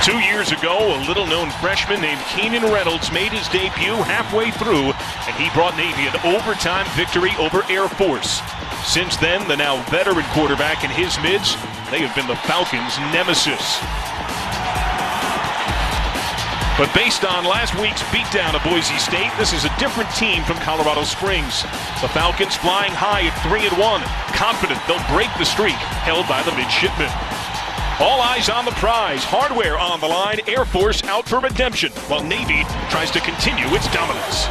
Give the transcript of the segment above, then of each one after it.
2 years ago, a little-known freshman named Keenan Reynolds made his debut halfway through, and he brought Navy an overtime victory over Air Force. Since then, the now veteran quarterback in his mids, they have been the Falcons' nemesis. But based on last week's beatdown of Boise State, this is a different team from Colorado Springs. The Falcons flying high at 3-1, confident they'll break the streak held by the midshipmen. All eyes on the prize, hardware on the line, Air Force out for redemption, while Navy tries to continue its dominance.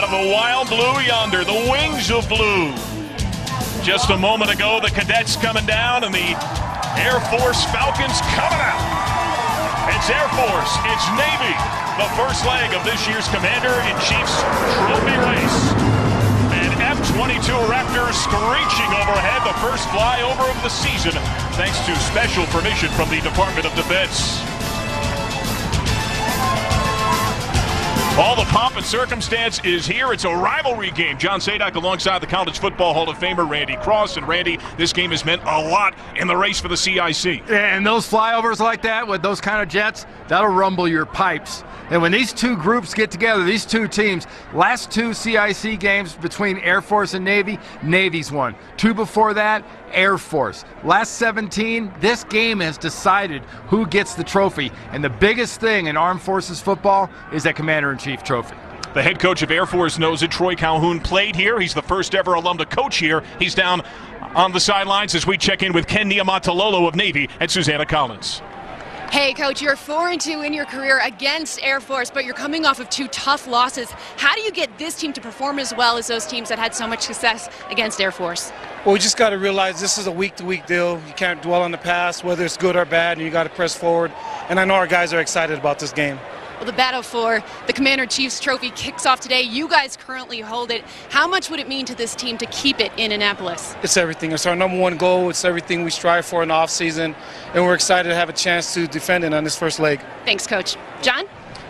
The wild blue yonder, the wings of blue. Just a moment ago, the cadets coming down and the Air Force Falcons coming out. It's Air Force, it's Navy, the first leg of this year's Commander-in-Chief's trophy race. And F-22 Raptors screeching overhead, the first flyover of the season, thanks to special permission from the Department of Defense. All the pomp and circumstance is here. It's a rivalry game. John Sadak alongside the College Football Hall of Famer Randy Cross. And Randy, this game has meant a lot in the race for the CIC. Yeah, and those flyovers like that with those kind of jets, that'll rumble your pipes. And when these two groups get together, these two teams, last two CIC games between Air Force and Navy, Navy's won. Two before that, Air Force. Last 17, this game has decided who gets the trophy. And the biggest thing in Armed Forces football is that Commander-in-Chief trophy. The head coach of Air Force knows it. Troy Calhoun played here. He's the first ever alum to coach here. He's down on the sidelines as we check in with Ken Niumatalolo of Navy and Susanna Collins. Hey, Coach, you're 4-2 in your career against Air Force, but you're coming off of two tough losses. How do you get this team to perform as well as those teams that had so much success against Air Force? Well, we just got to realize this is a week-to-week deal. You can't dwell on the past, whether it's good or bad, and you got to press forward. And I know our guys are excited about this game. Well, the battle for the Commander-in-Chief's trophy kicks off today. You guys currently hold it. How much would it mean to this team to keep it in Annapolis? It's everything. It's our number one goal. It's everything we strive for in the offseason, and we're excited to have a chance to defend it on this first leg. Thanks, Coach. John?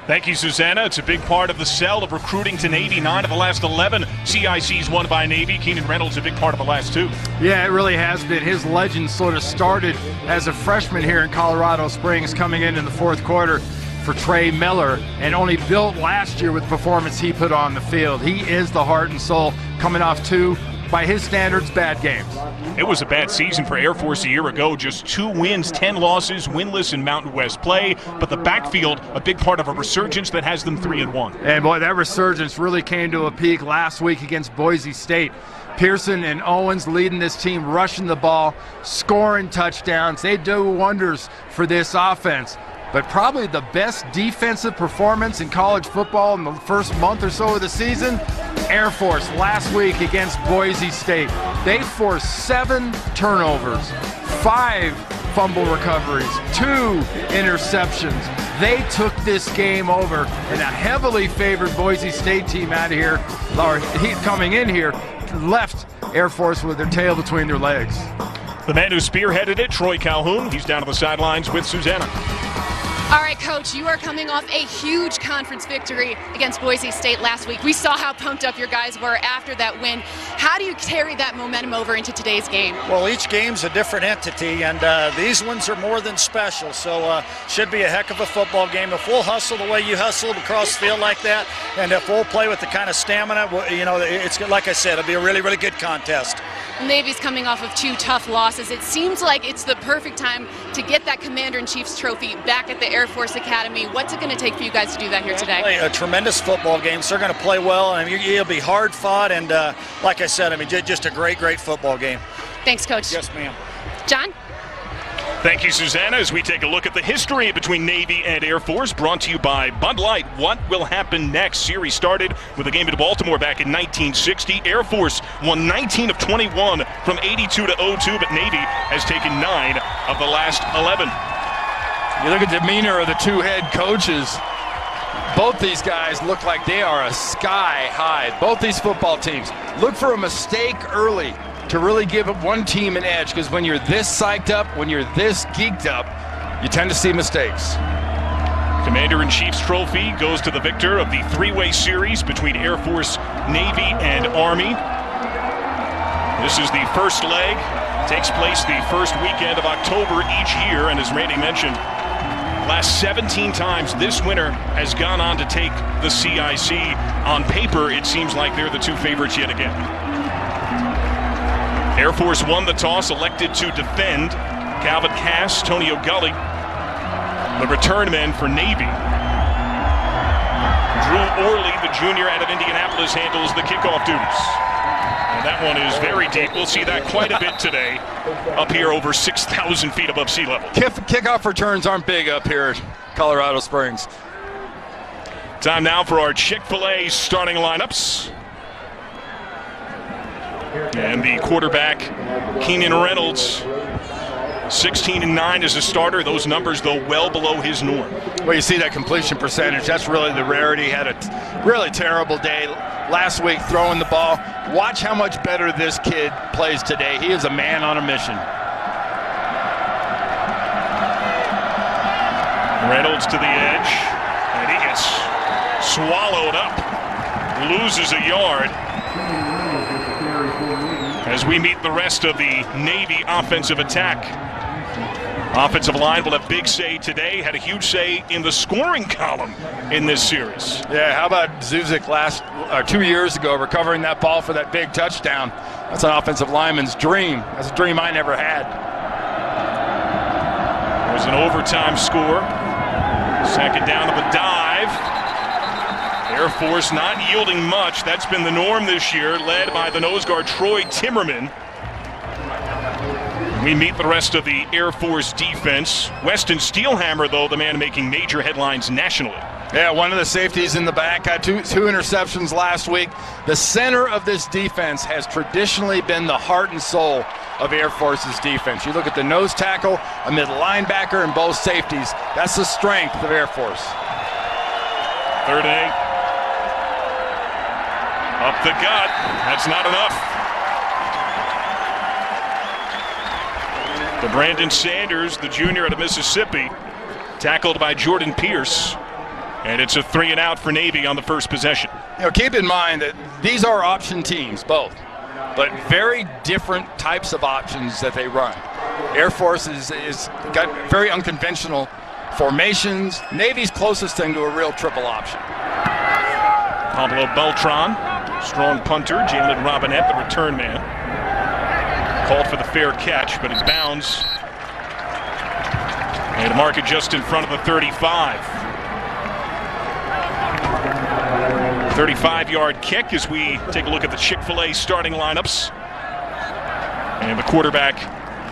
Thank you, Susanna. It's a big part of the sell of recruiting to Navy. 9 of the last 11 CICs won by Navy. Keenan Reynolds a big part of the last 2. Yeah, it really has been. His legend sort of started as a freshman here in Colorado Springs, coming in the fourth quarter for Trey Miller, and only built last year with the performance he put on the field. He is the heart and soul, coming off 2, by his standards, bad games. It was a bad season for Air Force a year ago. Just 2 wins, 10 losses, winless in Mountain West play. But the backfield, a big part of a resurgence that has them 3-1. And boy, that resurgence really came to a peak last week against Boise State. Pearson and Owens leading this team, rushing the ball, scoring touchdowns. They do wonders for this offense. But probably the best defensive performance in college football in the first month or so of the season, Air Force last week against Boise State. They forced 7 turnovers, 5 fumble recoveries, 2 interceptions. They took this game over, and a heavily favored Boise State team out of here, or coming in here, left Air Force with their tail between their legs. The man who spearheaded it, Troy Calhoun, he's down on the sidelines with Susanna. All right, Coach, you are coming off a huge conference victory against Boise State last week. We saw how pumped up your guys were after that win. How do you carry that momentum over into today's game? Well, each game's a different entity, and these ones are more than special, so should be a heck of a football game. If we'll hustle the way you hustled across the field like that, and if we'll play with the kind of stamina, you know, it's like I said, it'll be a really, really good contest. Navy's coming off of 2 tough losses. It seems like it's the perfect time to get that Commander-in-Chief's trophy back at the Air Force Academy. What's it going to take for you guys to do that here today? A tremendous football game. So they're going to play well. I mean, it'll be hard fought, and like I said, I mean, just a great, great football game. Thanks, Coach. Yes, ma'am. John? Thank you, Susanna, as we take a look at the history between Navy and Air Force, brought to you by Bud Light. What will happen next? Series started with a game in Baltimore back in 1960. Air Force won 19 of 21 from 82 to 02, but Navy has taken 9 of the last 11. You look at the demeanor of the two head coaches. Both these guys look like they are a sky high. Both these football teams look for a mistake early to really give one team an edge, because when you're this psyched up, when you're this geeked up, you tend to see mistakes. Commander-in-Chief's trophy goes to the victor of the three-way series between Air Force, Navy, and Army. This is the first leg. Takes place the first weekend of October each year, and as Randy mentioned, last 17 times this winner has gone on to take the CIC. On paper, it seems like they're the two favorites yet again. Air Force won the toss, elected to defend. Calvin Cass, Tony O'Gully, the return men for Navy. Drew Orley, the junior out of Indianapolis, handles the kickoff duties. And that one is very deep. We'll see that quite a bit today, up here over 6,000 feet above sea level. Kickoff returns aren't big up here at Colorado Springs. Time now for our Chick-fil-A starting lineups. And the quarterback, Keenan Reynolds, 16-9 as a starter. Those numbers, though, well below his norm. Well, you see that completion percentage. That's really the rarity. He had a really terrible day last week throwing the ball. Watch how much better this kid plays today. He is a man on a mission. Reynolds to the edge, and he gets swallowed up, loses a yard. As we meet the rest of the Navy offensive attack. Offensive line will have big say today, had a huge say in the scoring column in this series. Yeah, how about Zuzik 2 years ago recovering that ball for that big touchdown? That's an offensive lineman's dream. That's a dream I never had. There's an overtime score. Second down of a dive. Air Force not yielding much. That's been the norm this year, led by the nose guard Troy Timmerman. We meet the rest of the Air Force defense. Weston Steelhammer, though, the man making major headlines nationally. Yeah, one of the safeties in the back had two interceptions last week. The center of this defense has traditionally been the heart and soul of Air Force's defense. You look at the nose tackle, a middle linebacker, and both safeties. That's the strength of Air Force. 3rd and 8. Up the gut. That's not enough. To Brandon Sanders, the junior out of Mississippi, tackled by Jordan Pierce. And it's a 3 and out for Navy on the first possession. You know, keep in mind that these are option teams, both, but very different types of options that they run. Air Force is got very unconventional formations. Navy's closest thing to a real triple option. Pablo Beltran, strong punter. Jalen Robinette, the return man. Called for the fair catch, but it bounds. And to mark it just in front of the 35. 35-yard kick as we take a look at the Chick-fil-A starting lineups. And the quarterback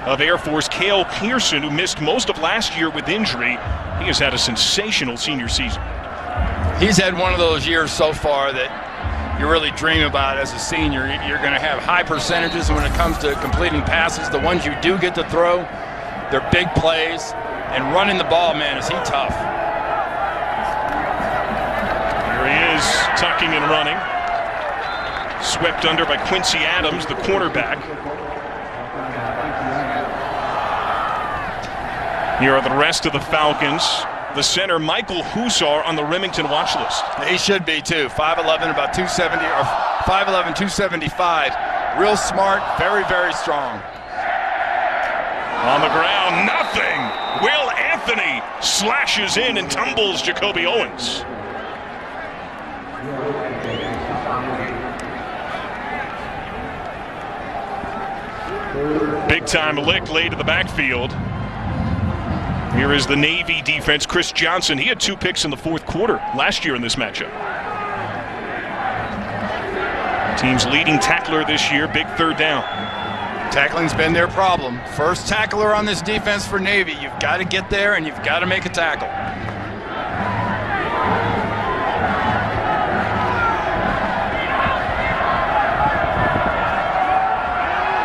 of Air Force, Cale Pearson, who missed most of last year with injury. He has had a sensational senior season. He's had one of those years so far that you really dream about as a senior. You're going to have high percentages when it comes to completing passes. The ones you do get to throw, they're big plays. And running the ball, man, is he tough. Here he is, tucking and running. Swept under by Quincy Adams, the cornerback. Here are the rest of the Falcons. The center, Michael Hussar, on the Remington watch list. He should be, too. 5'11", about 270, or 5'11", 275. Real smart, very, very strong. On the ground, nothing. Will Anthony slashes in and tumbles Jacoby Owens. Big-time lick laid to the backfield. Here is the Navy defense, Chris Johnson. He had 2 picks in the 4th quarter last year in this matchup. Team's leading tackler this year, big 3rd down. Tackling's been their problem. First tackler on this defense for Navy. You've got to get there and you've got to make a tackle.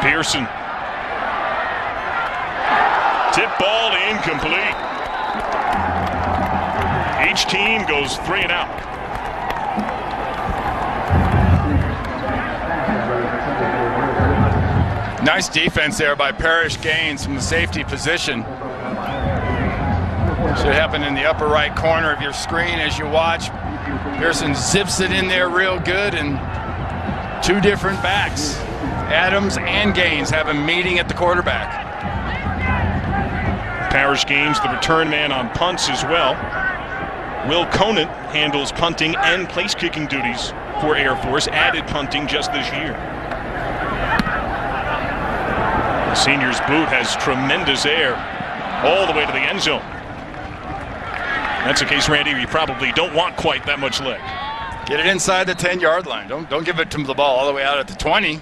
Pearson. Tip ball incomplete. Each team goes 3 and out. Nice defense there by Parrish Gaines from the safety position. Should happen in the upper right corner of your screen as you watch. Pearson zips it in there real good, and 2 different backs, Adams and Gaines, have a meeting at the quarterback. Parrish Gaines, the return man on punts as well. Will Conant handles punting and place-kicking duties for Air Force, added punting just this year. The senior's boot has tremendous air all the way to the end zone. That's a case, Randy, you probably don't want quite that much leg. Get it inside the 10-yard line. Don't give it to the ball all the way out at the 20.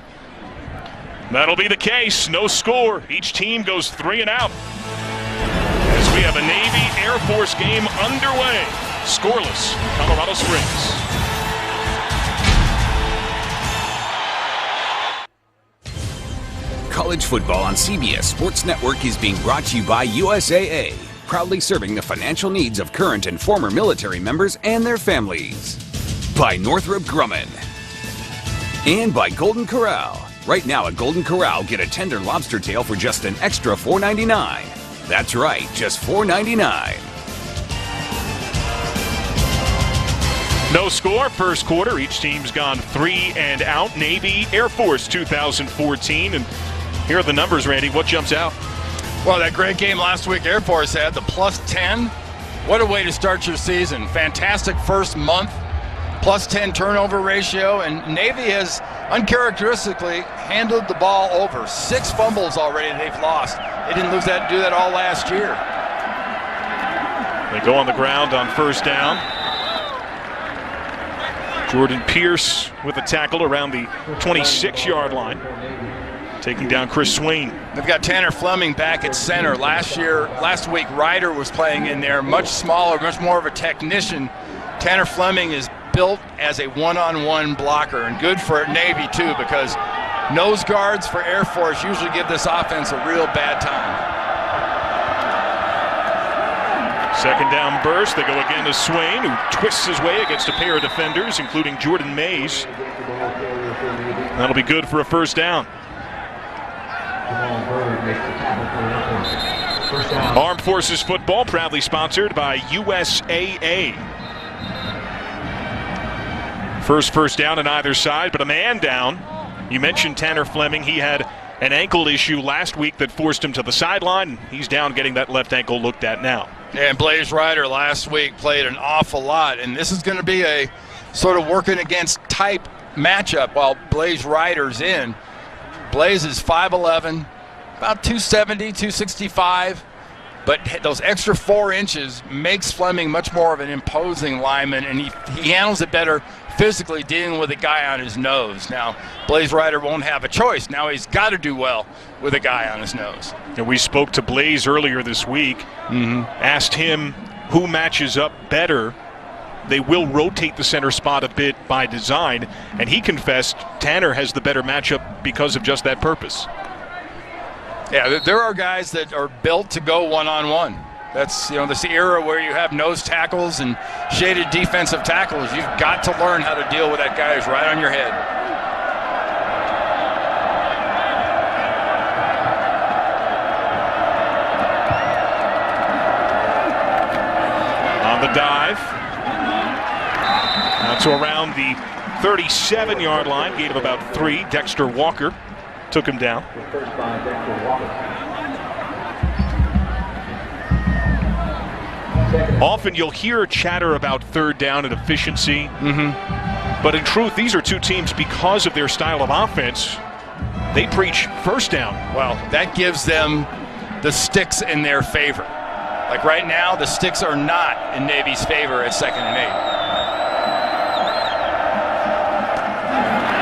That'll be the case. No score. Each team goes 3 and out. As we have a Navy Air Force game underway. Scoreless, Colorado Springs. College football on CBS Sports Network is being brought to you by USAA, proudly serving the financial needs of current and former military members and their families. By Northrop Grumman. And by Golden Corral. Right now at Golden Corral, get a tender lobster tail for just an extra $4.99. That's right, just $4.99. No score, first quarter. Each team's gone 3 and out. Navy Air Force 2014. And here are the numbers, Randy. What jumps out? Well, that great game last week Air Force had, the +10. What a way to start your season. Fantastic first month, +10 turnover ratio, and Navy has uncharacteristically handled the ball over. 6 fumbles already they've lost. They didn't do that all last year. They go on the ground on first down. Jordan Pierce with a tackle around the 26-yard line, taking down Chris Swain. They've got Tanner Fleming back at center. Last week, Ryder was playing in there, much smaller, much more of a technician. Tanner Fleming is built as a one-on-one blocker, and good for Navy too, because nose guards for Air Force usually give this offense a real bad time. Second down burst. They go again to Swain, who twists his way against a pair of defenders, including Jordan Mays. That'll be good for a first down. Armed Forces Football, proudly sponsored by USAA. First down on either side, but a man down. You mentioned Tanner Fleming. He had an ankle issue last week that forced him to the sideline. He's down getting that left ankle looked at now. And Blaze Ryder last week played an awful lot, and this is going to be a sort of working against type matchup while Blaze Ryder's in. Blaze is 5'11", about 270, 265, but those extra 4 inches makes Fleming much more of an imposing lineman, and he handles it better physically dealing with a guy on his nose. Now, Blaze Ryder won't have a choice. Now he's got to do well with a guy on his nose. And we spoke to Blaze earlier this week, asked him who matches up better. They will rotate the center spot a bit by design, and he confessed Tanner has the better matchup because of just that purpose. Yeah, there are guys that are built to go one-on-one. That's, this era where you have nose tackles and shaded defensive tackles. You've got to learn how to deal with that guy who's right on your head. On the dive. Now to around the 37-yard line, gain of about 3. Dexter Walker took him down. Often you'll hear chatter about third down and efficiency. But in truth, these are two teams, because of their style of offense, they preach first down. Well, that gives them the sticks in their favor. Like right now, the sticks are not in Navy's favor at 2nd and 8.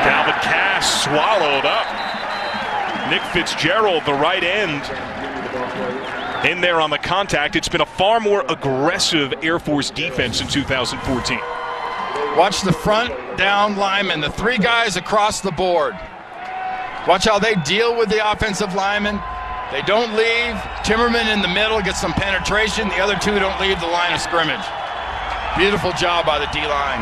Calvin Cass swallowed up. Nick Fitzgerald, the right end, in there on the contact. It's been a far more aggressive Air Force defense in 2014. Watch the front down linemen, the 3 guys across the board. Watch how they deal with the offensive linemen. They don't leave. Timmerman in the middle gets some penetration. The other 2 don't leave the line of scrimmage. Beautiful job by the D-line.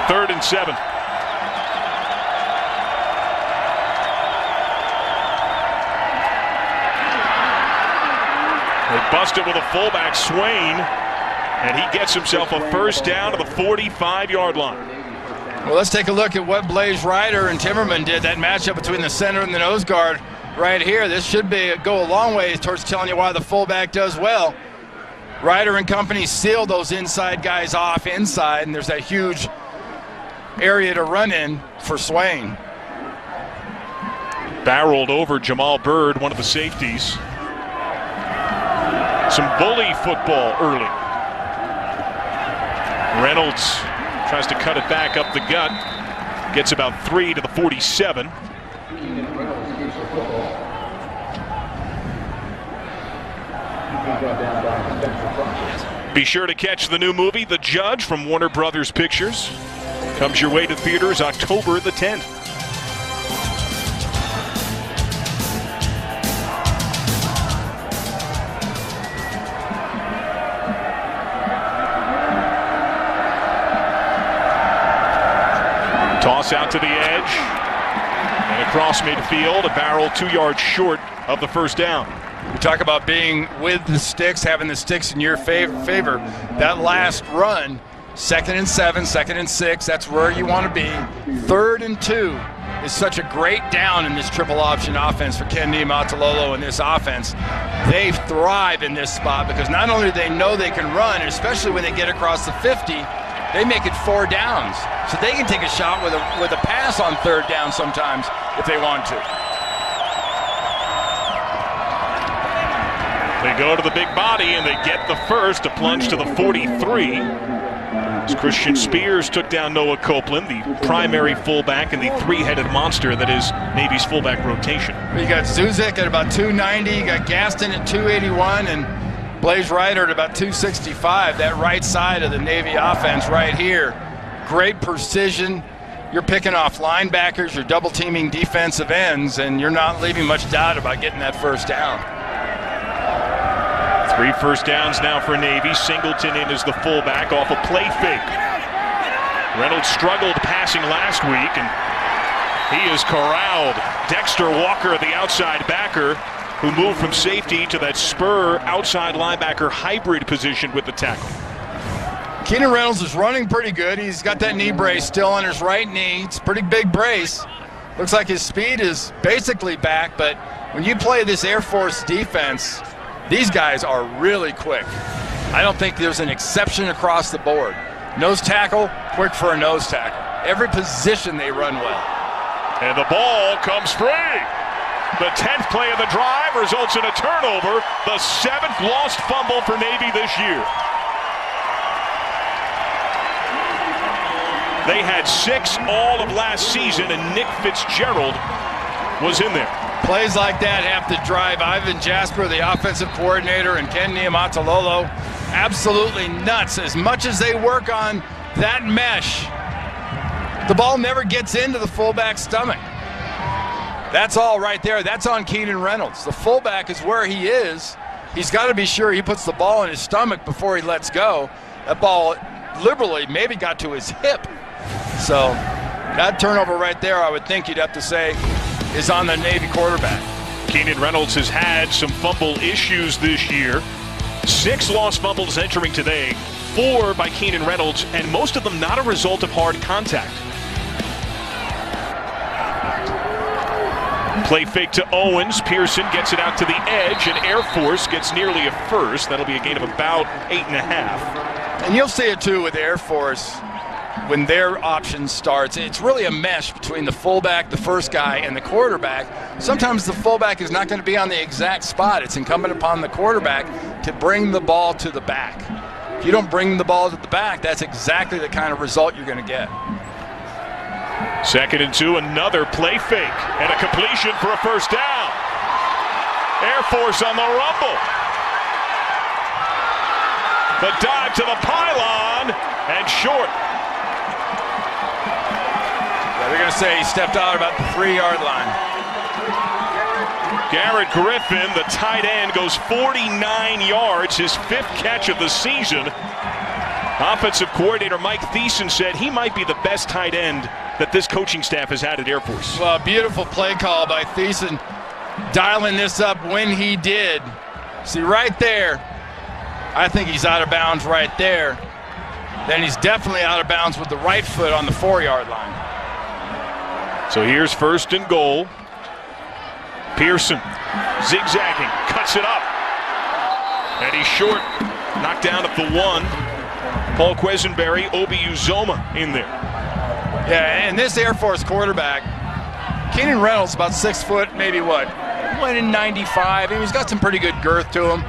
3rd and 7. They bust it with a fullback, Swain, and he gets himself a first down to the 45-yard line. Well, let's take a look at what Blaze Ryder and Timmerman did, that matchup between the center and the nose guard right here. This should go a long way towards telling you why the fullback does well. Ryder and company seal those inside guys off inside, and there's that huge area to run in for Swain. Barreled over Jamal Byrd, one of the safeties. Some bully football early. Reynolds tries to cut it back up the gut. Gets about 3 to the 47. Be sure to catch the new movie, The Judge, from Warner Brothers Pictures. Comes your way to theaters October the 10th. Toss out to the edge, and across midfield, a barrel 2 yards short of the first down. You talk about being with the sticks, having the sticks in your favor. That last run, 2nd and 7, 2nd and 6, that's where you want to be. 3rd and 2 is such a great down in this triple option offense for Ken Niumatalolo and this offense. They thrive in this spot because not only do they know they can run, and especially when they get across the 50, they make it 4 downs. So they can take a shot with a pass on 3rd down sometimes if they want to. They go to the big body and they get the first to plunge to the 43. As Christian Spears took down Noah Copeland, the primary fullback and the 3-headed monster that is Navy's fullback rotation. You got Zuzek at about 290, you got Gaston at 281, and Blaze Ryder at about 265. That right side of the Navy offense right here. Great precision. You're picking off linebackers, you're double teaming defensive ends, and you're not leaving much doubt about getting that first down. 3 first downs now for Navy. Singleton in as the fullback off a play fake. Reynolds struggled passing last week, and he is corralled. Dexter Walker, the outside backer, who moved from safety to that spur outside linebacker hybrid position with the tackle. Keenan Reynolds is running pretty good. He's got that knee brace still on his right knee. It's a pretty big brace. Looks like his speed is basically back, but when you play this Air Force defense, these guys are really quick. I don't think there's an exception across the board. Nose tackle, quick for a nose tackle. Every position they run well. And the ball comes free. The 10th play of the drive results in a turnover, the 7th lost fumble for Navy this year. They had 6 all of last season, and Nick Fitzgerald was in there. Plays like that have to drive Ivan Jasper, the offensive coordinator, and Ken Niumatalolo absolutely nuts. As much as they work on that mesh, the ball never gets into the fullback's stomach. That's all right there. That's on Keenan Reynolds. The fullback is where he is. He's got to be sure he puts the ball in his stomach before he lets go. That ball liberally maybe got to his hip. So that turnover right there, I would think you'd have to say, is on the Navy quarterback. Keenan Reynolds has had some fumble issues this year. 6 lost fumbles entering today, 4 by Keenan Reynolds, and most of them not a result of hard contact. Play fake to Owens. Pearson gets it out to the edge, and Air Force gets nearly a first. That'll be a gain of about 8.5. And you'll see it too with Air Force. When their option starts, it's really a mesh between the fullback, the first guy, and the quarterback. Sometimes the fullback is not going to be on the exact spot. It's incumbent upon the quarterback to bring the ball to the back. If you don't bring the ball to the back, that's exactly the kind of result you're going to get. 2nd and 2, another play fake, and a completion for a first down. Air Force on the rumble. The dive to the pylon, and short. Yeah, they're going to say he stepped out about the 3-yard line. Garrett Griffin, the tight end, goes 49 yards, his 5th catch of the season. Offensive coordinator Mike Thiessen said he might be the best tight end that this coaching staff has had at Air Force. Well, beautiful play call by Thiessen, dialing this up when he did. See, right there, I think he's out of bounds right there. Then he's definitely out of bounds with the right foot on the 4-yard line. So here's 1st and goal. Pearson zigzagging, cuts it up. And he's short, knocked down at the 1. Paul Quesenberry, Obi Uzoma in there. Yeah, and this Air Force quarterback, Keenan Reynolds, about 6 foot, maybe what, 195. I mean, he's got some pretty good girth to him.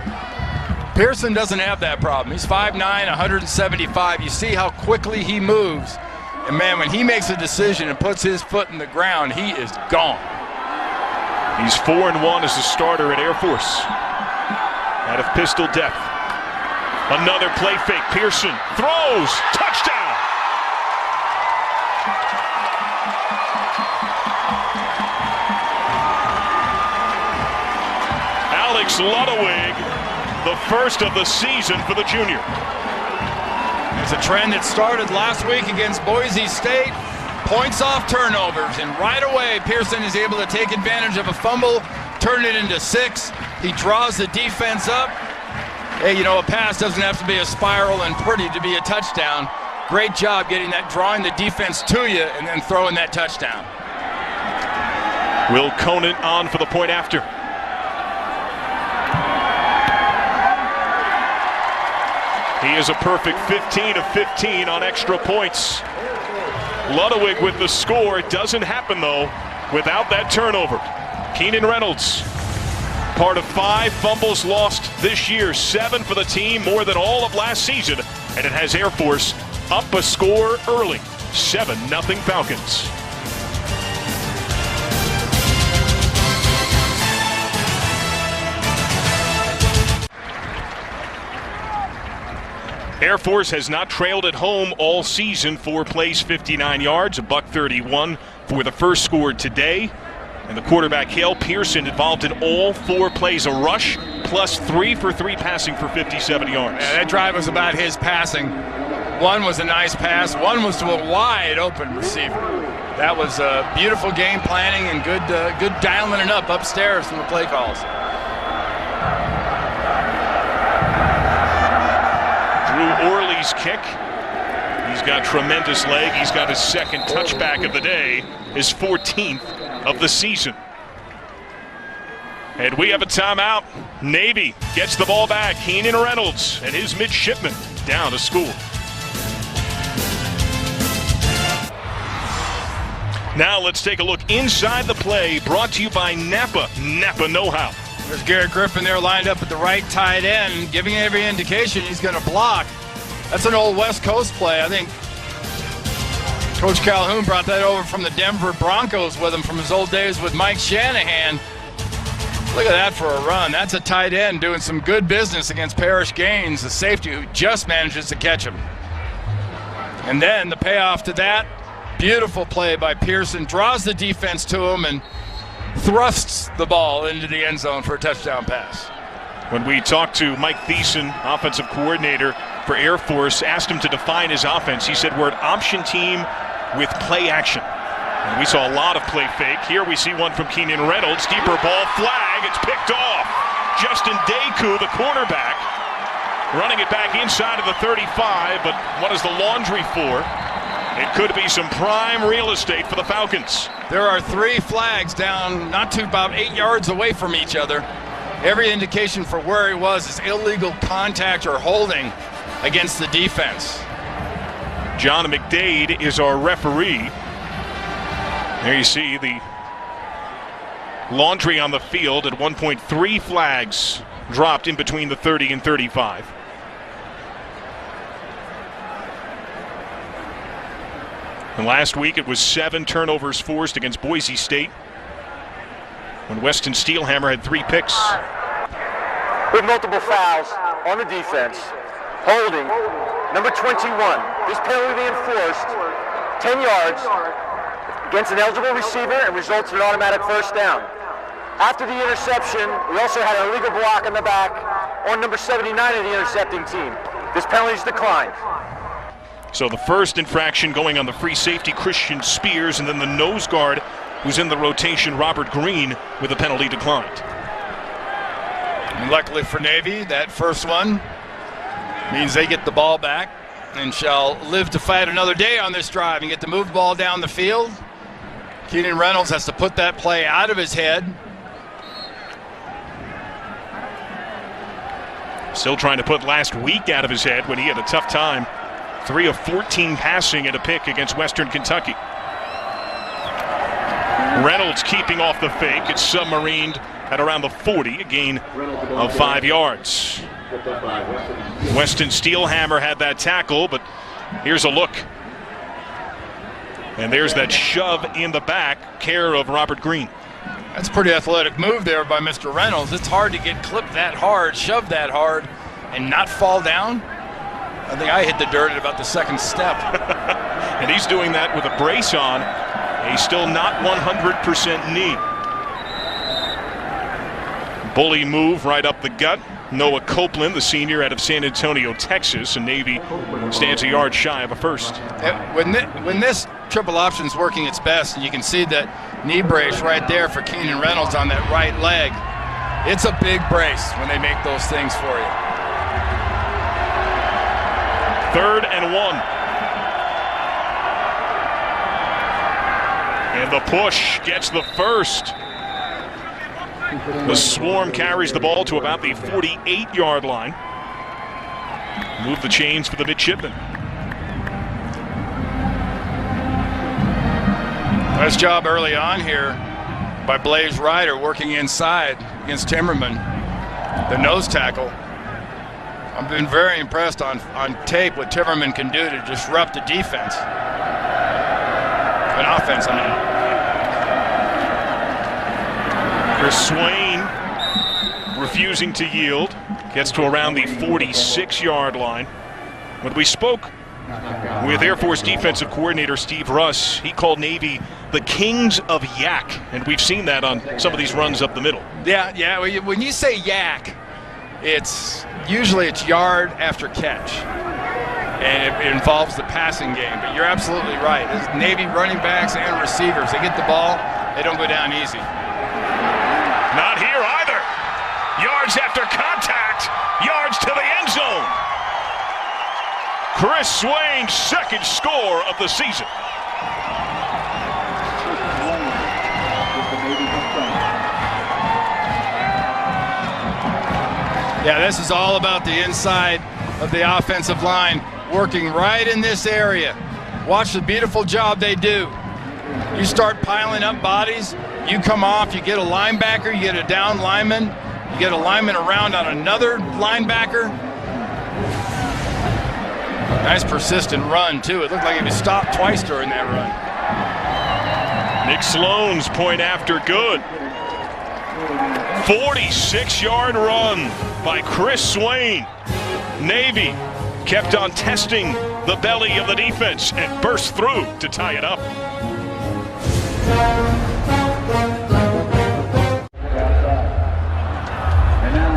Pearson doesn't have that problem. He's 5'9", 175. You see how quickly he moves. And man, when he makes a decision and puts his foot in the ground, he is gone. He's 4-1 as a starter at Air Force. Out of pistol depth. Another play fake. Pearson throws. Touchdown. Alex Ludwig, the first of the season for the junior. It's a trend that started last week against Boise State. Points off turnovers, and right away Pearson is able to take advantage of a fumble, turn it into 6. He draws the defense up. Hey, you know, a pass doesn't have to be a spiral and pretty to be a touchdown. Great job getting that, drawing the defense to you, and then throwing that touchdown. Will Conant on for the point after. He is a perfect 15 of 15 on extra points. Ludwig with the score. It doesn't happen, though, without that turnover. Keenan Reynolds, part of 5 fumbles lost this year, 7 for the team, more than all of last season, and it has Air Force up a score early, 7-0 Falcons. Air Force has not trailed at home all season. 4 plays, 59 yards, $131 for the first score today. And the quarterback, Hale Pearson, involved in all 4 plays, a rush, plus 3 for 3 passing for 57 yards. Yeah, that drive was about his passing. One was a nice pass, one was to a wide open receiver. That was beautiful game planning and good dialing it up upstairs from the play calls. Drew Orley's kick. He's got tremendous leg. He's got his 2nd touchback of the day, his 14th of the season. And we have a timeout. Navy gets the ball back. Keenan Reynolds and his midshipmen down to school. Now let's take a look inside the play, brought to you by Napa. Napa know-how. There's Garrett Griffin there lined up at the right tight end, giving every indication he's going to block. That's an old West Coast play. I think Coach Calhoun brought that over from the Denver Broncos with him from his old days with Mike Shanahan. Look at that for a run. That's a tight end doing some good business against Parrish Gaines, the safety who just manages to catch him. And then the payoff to that, beautiful play by Pearson, draws the defense to him and thrusts the ball into the end zone for a touchdown pass. When we talked to Mike Thiessen, offensive coordinator for Air Force, asked him to define his offense, he said we're an option team with play action. And we saw a lot of play fake. Here we see one from Keenan Reynolds. Deeper ball, flag, it's picked off. Justin Deku, the quarterback, running it back inside of the 35, but what is the laundry for? It could be some prime real estate for the Falcons. There are 3 flags down, not too about 8 yards away from each other. Every indication for where he was is illegal contact or holding against the defense. John McDade is our referee. There you see the laundry on the field. At one point, 3 flags dropped in between the 30 and 35. And last week it was 7 turnovers forced against Boise State, when Weston Steelhammer had 3 picks. With multiple fouls on the defense, holding number 21. This penalty they enforced 10 yards against an eligible receiver and results in an automatic first down. After the interception, we also had an illegal block in the back on number 79 of the intercepting team. This penalty is declined. So the first infraction going on the free safety, Christian Spears, and then the nose guard, who's in the rotation, Robert Green, with a penalty declined. And luckily for Navy, that first one means they get the ball back and shall live to fight another day on this drive and get to move the ball down the field. Keenan Reynolds has to put that play out of his head. Still trying to put last week out of his head when he had a tough time. 3 of 14 passing and a pick against Western Kentucky. Reynolds keeping off the fake. It's submarined at around the 40, a gain of 5 yards. Weston Steelhammer had that tackle, but here's a look. And there's that shove in the back, care of Robert Green. That's a pretty athletic move there by Mr. Reynolds. It's hard to get clipped that hard, shoved that hard, and not fall down. I think I hit the dirt at about the second step. And he's doing that with a brace on, a still not 100% knee. Bully move right up the gut. Noah Copeland, the senior out of San Antonio, Texas, and Navy stands a yard shy of a first. When this triple option's working its best, and you can see that knee brace right there for Keenan Reynolds on that right leg, it's a big brace when they make those things for you. 3rd and 1. And the push gets the first. The Swarm carries the ball to about the 48-yard line. Move the chains for the midshipmen. Nice job early on here by Blaze Ryder working inside against Timmerman, the nose tackle. I've been very impressed on tape what Timmerman can do to disrupt the defense. An offense, I mean. Chris Swain refusing to yield. Gets to around the 46-yard line. When we spoke with Air Force defensive coordinator Steve Russ, he called Navy the kings of yak, and we've seen that on some of these runs up the middle. Yeah. When you say yak, usually it's yard after catch, and it involves the passing game. But you're absolutely right. As Navy running backs and receivers, they get the ball, they don't go down easy. Not here either. Yards after contact. Yards to the end zone. Chris Swain's second score of the season. Yeah, this is all about the inside of the offensive line, working right in this area. Watch the beautiful job they do. You start piling up bodies, you come off, you get a linebacker, you get a down lineman, you get a lineman around on another linebacker. Nice persistent run, too. It looked like he was stopped twice during that run. Nick Sloan's point after good. 46-yard run by Chris Swain. Navy kept on testing the belly of the defense and burst through to tie it up.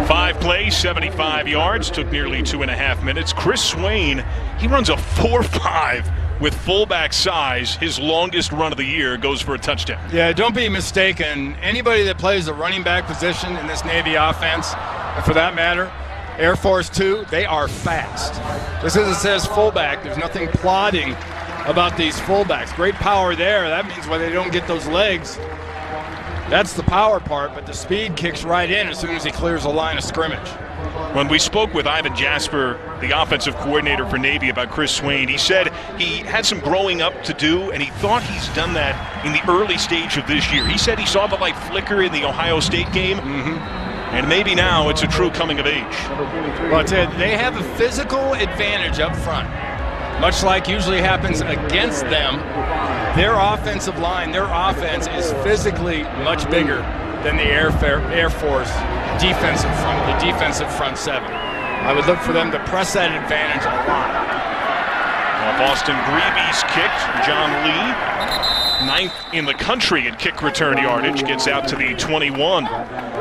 Five plays, 75 yards, took nearly 2.5 minutes. Chris Swain, he runs a 4.5 with fullback size. His longest run of the year goes for a touchdown. Yeah, don't be mistaken. Anybody that plays the running back position in this Navy offense, and for that matter, Air Force 2, they are fast. Just as it says fullback, there's nothing plodding about these fullbacks. Great power there. That means when they don't get those legs, that's the power part, but the speed kicks right in as soon as he clears the line of scrimmage. When we spoke with Ivan Jasper, the offensive coordinator for Navy, about Chris Swain, he said he had some growing up to do, and he thought he's done that in the early stage of this year. He said he saw the light flicker in the Ohio State game, and maybe now it's a true coming of age. Well, they have a physical advantage up front. much like usually happens against them, their offensive line, their offense is physically much bigger than the Air Force defensive front seven. I would look for them to press that advantage a lot. Well, Boston Greavy's kicked. John Lee, 9th in the country in kick return yardage, gets out to the 21.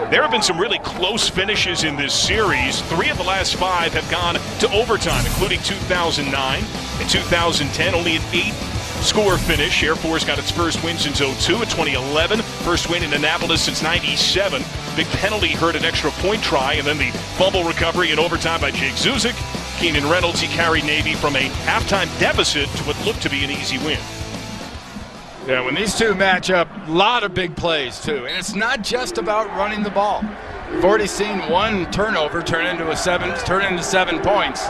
There have been some really close finishes in this series. 3 of the last 5 have gone to overtime, including 2009 and 2010. Only an 8-score finish. Air Force got its first win since 2002 in 2011. First win in Annapolis since 97. Big penalty hurt an extra point try, and then the fumble recovery in overtime by Jake Zuzik. Keenan Reynolds, he carried Navy from a halftime deficit to what looked to be an easy win. Yeah, when these two match up, a lot of big plays too. And it's not just about running the ball. We've already seen one turnover turn into 7 points.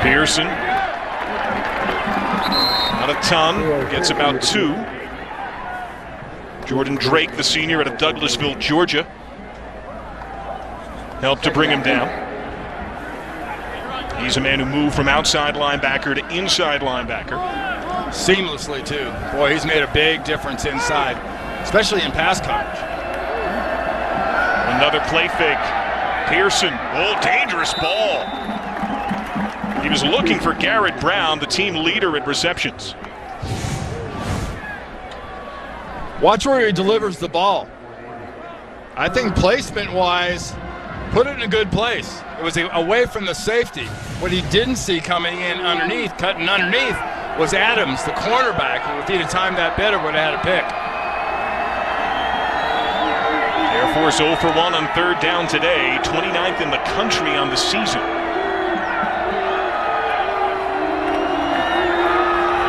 Pearson, not a ton, gets about 2. Jordan Drake, the senior out of Douglasville, Georgia, helped to bring him down. He's a man who moved from outside linebacker to inside linebacker. Seamlessly, too. Boy, he's made a big difference inside, especially in pass coverage. Another play fake. Pearson, dangerous ball. He was looking for Garrett Brown, the team leader at receptions. Watch where he delivers the ball. I think placement-wise, put it in a good place. It was away from the safety. What he didn't see coming in underneath, cutting underneath, was Adams, the cornerback, who if he'd have timed that better would have had a pick. Air Force 0 for 1 on 3rd down today, 29th in the country on the season.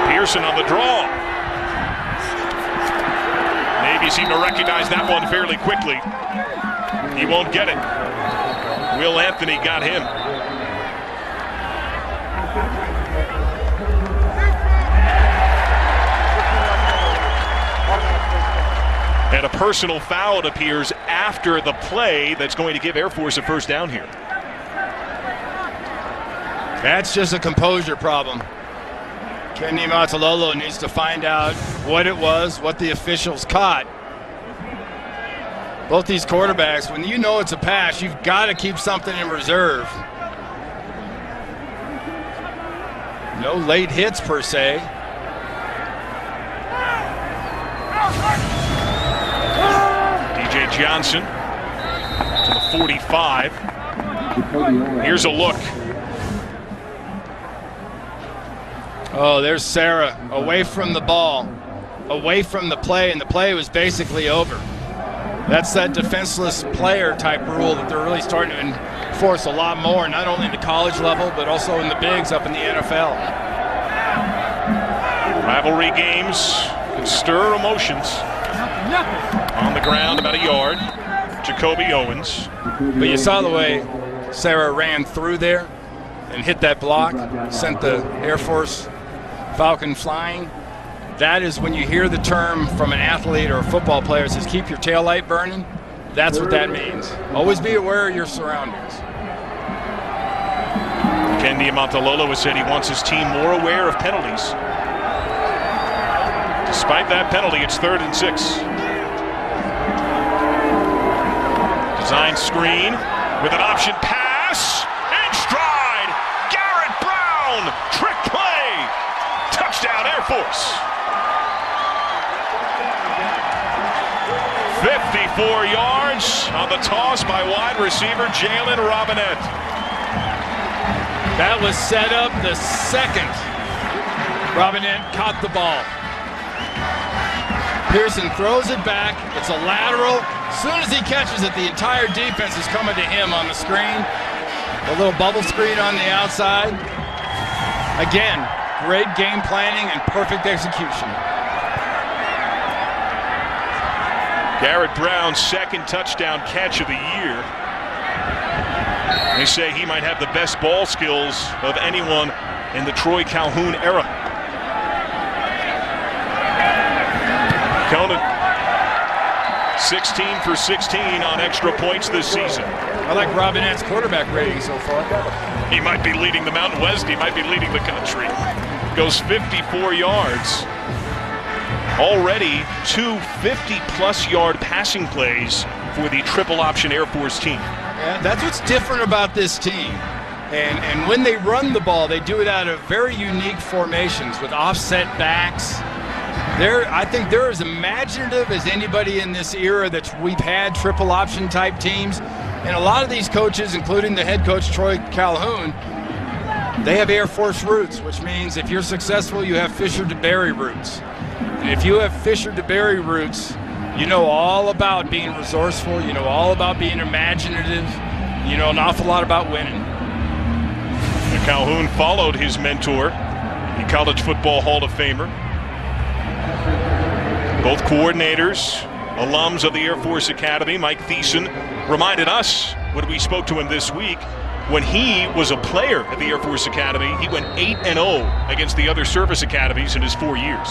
Pearson on the draw. Navy seemed to recognize that one fairly quickly. He won't get it. Will Anthony got him. And a personal foul, it appears, after the play that's going to give Air Force a first down here. That's just a composure problem. Kenny Matalolo needs to find out what it was, what the officials caught. Both these quarterbacks, when you know it's a pass, you've got to keep something in reserve. No late hits per se. DJ Johnson to the 45. Here's a look. Oh, there's Sarah away from the ball, away from the play, and the play was basically over. That's that defenseless player type rule that they're really starting to enforce a lot more, not only in the college level, but also in the bigs up in the NFL. Rivalry games can stir emotions. On the ground, about a yard, Jacoby Owens. But you saw the way Sarah ran through there and hit that block, sent the Air Force Falcon flying. That is when you hear the term from an athlete or a football player, says keep your taillight burning. That's what that means. Always be aware of your surroundings. Kendi Matalolo has said he wants his team more aware of penalties. Despite that penalty, it's 3rd and 6. Design screen with an option pass. In stride, Garrett Brown. Trick play. Touchdown, Air Force. 54 yards on the toss by wide receiver Jalen Robinette. That was set up the second Robinette caught the ball. Pearson throws it back. It's a lateral. As soon as he catches it, the entire defense is coming to him on the screen. A little bubble screen on the outside. Again, great game planning and perfect execution. Garrett Brown's 2nd touchdown catch of the year. They say he might have the best ball skills of anyone in the Troy Calhoun era. Conan, 16 for 16 on extra points this season. I like Robinette's quarterback rating so far. He might be leading the Mountain West. He might be leading the country. Goes 54 yards. Already 2 50-plus yard passing plays for the triple option Air Force team. Yeah, that's what's different about this team. And when they run the ball, they do it out of very unique formations with offset backs. I think they're as imaginative as anybody in this era that we've had triple option type teams. And a lot of these coaches, including the head coach Troy Calhoun, they have Air Force roots, which means if you're successful, you have Fisher to Berry roots. And if you have Fisher to Berry roots, you know all about being resourceful, you know all about being imaginative, you know an awful lot about winning. Calhoun followed his mentor, the College Football Hall of Famer. Both coordinators, alums of the Air Force Academy. Mike Thiessen reminded us when we spoke to him this week, when he was a player at the Air Force Academy, he went 8-0 against the other service academies in his 4 years.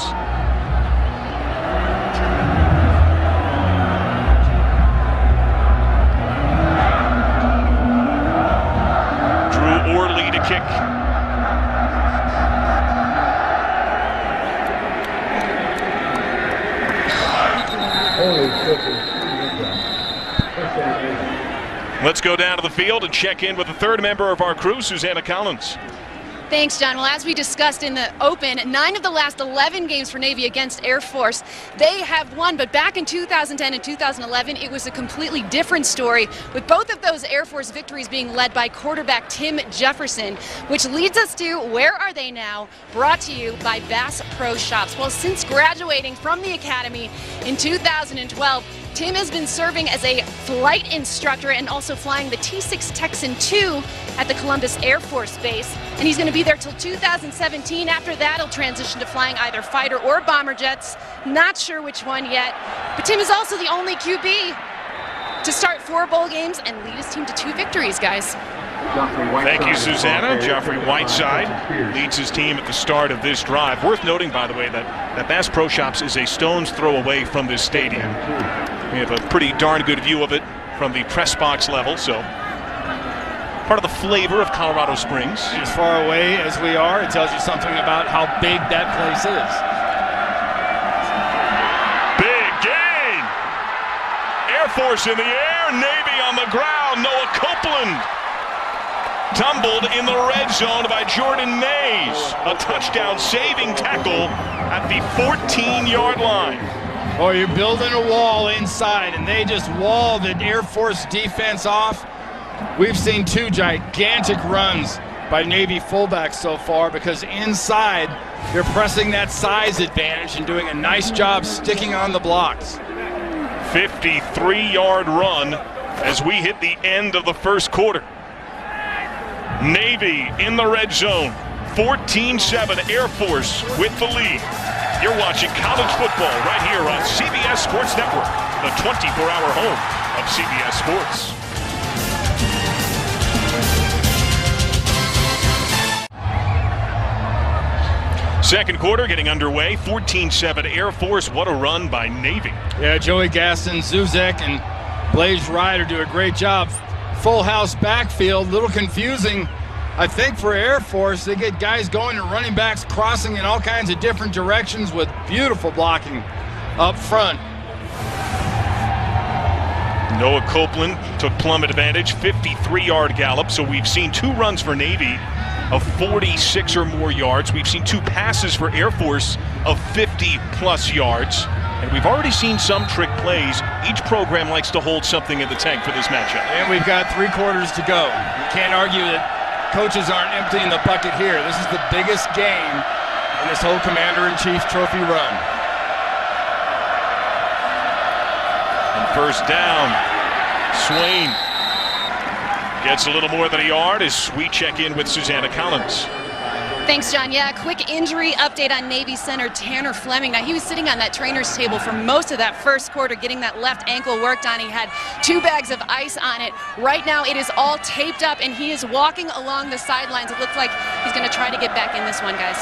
Drew Orley to kick. Let's go down to the field and check in with the third member of our crew, Susanna Collins. Thanks, John. Well, as we discussed in the open, 9 of the last 11 games for Navy against Air Force, they have won. But back in 2010 and 2011, it was a completely different story, with both of those Air Force victories being led by quarterback Tim Jefferson, which leads us to Where Are They Now?, brought to you by Bass Pro Shops. Well, since graduating from the Academy in 2012, Tim has been serving as a flight instructor and also flying the T-6 Texan II at the Columbus Air Force Base. And he's going to be there till 2017. After that, he'll transition to flying either fighter or bomber jets. Not sure which one yet. But Tim is also the only QB to start 4 bowl games and lead his team to 2 victories, guys. Thank you, Susanna. Joffrey Whiteside leads his team at the start of this drive. Worth noting, by the way, that Bass Pro Shops is a stone's throw away from this stadium. We have a pretty darn good view of it from the press box level, so part of the flavor of Colorado Springs. As far away as we are, it tells you something about how big that place is. Big gain! Air Force in the air, Navy on the ground, Noah Copeland tumbled in the red zone by Jordan Mays. A touchdown saving tackle at the 14-yard line. Oh, you're building a wall inside, and they just walled the Air Force defense off. We've seen 2 gigantic runs by Navy fullbacks so far because inside they're pressing that size advantage and doing a nice job sticking on the blocks. 53-yard run as we hit the end of the first quarter. Navy in the red zone, 14-7, Air Force with the lead. You're watching college football right here on CBS Sports Network, the 24-hour home of CBS Sports. Second quarter getting underway, 14-7 Air Force. What a run by Navy. Yeah, Joey Gaston, Zuzek, and Blaze Ryder do a great job. Full house backfield, little confusing, I think, for Air Force. They get guys going and running backs crossing in all kinds of different directions with beautiful blocking up front. Noah Copeland took plumb advantage, 53-yard gallop. So we've seen 2 runs for Navy of 46 or more yards. We've seen 2 passes for Air Force of 50-plus yards. And we've already seen some trick plays. Each program likes to hold something in the tank for this matchup. And we've got 3 quarters to go. You can't argue that coaches aren't emptying the bucket here. This is the biggest game in this whole Commander-in-Chief trophy run. And first down, Swain gets a little more than a yard as we check in with Susanna Collins. Thanks, John. Yeah, a quick injury update on Navy center Tanner Fleming. Now, he was sitting on that trainer's table for most of that first quarter, getting that left ankle worked on. He had 2 bags of ice on it. Right now, it is all taped up, and he is walking along the sidelines. It looks like he's going to try to get back in this one, guys.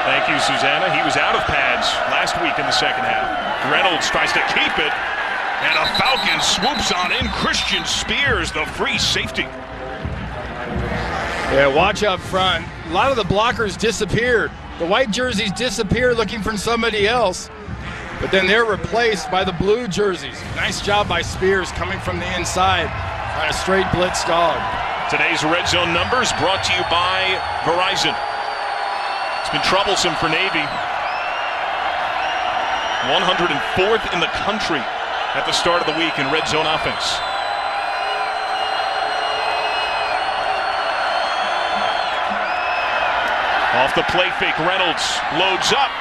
Thank you, Susanna. He was out of pads last week in the second half. Reynolds tries to keep it, and a Falcon swoops on in. Christian Spears, the free safety. Yeah, watch up front. A lot of the blockers disappeared. The white jerseys disappear looking for somebody else, but then they're replaced by the blue jerseys. Nice job by Spears coming from the inside on a straight blitz dog. Today's Red Zone numbers brought to you by Verizon. It's been troublesome for Navy. 104th in the country at the start of the week in red zone offense. Off the play fake, Reynolds loads up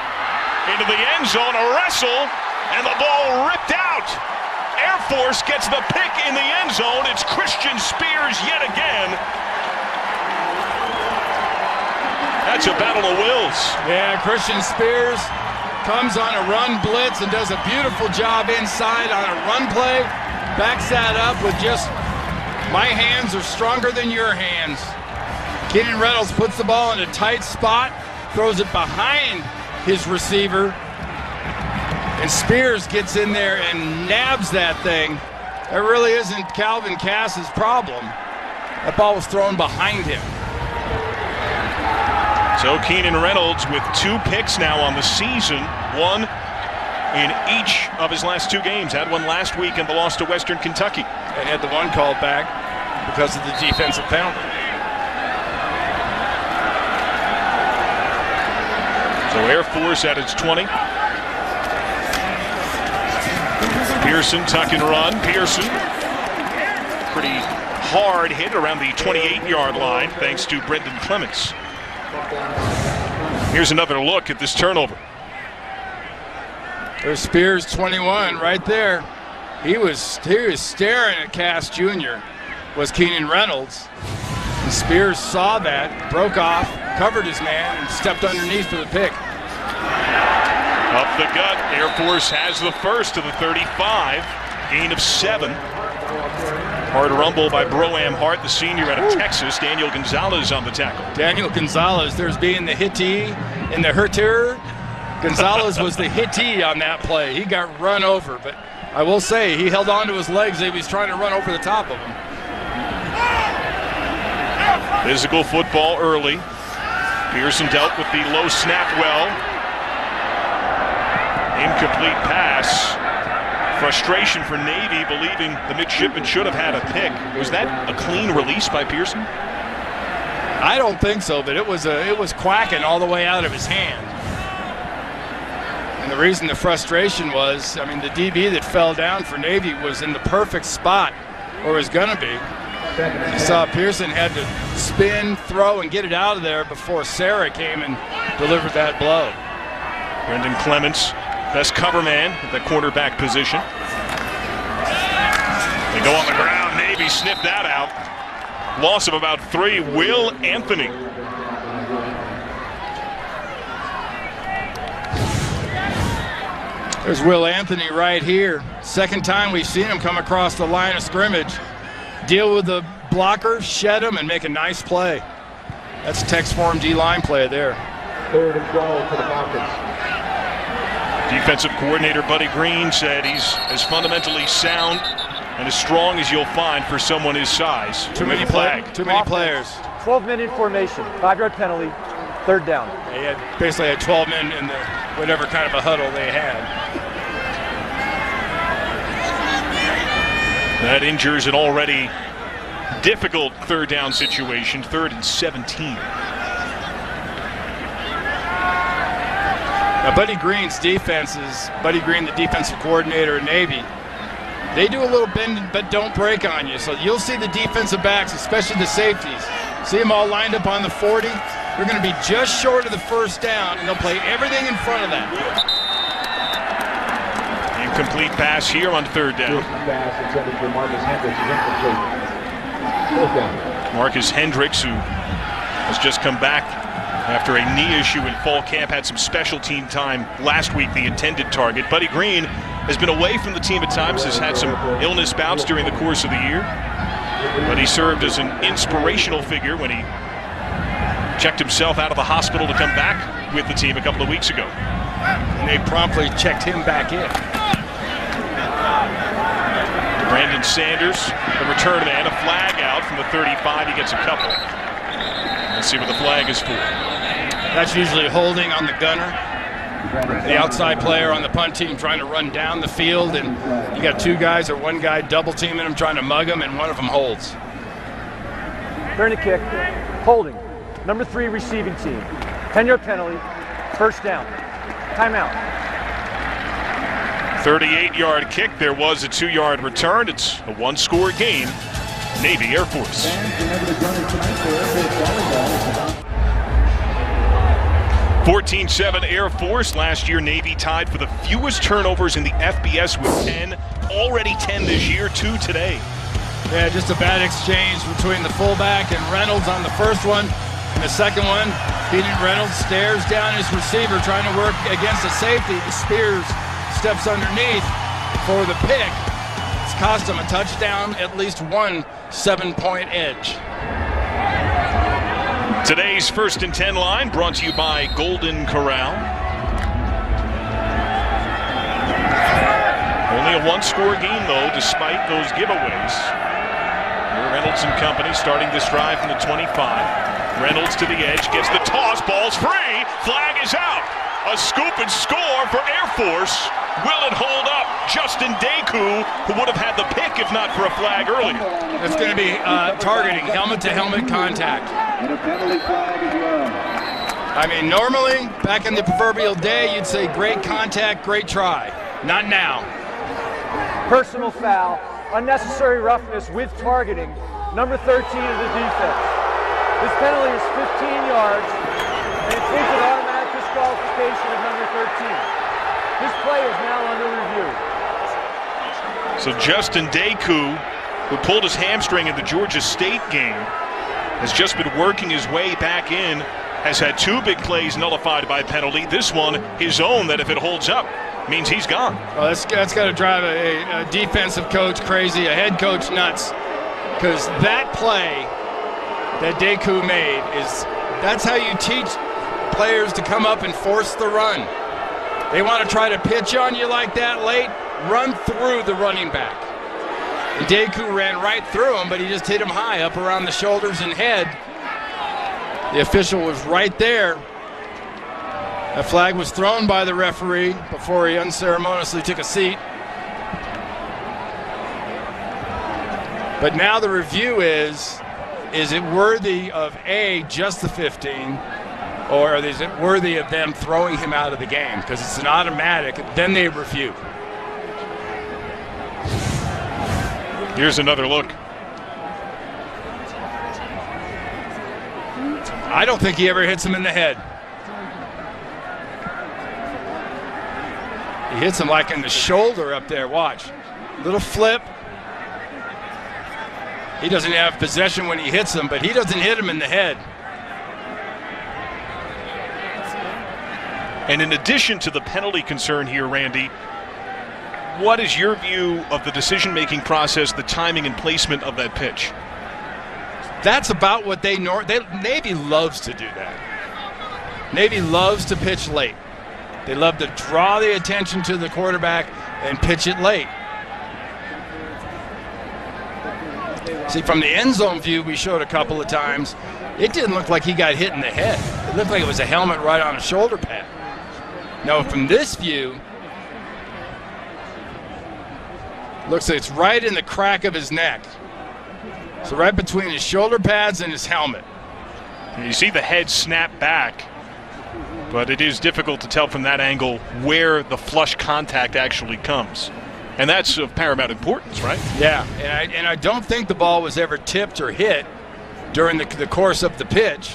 into the end zone, a wrestle, and the ball ripped out. Air Force gets the pick in the end zone. It's Christian Spears yet again. That's a battle of wills. Yeah, Christian Spears comes on a run blitz and does a beautiful job inside on a run play. Backs that up with just, my hands are stronger than your hands. Keenan Reynolds puts the ball in a tight spot, throws it behind his receiver, and Spears gets in there and nabs that thing. That really isn't Calvin Cass's problem. That ball was thrown behind him. So Keenan Reynolds with 2 picks now on the season, 1 in each of his last 2 games. Had one last week in the loss to Western Kentucky. And had the one called back because of the defensive penalty. So Air Force at its 20. Pearson tuck and run. Pearson, pretty hard hit around the 28-yard line thanks to Brendan Clements. Here's another look at this turnover. There's Spears 21 right there. He was staring at Cass Jr. was Keenan Reynolds. And Spears saw that, broke off, covered his man, and stepped underneath for the pick. Up the gut, Air Force has the first to the 35, gain of 7. Hard rumble by Broham Hart, the senior out of Texas. Daniel Gonzalez on the tackle. Daniel Gonzalez, there's being the hittee and the hurter. Gonzalez was the hittee on that play. He got run over, but I will say he held on to his legs as he was trying to run over the top of him. Physical football early. Pearson dealt with the low snap well. Incomplete pass. Frustration for Navy, believing the midshipman should have had a pick. Was that a clean release by Pearson? I don't think so, but it was quacking all the way out of his hand. And the reason the frustration was, I mean, the DB that fell down for Navy was in the perfect spot where it was going to be. You saw Pearson had to spin, throw, and get it out of there before Sarah came and delivered that blow. Brendan Clements, best cover man at the quarterback position. They go on the ground. Navy sniffed that out. Loss of about 3. Will Anthony. There's Will Anthony right here. Second time we've seen him come across the line of scrimmage. Deal with the blocker, shed him, and make a nice play. That's a text form D-line play there. 3rd and 12 to the Falcons. Defensive coordinator Buddy Green said he's as fundamentally sound and as strong as you'll find for someone his size. Too many players. 12-minute formation, 5-yard penalty, 3rd down. They had basically had 12 men in the whatever kind of a huddle they had. That injures an already difficult 3rd down situation, 3rd and 17. Now, Buddy Green's defense is, Buddy Green, the defensive coordinator at Navy, they do a little bend but don't break on you. So you'll see the defensive backs, especially the safeties, see them all lined up on the 40. They're going to be just short of the 1st down, and they'll play everything in front of that. Incomplete pass here on 3rd down. Marcus Hendricks, who has just come back after a knee issue in fall camp, had some special team time last week, the intended target. Buddy Green has been away from the team at times, has had some illness bouts during the course of the year, but he served as an inspirational figure when he checked himself out of the hospital to come back with the team a couple of weeks ago. And they promptly checked him back in. Brandon Sanders, the return man, a flag out from the 35. He gets a couple. Let's see what the flag is for. That's usually holding on the gunner, the outside player on the punt team trying to run down the field, and you got two guys or one guy double teaming him, trying to mug him, and one of them holds. During the kick, holding. Number 3 receiving team. 10-yard penalty, first down. Timeout. 38-yard kick. There was a 2-yard return. It's a one-score game. Navy Air Force. 14-7 Air Force. Last year, Navy tied for the fewest turnovers in the FBS with 10. Already 10 this year, 2 today. Yeah, just a bad exchange between the fullback and Reynolds on the first one. And the second one, Keenan Reynolds stares down his receiver trying to work against a safety. Spears steps underneath for the pick. It's cost him a touchdown, at least one 7-point edge. Today's 1st and 10 line brought to you by Golden Corral. Only a one-score game, though, despite those giveaways. Reynolds and company starting this drive from the 25. Reynolds to the edge, gets the toss, ball's free, flag is out. A scoop and score for Air Force. Will it hold up? Justin Deku, who would have had the pick if not for a flag earlier. It's going to be targeting, helmet-to-helmet contact. I mean, normally, back in the proverbial day, you'd say great contact, great try. Not now. Personal foul, unnecessary roughness with targeting, number 13 of the defense. This penalty is 15 yards, and it takes an automatic disqualification of number 13. This play is now under review. So Justin Deku, who pulled his hamstring in the Georgia State game, has just been working his way back in, has had 2 big plays nullified by penalty. This one, his own, that if it holds up, means he's gone. Well, that's got to drive a defensive coach crazy, a head coach nuts, because that play that Deku made that's how you teach players to come up and force the run. They want to try to pitch on you like that late, run through the running back. And Deku ran right through him, but he just hit him high up around the shoulders and head. The official was right there. That flag was thrown by the referee before he unceremoniously took a seat. But now the review is it worthy of just the 15, or is it worthy of them throwing him out of the game? Because it's an automatic, then they review. Here's another look. I don't think he ever hits him in the head. He hits him like in the shoulder up there, watch. Little flip. He doesn't have possession when he hits him, but he doesn't hit him in the head. And in addition to the penalty concern here, Randy, what is your view of the decision-making process, the timing and placement of that pitch? That's about what Navy loves to do that. Navy loves to pitch late. They love to draw the attention to the quarterback and pitch it late. See, from the end zone view we showed a couple of times, it didn't look like he got hit in the head. It looked like it was a helmet right on a shoulder pad. Now, from this view, looks like it's right in the crack of his neck. So right between his shoulder pads and his helmet. You see the head snap back, but it is difficult to tell from that angle where the flush contact actually comes. And that's of paramount importance, right? Yeah, and I don't think the ball was ever tipped or hit during the course of the pitch.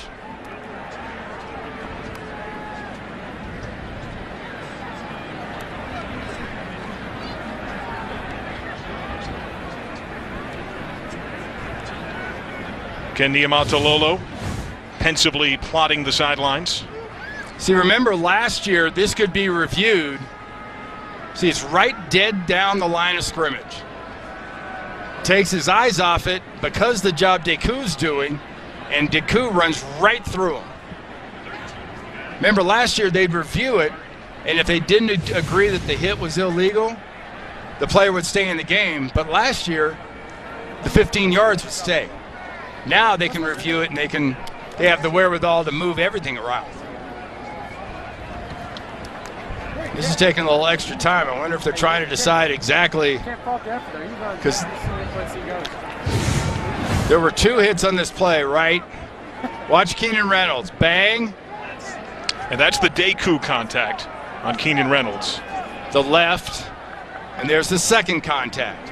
Ken Niumatalolo pensively plotting the sidelines. See, remember last year, this could be reviewed. See, it's right dead down the line of scrimmage. Takes his eyes off it because the job Deku's doing, and Deku runs right through him. Remember last year, they'd review it, and if they didn't agree that the hit was illegal, the player would stay in the game. But last year, the 15 yards would stay. Now they can review it and they can they have the wherewithal to move everything around. This is taking a little extra time. I wonder if they're trying to decide exactly, because there were 2 hits on this play, right? Watch Keenan Reynolds. Bang. And that's the Deku contact on Keenan Reynolds. The left. And there's the second contact.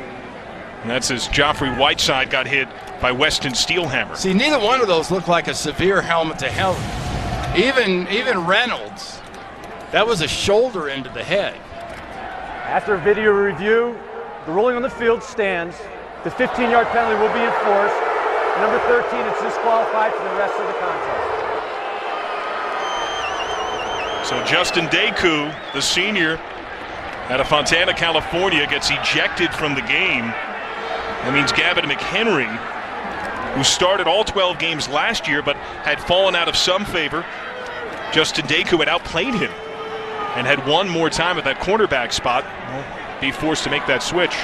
And that's as Joffrey Whiteside got hit by Weston Steelhammer. See, neither one of those looked like a severe helmet-to-helmet. Even Reynolds, that was a shoulder into the head. After a video review, the ruling on the field stands. The 15-yard penalty will be enforced. Number 13 is disqualified for the rest of the contest. So Justin Deku, the senior out of Fontana, California, gets ejected from the game. That means Gavin McHenry, who started all 12 games last year but had fallen out of some favor. Justin Deku had outplayed him and had one more time at that cornerback spot. Will be forced to make that switch.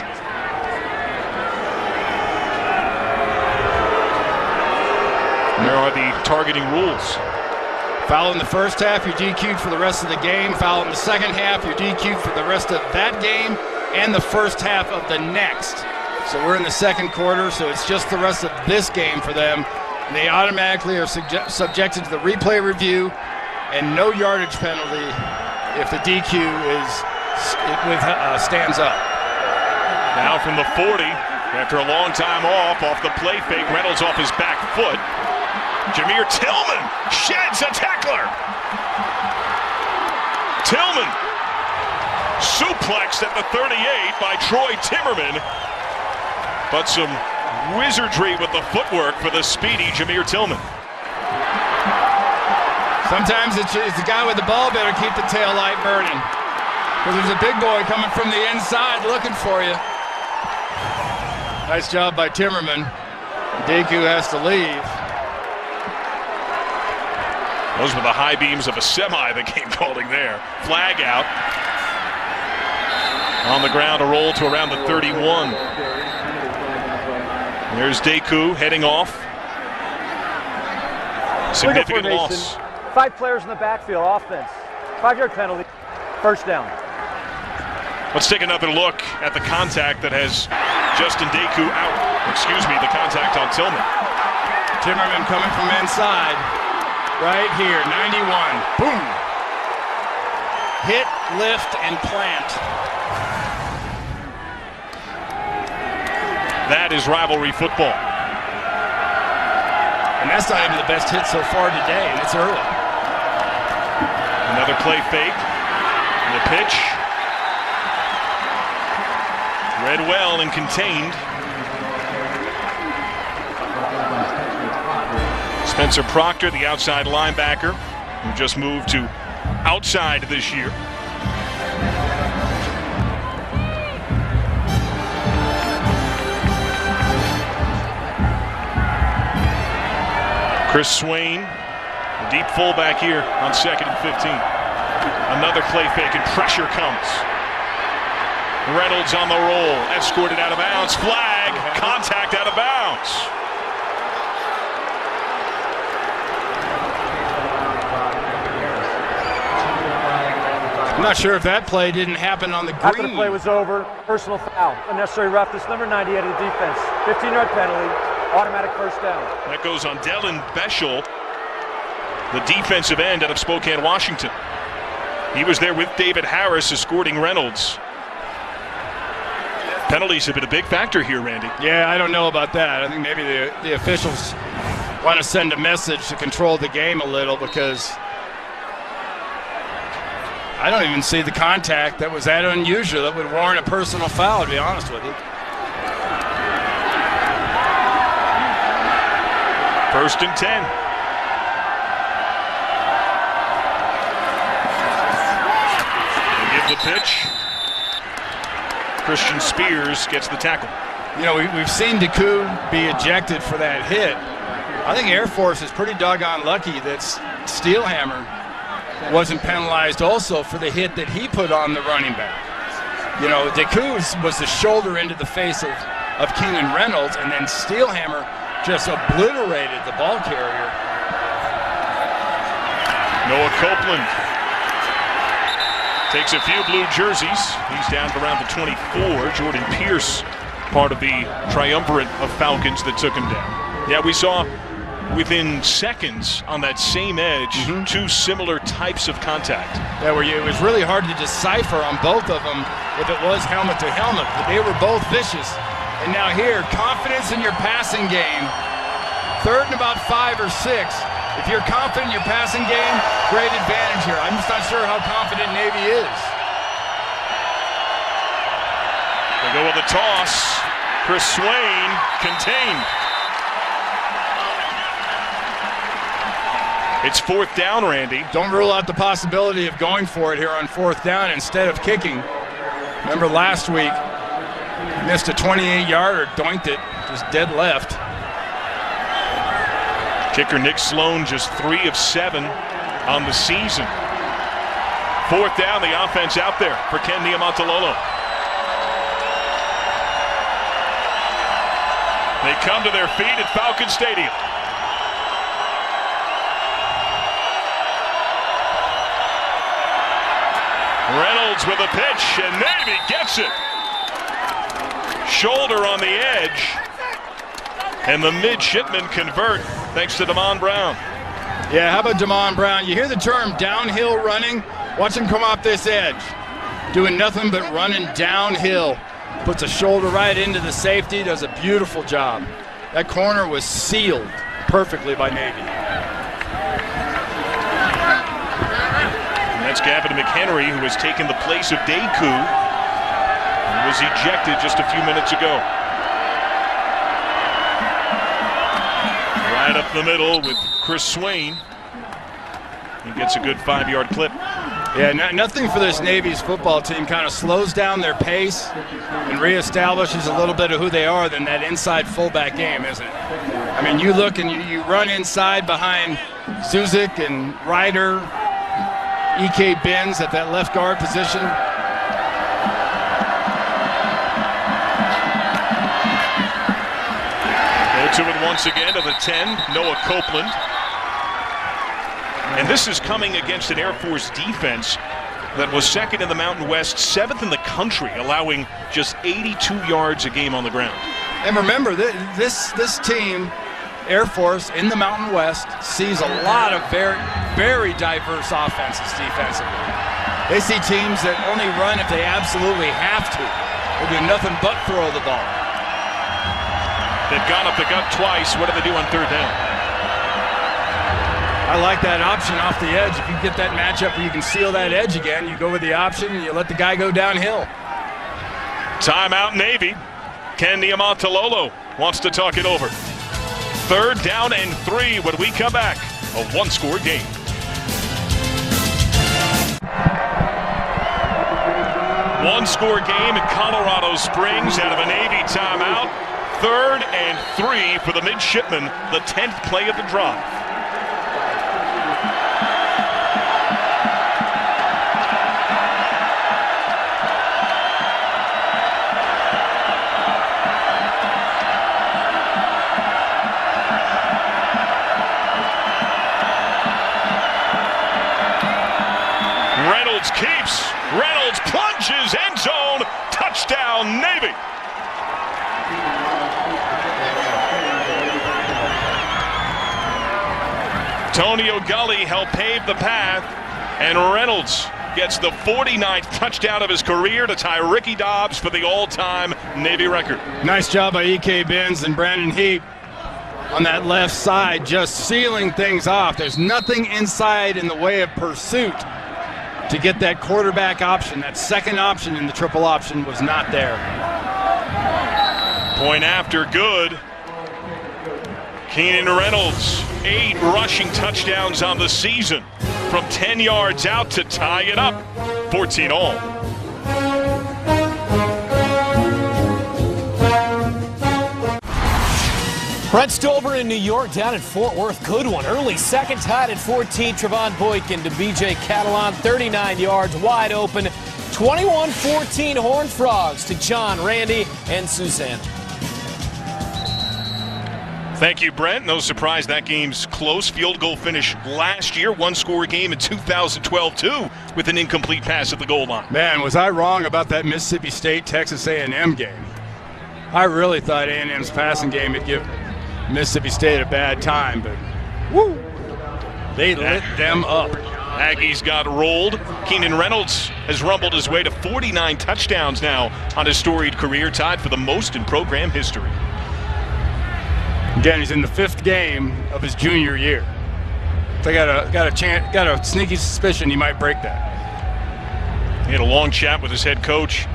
And there are the targeting rules. Foul in the first half, you're DQ'd for the rest of the game. Foul in the second half, you're DQ'd for the rest of that game and the first half of the next. So we're in the second quarter, so it's just the rest of this game for them. And they automatically are subjected to the replay review and no yardage penalty if the DQ stands up. Now from the 40, after a long time off the play fake, Reynolds off his back foot. Jameer Tillman sheds a tackler. Tillman suplexed at the 38 by Troy Timmerman. But some wizardry with the footwork for the speedy Jameer Tillman. Sometimes it's the guy with the ball better keep the tail light burning, because there's a big boy coming from the inside looking for you. Nice job by Timmerman. Deku has to leave. Those were the high beams of a semi that came calling there. Flag out. On the ground, a roll to around the 31. There's Deku heading off. Significant loss. 5 players in the backfield, offense. 5-yard penalty, first down. Let's take another look at the contact that has Justin Deku out. Excuse me, the contact on Tillman. Timmerman coming from inside. Right here, 91. Boom. Hit, lift, and plant. That is rivalry football. And that's not even the best hit so far today, and it's early. Another play fake. And the pitch. Read well and contained. Spencer Proctor, the outside linebacker, who just moved to outside this year. Chris Swain, a deep fullback here on 2nd and 15. Another play fake and pressure comes. Reynolds on the roll, escorted out of bounds, flag, contact out of bounds. I'm not sure if that play didn't happen on the green. After the play was over, personal foul, unnecessary roughness, number 90 out of the defense. 15-yard penalty, automatic first down. That goes on Dylan Beschel, the defensive end out of Spokane, Washington. He was there with David Harris escorting Reynolds. Penalties have been a big factor here, Randy. Yeah, I don't know about that. I think maybe the officials want to send a message to control the game a little, because I don't even see the contact that was that unusual that would warrant a personal foul, to be honest with you. First and 10. Give the pitch. Christian Spears gets the tackle. You know, we've seen Deku be ejected for that hit. I think Air Force is pretty doggone lucky that Steelhammer wasn't penalized also for the hit that he put on the running back. You know, Deku was the shoulder into the face of Keenan Reynolds, and then Steelhammer just obliterated the ball carrier Noah Copeland takes a few blue jerseys. He's down to around the 24. Jordan Pierce, part of the triumvirate of Falcons that took him down. Yeah, we saw within seconds on that same edge, two similar types of contact. Yeah, it was really hard to decipher on both of them if it was helmet to helmet, but they were both vicious. And now here, confidence in your passing game. Third and about 5 or 6. If you're confident in your passing game, great advantage here. I'm just not sure how confident Navy is. They go with a toss. Chris Swain contained. It's 4th down, Randy. Don't rule out the possibility of going for it here on 4th down instead of kicking. Remember last week, missed a 28-yarder, doinked it, just dead left. Kicker Nick Sloan just 3 of 7 on the season. 4th down, the offense out there for Ken Niumatalolo. They come to their feet at Falcon Stadium. Reynolds with a pitch, and Navy gets it. Shoulder on the edge, and the midshipmen convert thanks to Damon Brown. Yeah, how about Damon Brown? You hear the term downhill running? Watch him come off this edge. Doing nothing but running downhill. Puts a shoulder right into the safety, does a beautiful job. That corner was sealed perfectly by Navy. That's Gavin McHenry, who has taken the place of Deku, who was ejected just a few minutes ago. Right up the middle with Chris Swain. He gets a good 5-yard clip. Yeah, nothing for this Navy's football team kind of slows down their pace and reestablishes a little bit of who they are than that inside fullback game, isn't it? I mean, you look and you run inside behind Zuzik and Ryder, E.K. Benz at that left guard position. Go to it once again to the 10, Noah Copeland. And this is coming against an Air Force defense that was 2nd in the Mountain West, 7th in the country, allowing just 82 yards a game on the ground. And remember, this team, Air Force in the Mountain West, sees a lot of very, very diverse offenses defensively. They see teams that only run if they absolutely have to. They do nothing but throw the ball. They've gone up the gut twice. What do they do on 3rd down? I like that option off the edge. If you get that matchup where you can seal that edge again, you go with the option and you let the guy go downhill. Timeout Navy. Ken Niumatalolo wants to talk it over. 3rd down and 3 when we come back. A 1-score game. One-score game in Colorado Springs out of a Navy timeout. 3rd and 3 for the midshipmen, the 10th play of the drive. Reynolds keeps. Reynolds plunges, end zone, touchdown Navy. Tonio Gully helped pave the path, and Reynolds gets the 49th touchdown of his career to tie Ricky Dobbs for the all-time Navy record. Nice job by E.K. Benz and Brandon Heap on that left side, just sealing things off. There's nothing inside in the way of pursuit to get that quarterback option. That second option in the triple option was not there. Point after good. Keenan Reynolds, 8 rushing touchdowns on the season. From 10 yards out to tie it up. 14 all. Brett Stober in New York down at Fort Worth. Good one. Early second, tied at 14. Trevon Boykin to B.J. Catalan. 39 yards, wide open. 21-14 Horned Frogs to John, Randy, and Susanna. Thank you, Brent. No surprise that game's close. Field goal finish last year. One-score game in 2012, too, with an incomplete pass at the goal line. Man, was I wrong about that Mississippi State-Texas A&M game. I really thought A&M's passing game would give Mississippi State a bad time, but woo, they lit them up. Aggies got rolled. Keenan Reynolds has rumbled his way to 49 touchdowns now on his storied career, tied for the most in program history. Again, he's in the 5th game of his junior year. They got a sneaky suspicion he might break that. He had a long chat with his head coach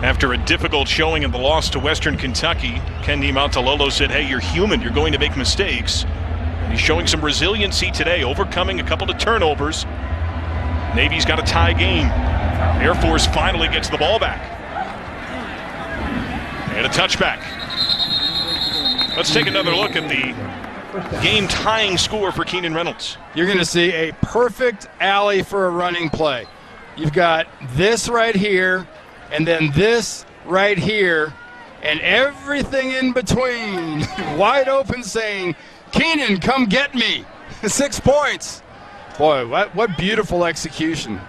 after a difficult showing in the loss to Western Kentucky. Ken Niumatalolo said, "Hey, you're human. You're going to make mistakes." And he's showing some resiliency today, overcoming a couple of turnovers. Navy's got a tie game. Air Force finally gets the ball back. And a touchback. Let's take another look at the game-tying score for Keenan Reynolds. You're going to see a perfect alley for a running play. You've got this right here, and then this right here, and everything in between wide open saying, "Keenan, come get me." 6 points. Boy, what beautiful execution.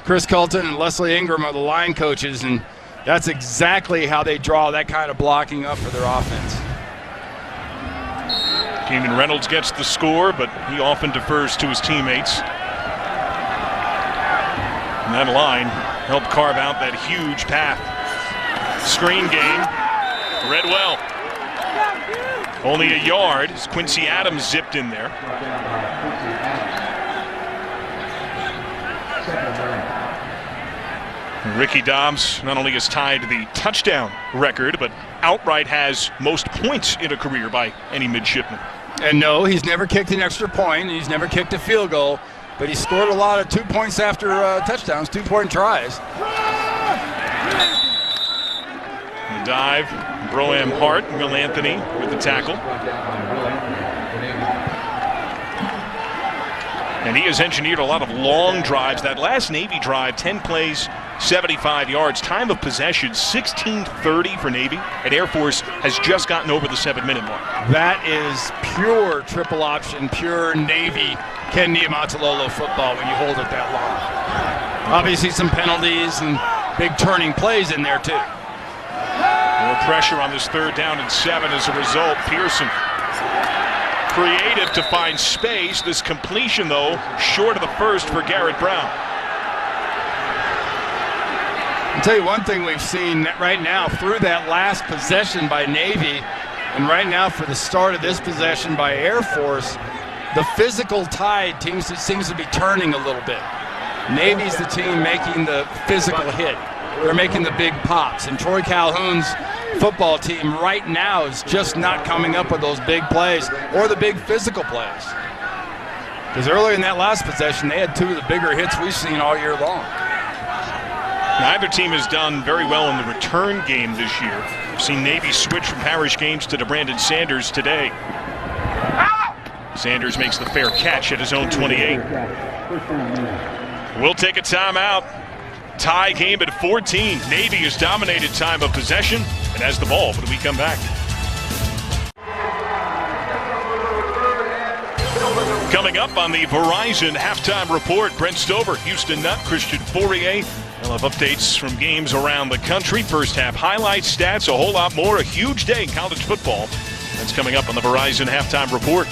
Chris Colton and Leslie Ingram are the line coaches, and that's exactly how they draw that kind of blocking up for their offense. Keenan Reynolds gets the score, but he often defers to his teammates. And that line helped carve out that huge path. Screen game, read well. Only a yard as Quincy Adams zipped in there. Ricky Dobbs not only has tied the touchdown record, but outright has most points in a career by any midshipman. And no, he's never kicked an extra point. He's never kicked a field goal, but he scored a lot of 2 points after touchdowns, 2-point tries. The dive, Broham Hart, Will Anthony with the tackle. And he has engineered a lot of long drives. That last Navy drive, 10 plays, 75 yards. Time of possession, 16:30 for Navy. And Air Force has just gotten over the 7-minute mark. That is pure triple option, pure Navy Ken Niumatalolo football when you hold it that long. Obviously some penalties and big turning plays in there too. More pressure on this 3rd down and 7 as a result. Pearson creative to find space. This completion, though, short of the first for Garrett Brown. I'll tell you one thing we've seen right now through that last possession by Navy, and right now for the start of this possession by Air Force, the physical tide seems to be turning a little bit. Navy's the team making the physical hit. They're making the big pops, and Troy Calhoun's football team right now is just not coming up with those big plays or the big physical plays. Because earlier in that last possession, they had 2 of the bigger hits we've seen all year long. Neither team has done very well in the return game this year. We've seen Navy switch from Parrish Gaines to DeBrandon Sanders today. Sanders makes the fair catch at his own 28. We'll take a timeout. Tie game at 14. Navy has dominated time of possession and has the ball when we come back. Coming up on the Verizon Halftime Report, Brent Stover, Houston Nutt, Christian Fourier. We'll have updates from games around the country. First half highlights, stats, a whole lot more. A huge day in college football. That's coming up on the Verizon Halftime Report.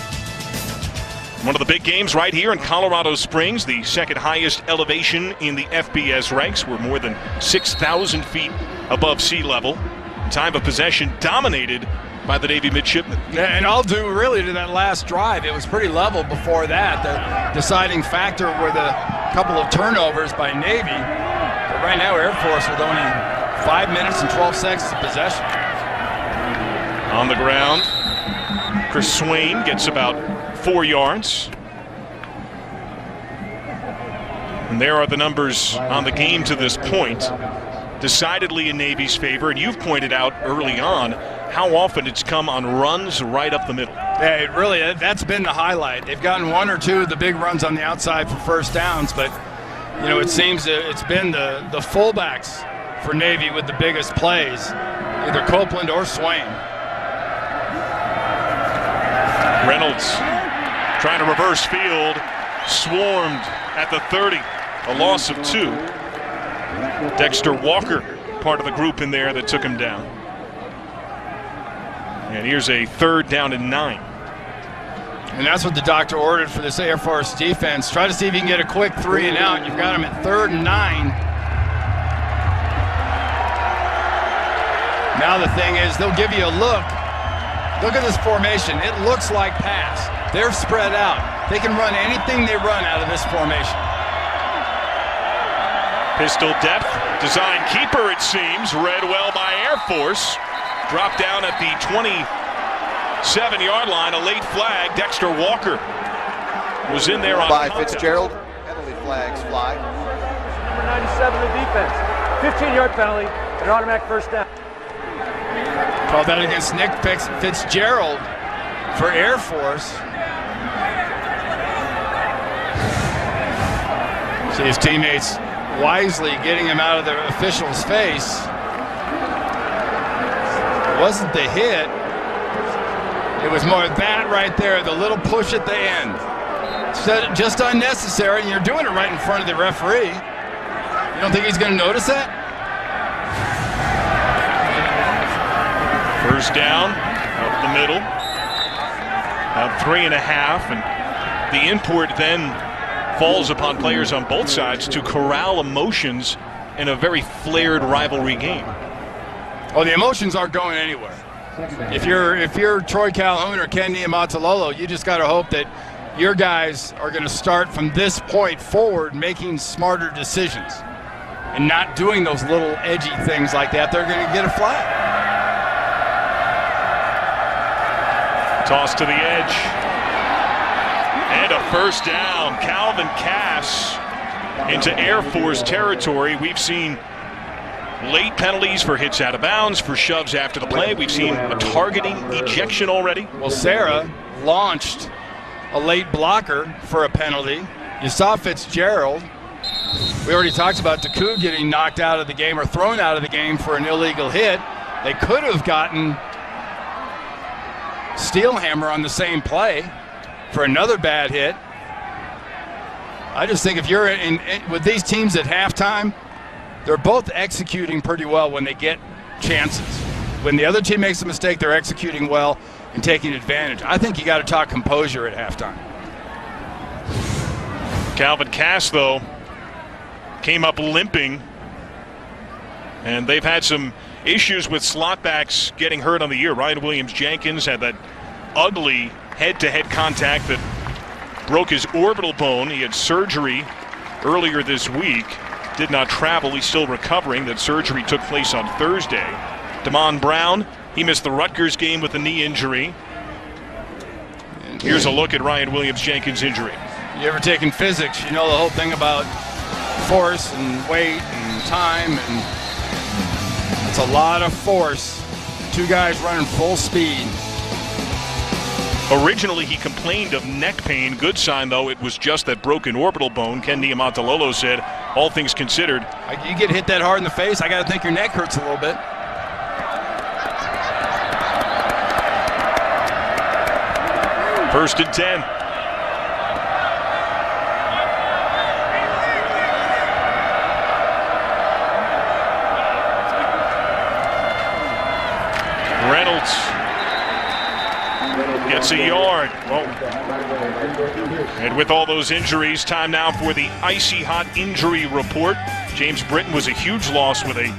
One of the big games right here in Colorado Springs, the second highest elevation in the FBS ranks. We're more than 6,000 feet above sea level. Time of possession dominated by the Navy midshipmen. And I'll do really to that last drive. It was pretty level before that. The deciding factor were the couple of turnovers by Navy. But right now, Air Force with only 5 minutes and 12 seconds of possession. On the ground, Chris Swain gets about 4 yards. And there are the numbers on the game to this point. Decidedly in Navy's favor, and you've pointed out early on how often it's come on runs right up the middle. Yeah, it really, that's been the highlight. They've gotten 1 or 2 of the big runs on the outside for first downs, but you know, it seems it's been the fullbacks for Navy with the biggest plays, either Copeland or Swain. Reynolds trying to reverse field, swarmed at the 30, a loss of 2. Dexter Walker, part of the group in there that took him down. And here's a 3rd down and 9. And that's what the doctor ordered for this Air Force defense. Try to see if you can get a quick 3 and out. You've got him at 3rd and 9. Now the thing is, they'll give you a look. Look at this formation. It looks like pass. They're spread out. They can run anything they run out of this formation. Pistol depth, design keeper it seems, read well by Air Force. Dropped down at the 27-yard line, a late flag. Dexter Walker was in there on by contact. Fitzgerald. Penalty flags fly. Number 97 of the defense. 15-yard penalty, an automatic first down. Called that against Nick Fitzgerald for Air Force. See his teammates wisely getting him out of the official's face. It wasn't the hit. It was more that right there, the little push at the end. Just unnecessary, and you're doing it right in front of the referee. You don't think he's going to notice that? First down, up the middle. About 3.5, and the import then falls upon players on both sides to corral emotions in a very flared rivalry game. Well, the emotions aren't going anywhere. If you're Troy Calhoun or Ken Niumatalolo, you just got to hope that your guys are going to start from this point forward making smarter decisions and not doing those little edgy things like that. They're going to get a flag. Toss to the edge. And a first down. Calvin Cass into Air Force territory. We've seen late penalties for hits out of bounds, for shoves after the play. We've seen a targeting ejection already. Well, Sarah launched a late blocker for a penalty. You saw Fitzgerald. We already talked about Taku getting knocked out of the game or thrown out of the game for an illegal hit. They could have gotten Steelhammer on the same play for another bad hit. I just think if you're in with these teams at halftime, they're both executing pretty well when they get chances. When the other team makes a mistake, they're executing well and taking advantage. I think you got to talk composure at halftime. Calvin Cass, though, came up limping, and they've had some issues with slot backs getting hurt on the year. Ryan Williams-Jenkins had that ugly head-to-head contact that broke his orbital bone. He had surgery earlier this week. Did not travel. He's still recovering. That surgery took place on Thursday. Damon Brown, he missed the Rutgers game with a knee injury. And here's a look at Ryan Williams-Jenkins' injury. You ever taken physics, you know the whole thing about force and weight and time, and it's a lot of force. 2 guys running full speed. Originally, he complained of neck pain. Good sign, though, it was just that broken orbital bone. Ken Niumatalolo said, all things considered. You get hit that hard in the face, I got to think your neck hurts a little bit. First and 10. Reynolds gets a yard. Whoa. And with all those injuries, time now for the icy hot injury report. James Britton was a huge loss with a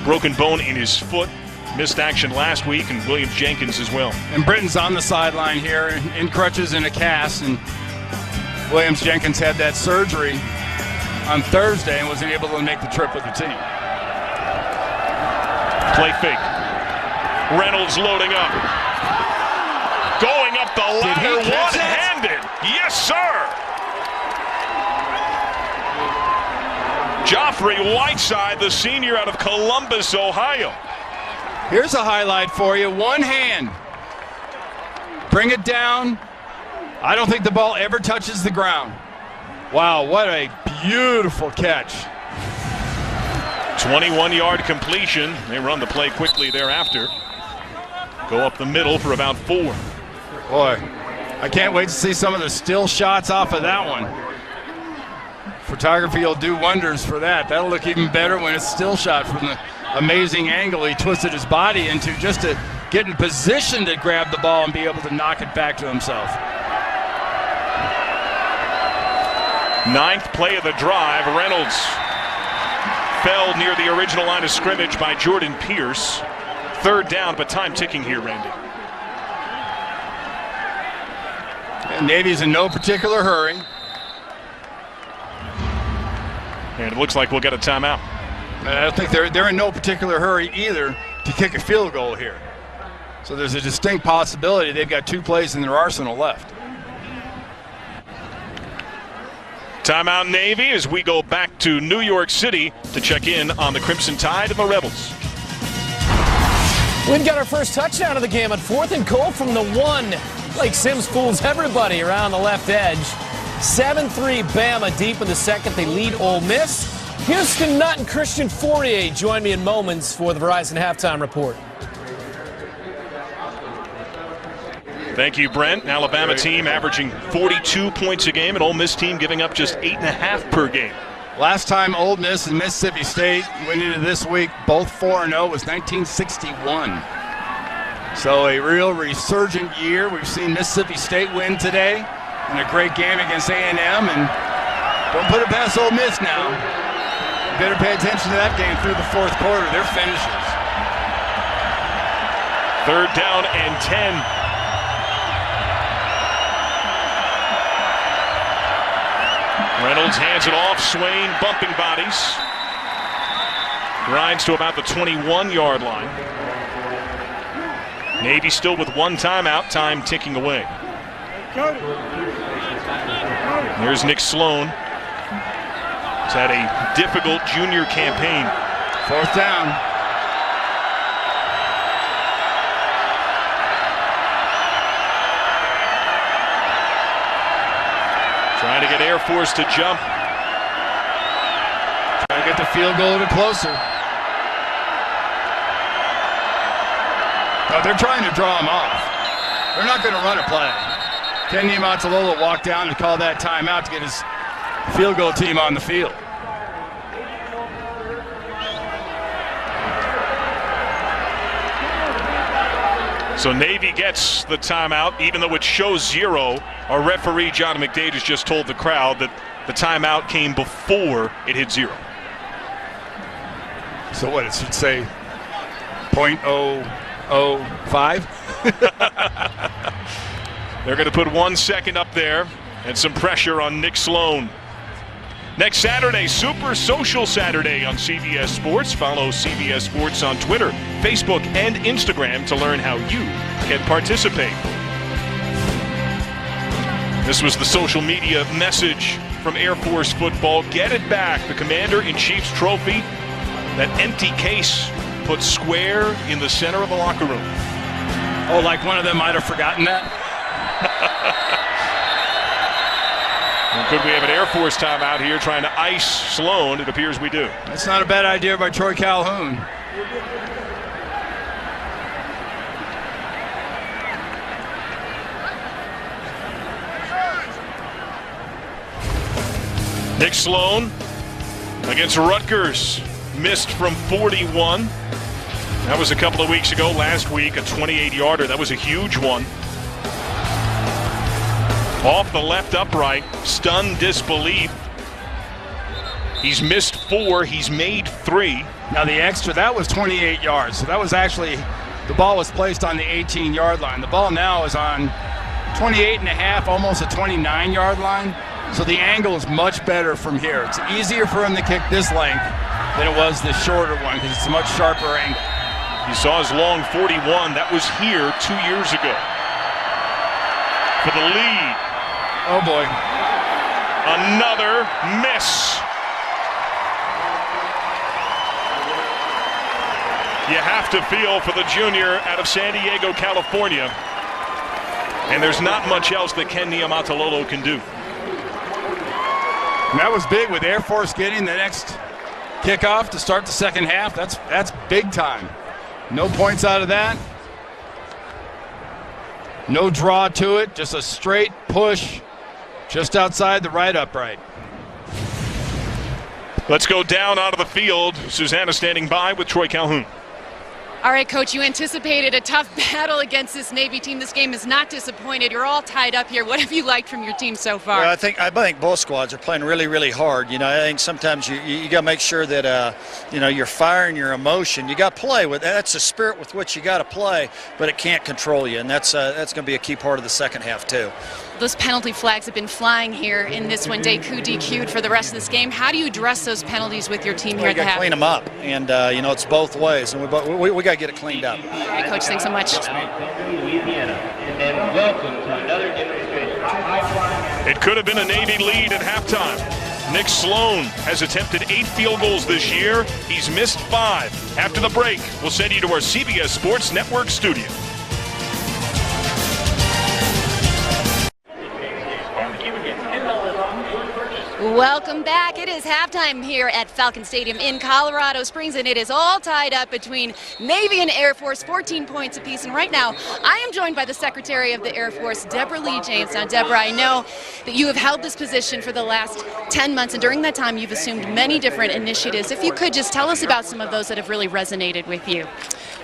broken bone in his foot. Missed action last week, and Williams-Jenkins as well. And Britton's on the sideline here in crutches and a cast, and Williams-Jenkins had that surgery on Thursday and wasn't able to make the trip with the team. Play fake. Reynolds loading up. Going up the ladder one-handed. Yes, sir. Joffrey Whiteside, the senior out of Columbus, Ohio. Here's a highlight for you. One hand. Bring it down. I don't think the ball ever touches the ground. Wow, what a beautiful catch. 21-yard completion. They run the play quickly thereafter. Go up the middle for about 4. Boy, I can't wait to see some of the still shots off of that one. Photography will do wonders for that. That'll look even better when it's still shot from the amazing angle he twisted his body into just to get in position to grab the ball and be able to knock it back to himself. 9th play of the drive. Reynolds fell near the original line of scrimmage by Jordan Pierce. 3rd down, but time ticking here, Randy. And Navy's in no particular hurry. And it looks like we'll get a timeout. I don't think they're in no particular hurry either to kick a field goal here. So there's a distinct possibility they've got 2 plays in their arsenal left. Timeout Navy as we go back to New York City to check in on the Crimson Tide and the Rebels. We've got our first touchdown of the game on 4th and goal from the 1. Blake Sims fools everybody around the left edge. 7-3 Bama deep in the second. They lead Ole Miss. Houston Nutt and Christian Fourier join me in moments for the Verizon Halftime Report. Thank you, Brent. Alabama team averaging 42 points a game, and Ole Miss team giving up just 8.5 per game. Last time Ole Miss and Mississippi State went into this week, both 4-0, was 1961. So a real resurgent year. We've seen Mississippi State win today in a great game against A&M, and don't put it past Ole Miss now. You better pay attention to that game through the 4th quarter. They're finishers. 3rd down and 10. Reynolds hands it off. Swain bumping bodies. Grinds to about the 21-yard line. Navy still with 1 timeout. Time ticking away. Here's Nick Sloan. He's had a difficult junior campaign. 4th down. Trying to get Air Force to jump. Trying to get the field goal a little closer. No, they're trying to draw him off. They're not going to run a play. Ken Niumatalolo walked down to call that timeout to get his field goal team on the field. So Navy gets the timeout, even though it shows 0. Our referee, John McDade, has just told the crowd that the timeout came before it hit 0. So what, it should say .005? They're going to put 1 second up there and some pressure on Nick Sloan. Next Saturday, Super Social Saturday on CBS Sports. Follow CBS Sports on Twitter, Facebook, and Instagram to learn how you can participate. This was the social media message from Air Force football. Get it back. The Commander-in-Chief's trophy, that empty case put square in the center of the locker room. Oh, like one of them might have forgotten that? Could we have an Air Force timeout here trying to ice Sloan? It appears we do. That's not a bad idea by Troy Calhoun. Nick Sloan against Rutgers. Missed from 41. That was a couple of weeks ago. Last week, a 28-yarder. That was a huge one. Off the left upright, stunned disbelief. He's missed 4, he's made 3. Now the extra, that was 28 yards. So that was actually, the ball was placed on the 18-yard line. The ball now is on 28.5, almost a 29-yard line. So the angle is much better from here. It's easier for him to kick this length than it was the shorter one because it's a much sharper angle. You saw his long 41. That was here 2 years ago. For the lead. Oh boy. Another miss. You have to feel for the junior out of San Diego, California. And there's not much else that Ken Niumatalolo can do. And that was big with Air Force getting the next kickoff to start the second half. That's big time. No points out of that. No draw to it, just a straight push just outside the right upright. Let's go down out of the field. Susanna standing by with Troy Calhoun. All right, Coach, you anticipated a tough battle against this Navy team. This game is not disappointed. You're all tied up here. What have you liked from your team so far? Well, I think both squads are playing really, really hard. You know, I think sometimes you got to make sure that your fire and your emotion, you got to play with. That's the spirit with which you got to play, but it can't control you, and that's going to be a key part of the second half too. Those penalty flags have been flying here in this one. Deku DQ'd for the rest of this game. How do you address those penalties with your team here at the half? Clean them up, and it's both ways, and we got to get it cleaned up. All right, Coach, thanks so much. It could have been a Navy lead at halftime. Nick Sloan has attempted 8 field goals this year. He's missed 5. After the break, we'll send you to our CBS Sports Network studio. Welcome back. It is halftime here at Falcon Stadium in Colorado Springs, and it is all tied up between Navy and Air Force, 14 points apiece. And right now, I am joined by the Secretary of the Air Force, Deborah Lee James. Now, Deborah, I know that you have held this position for the last 10 months, and during that time, you've assumed many different initiatives. If you could just tell us about some of those that have really resonated with you.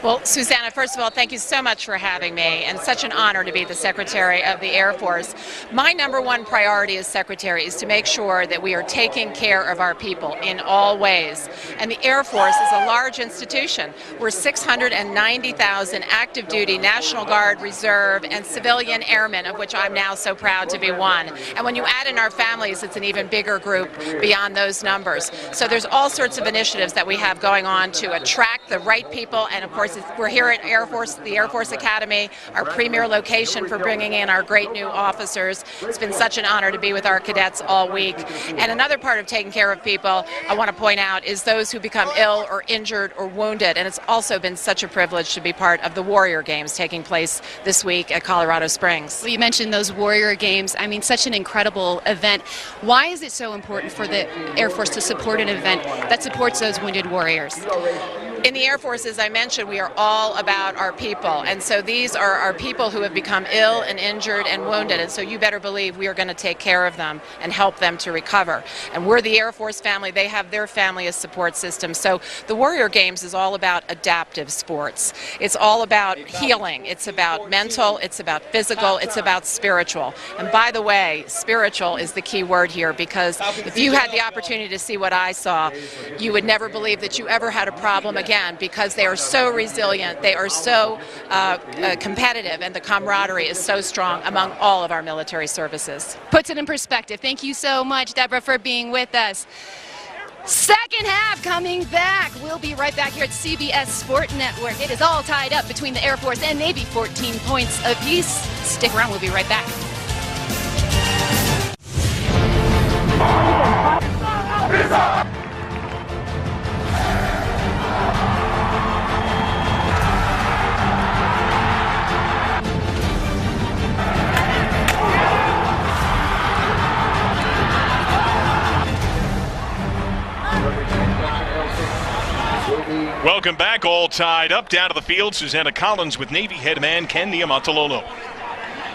Well, Susanna, first of all, thank you so much for having me, and such an honor to be the Secretary of the Air Force. My number one priority as Secretary is to make sure that we are taking care of our people in all ways. And the Air Force is a large institution. We're 690,000 active duty National Guard, Reserve, and civilian airmen, of which I'm now so proud to be one. And when you add in our families, it's an even bigger group beyond those numbers. So there's all sorts of initiatives that we have going on to attract the right people, and of course we're here at Air Force, the Air Force Academy, our premier location for bringing in our great new officers. It's been such an honor to be with our cadets all week. And another part of taking care of people I want to point out is those who become ill or injured or wounded. And it's also been such a privilege to be part of the Warrior Games taking place this week at Colorado Springs. Well, you mentioned those Warrior Games. I mean, such an incredible event. Why is it so important for the Air Force to support an event that supports those wounded warriors? In the Air Force, as I mentioned, we are all about our people. And so these are our people who have become ill and injured and wounded. And so you better believe we are going to take care of them and help them to recover. And we're the Air Force family. They have their family as support system. So the Warrior Games is all about adaptive sports. It's all about healing. It's about mental. It's about physical. It's about spiritual. And by the way, spiritual is the key word here, because if you had the opportunity to see what I saw, you would never believe that you ever had a problem again, because they are so resilient, they are so competitive, and the camaraderie is so strong among all of our military services. Puts it in perspective. Thank you so much, Deborah, for being with us. Second half coming back. We'll be right back here at CBS Sport Network. It is all tied up between the Air Force and Navy, 14 points apiece. Stick around, we'll be right back. Welcome back, all tied up. Down to the field, Susanna Collins with Navy head man Ken Niumatalolo.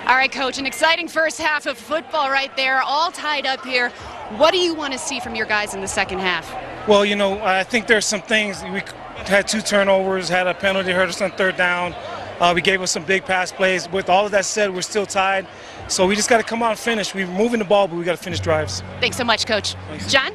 All right, Coach, an exciting first half of football right there, all tied up here. What do you want to see from your guys in the second half? Well, I think there's some things. We had 2 turnovers, had a penalty, hurt us on 3rd down. We gave us some big pass plays. With all of that said, we're still tied. So we just got to come out and finish. We're moving the ball, but we got to finish drives. Thanks so much, Coach. John?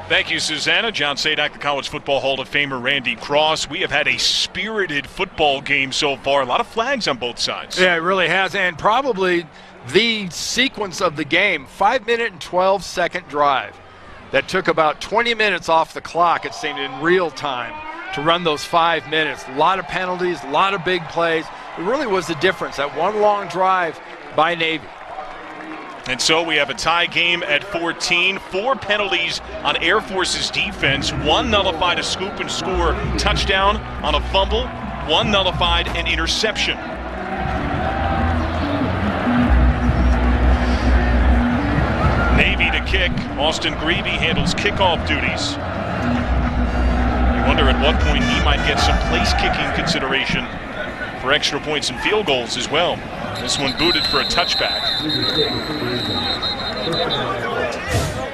Thank you, Susanna. John Sadak, the College Football Hall of Famer, Randy Cross. We have had a spirited football game so far. A lot of flags on both sides. Yeah, it really has. And probably the sequence of the game, 5-minute and 12-second drive that took about 20 minutes off the clock, it seemed, in real time to run those 5 minutes. A lot of penalties, a lot of big plays. It really was the difference, that one long drive by Navy. And so we have a tie game at 14. 4 penalties on Air Force's defense. 1 nullified a scoop and score touchdown on a fumble. 1 nullified an interception. Navy to kick. Austin Greavy handles kickoff duties. You wonder at what point he might get some place kicking consideration for extra points and field goals as well. This one booted for a touchback.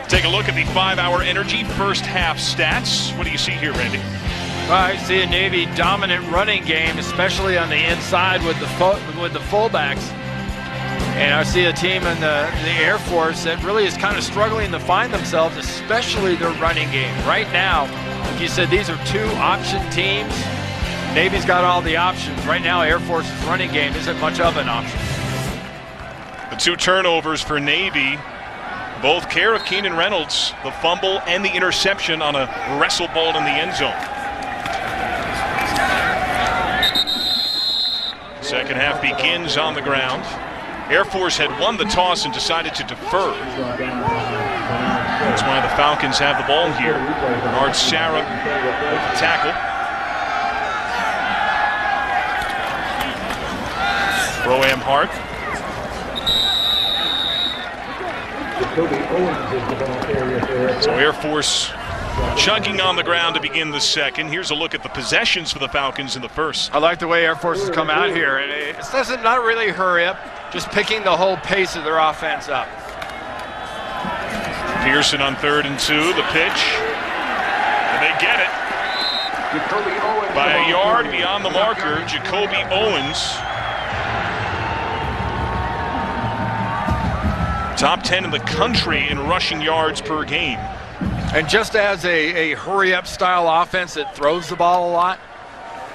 Take a look at the 5-Hour Energy first half stats. What do you see here, Randy? Well, I see a Navy dominant running game, especially on the inside with the fullbacks. And I see a team in the Air Force that really is kind of struggling to find themselves, especially their running game. Right now, like you said, these are two option teams. Navy's got all the options. Right now, Air Force's running game isn't much of an option. The 2 turnovers for Navy, both care of Keenan Reynolds, the fumble and the interception on a wrestle ball in the end zone. Second half begins on the ground. Air Force had won the toss and decided to defer. That's why the Falcons have the ball here. Bernard Sarah with the tackle. Pro-Am Hart. So Air Force chugging on the ground to begin the second. Here's a look at the possessions for the Falcons in the first. I like the way Air Force has come out here. And it doesn't not really hurry up, just picking the whole pace of their offense up. Pearson on 3rd and 2, the pitch. And they get it. By a yard beyond the marker, Jacoby Owens. Top 10 in the country in rushing yards per game. And just as a hurry-up style offense that throws the ball a lot,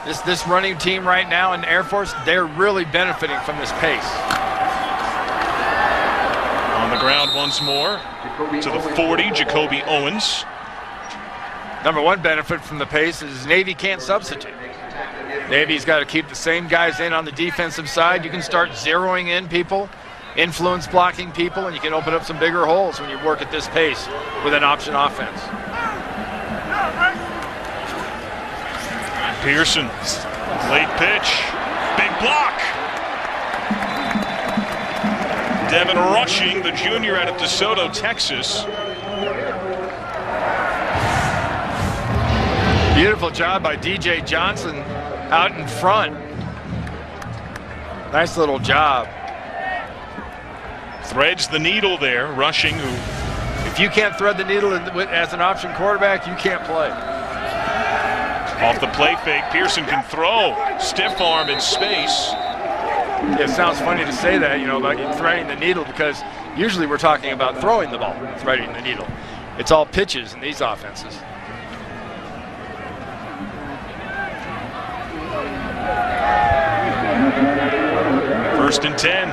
this running team right now in Air Force, they're really benefiting from this pace. On the ground once more, to the 40, Jacoby Owens. Number one benefit from the pace is Navy can't substitute. Navy's got to keep the same guys in on the defensive side. You can start zeroing in people, influence blocking people, and you can open up some bigger holes when you work at this pace with an option offense. Pearson, late pitch, big block. Devin Rushing, the junior out of DeSoto, Texas. Beautiful job by DJ Johnson out in front. Nice little job. Threads the needle there, Rushing, who... If you can't thread the needle as an option quarterback, you can't play. Off the play fake, Pearson can throw. Stiff arm in space. It sounds funny to say that, about threading the needle, because usually we're talking about throwing the ball, threading the needle. It's all pitches in these offenses. First and 10.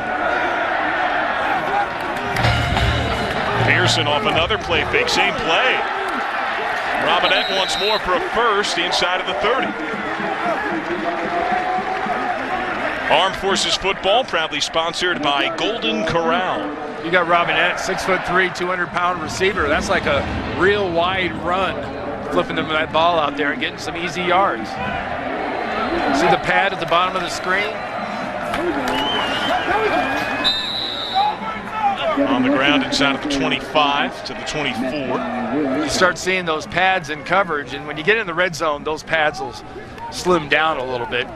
Pearson off another play fake, same play. Robinette once more for a first inside of the 30. Armed Forces Football proudly sponsored by Golden Corral. You got Robinette, 6'3", 200-pound receiver. That's like a real wide run, flipping them that ball out there and getting some easy yards. See the pad at the bottom of the screen? On the ground inside of the 25 to the 24. You start seeing those pads in coverage, and when you get in the red zone, those pads will slim down a little bit.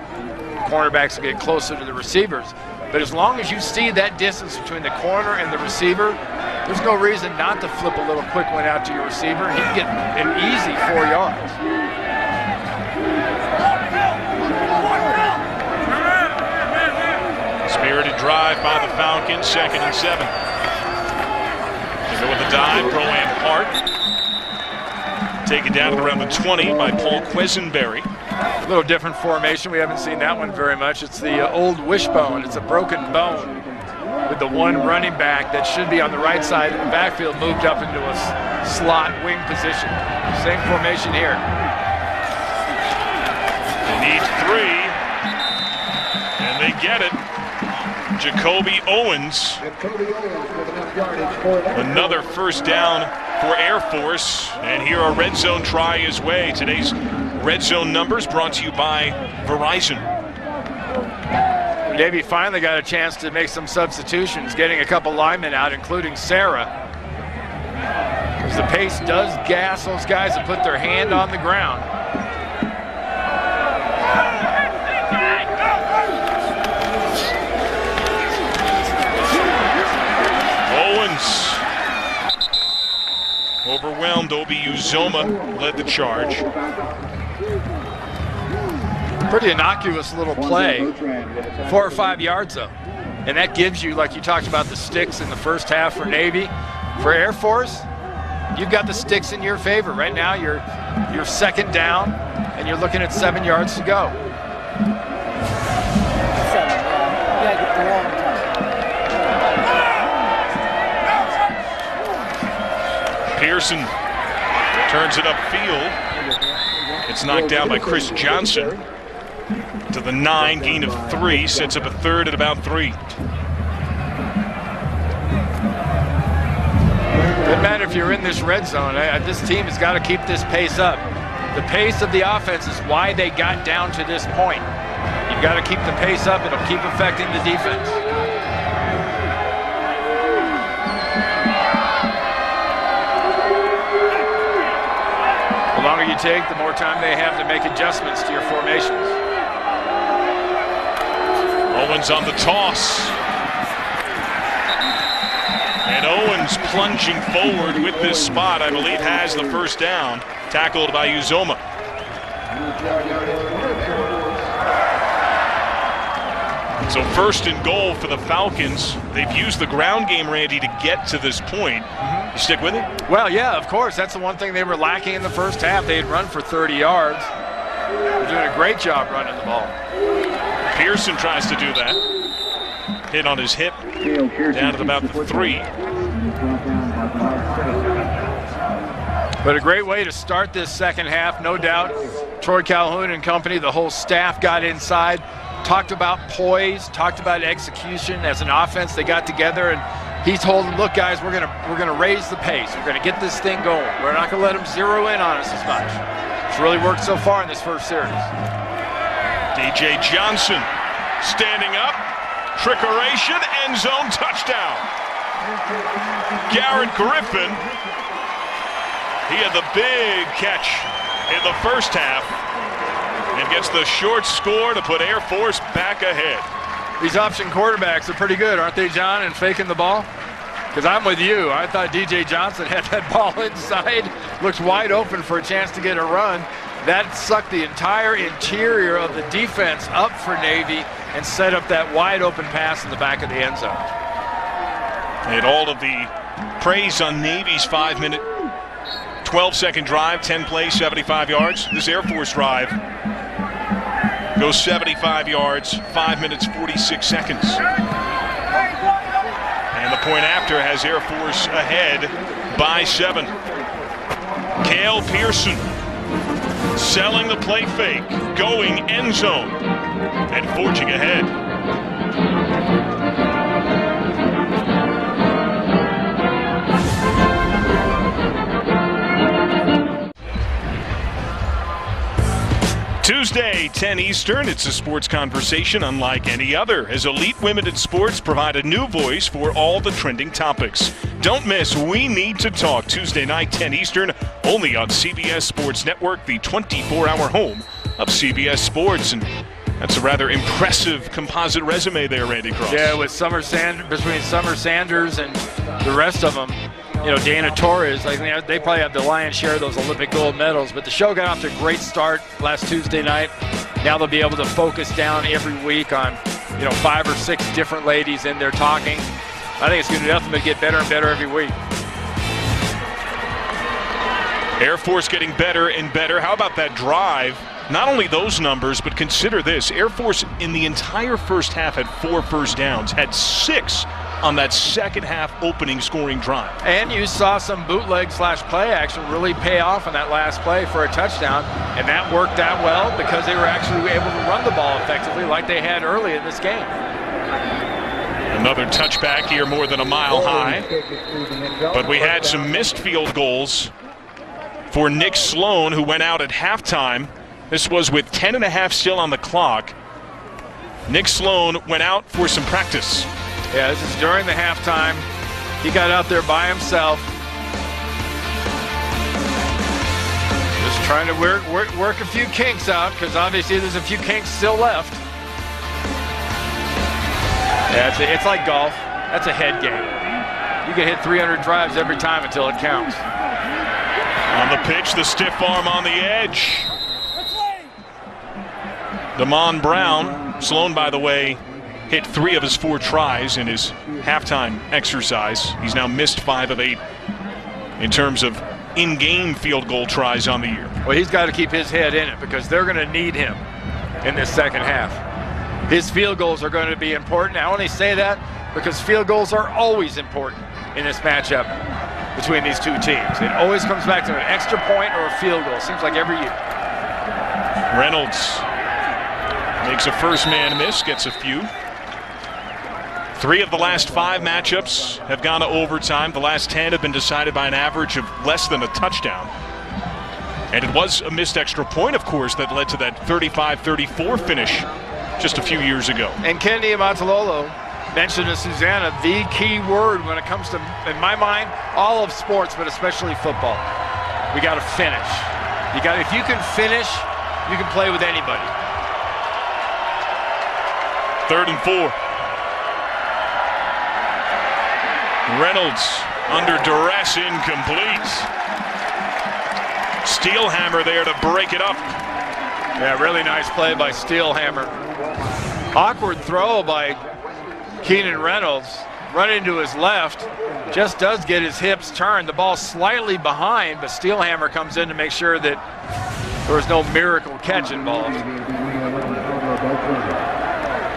Cornerbacks will get closer to the receivers. But as long as you see that distance between the corner and the receiver, there's no reason not to flip a little quick one out to your receiver. He can get an easy 4 yards. Spirited drive by the Falcons, 2nd and 7. They go with the dive, Pro-Am Hart. Taken down at around the 20 by Paul Quisenberry. A little different formation. We haven't seen that one very much. It's the old wishbone. It's a broken bone with the one running back that should be on the right side of the backfield moved up into a slot wing position. Same formation here. They need 3, and they get it. Jacoby Owens. Another first down for Air Force, and here a red zone try his way. Today's red zone numbers brought to you by Verizon. Navy finally got a chance to make some substitutions, getting a couple linemen out, including Sarah. Because the pace does gas those guys that put their hand on the ground. Overwhelmed, Obi Uzoma led the charge. Pretty innocuous little play. 4 or 5 yards, though. And that gives you, like you talked about, the sticks in the first half for Navy. For Air Force, you've got the sticks in your favor. Right now, you're second down, and you're looking at 7 yards to go. Pearson turns it upfield. It's knocked down by Chris Johnson to the 9, gain of 3, sets up a third at about 3. Doesn't matter if you're in this red zone. This team has got to keep this pace up. The pace of the offense is why they got down to this point. You've got to keep the pace up. It'll keep affecting the defense. The longer you take, the more time they have to make adjustments to your formations. Owens on the toss. And Owens plunging forward with this spot, I believe, has the first down. Tackled by Uzoma. So first and goal for the Falcons. They've used the ground game, Randy, to get to this point. You stick with it? Well, yeah, of course. That's the one thing they were lacking in the first half. They had run for 30 yards. They're doing a great job running the ball. Pearson tries to do that. Hit on his hip, down at about the 3. But a great way to start this second half, no doubt. Troy Calhoun and company, the whole staff got inside, talked about poise, talked about execution. As an offense, they got together and he told them, look guys, we're gonna raise the pace. We're gonna get this thing going. We're not gonna let them zero in on us as much. It's really worked so far in this first series. DJ Johnson standing up, trickeration, end zone touchdown. Garrett Griffin, he had the big catch in the first half and gets the short score to put Air Force back ahead. These option quarterbacks are pretty good, aren't they, John, in faking the ball? Because I'm with you. I thought DJ Johnson had that ball inside, looked wide open for a chance to get a run. That sucked the entire interior of the defense up for Navy and set up that wide open pass in the back of the end zone. And all of the praise on Navy's 5-minute, 12-second drive, 10 plays, 75 yards. This Air Force drive goes 75 yards, 5 minutes, 46 seconds. And the point after has Air Force ahead by 7. Cale Pearson selling the play fake, going end zone, and forging ahead. Tuesday, 10 Eastern, it's a sports conversation unlike any other, as elite women in sports provide a new voice for all the trending topics. Don't miss We Need to Talk, Tuesday night, 10 Eastern, only on CBS Sports Network, the 24-hour home of CBS Sports. And that's a rather impressive composite resume there, Randy Cross. Yeah, with between Summer Sanders and the rest of them. You know, Dana Torres, I think they probably have the lion's share of those Olympic gold medals. But the show got off to a great start last Tuesday night. Now they'll be able to focus down every week on, 5 or 6 different ladies in there talking. I think it's going to do nothing but get better and better every week. Air Force getting better and better. How about that drive? Not only those numbers, but consider this. Air Force in the entire first half had 4 first downs, had 6 on that second half opening scoring drive. And you saw some bootleg/play action really pay off on that last play for a touchdown, and that worked out well because they were actually able to run the ball effectively like they had early in this game. Another touchback here, more than a mile high. But we had some missed field goals for Nick Sloan, who went out at halftime. This was with 10.5 still on the clock. Nick Sloan went out for some practice. Yeah, this is during the halftime. He got out there by himself. Just trying to work a few kinks out, because obviously there's a few kinks still left. Yeah, it's like golf. That's a head game. You can hit 300 drives every time until it counts. On the pitch, the stiff arm on the edge. Damon Brown, Sloan, by the way, hit 3 of his 4 tries in his halftime exercise. He's now missed 5 of 8 in terms of in-game field goal tries on the year. Well, he's got to keep his head in it because they're going to need him in this second half. His field goals are going to be important. I only say that because field goals are always important in this matchup between these two teams. It always comes back to an extra point or a field goal. Seems like every year. Reynolds makes a first man miss, gets a few. 3 of the last 5 matchups have gone to overtime. The last 10 have been decided by an average of less than a touchdown. And it was a missed extra point, of course, that led to that 35-34 finish just a few years ago. And Ken Niumatalolo mentioned to Susanna the key word when it comes to, in my mind, all of sports, but especially football. We got to finish. If you can finish, you can play with anybody. 3rd and 4. Reynolds under duress, incomplete. Steelhammer there to break it up. Yeah, really nice play by Steelhammer. Awkward throw by Keenan Reynolds. Run into his left. Just does get his hips turned. The ball slightly behind, but Steelhammer comes in to make sure that there was no miracle catch involved.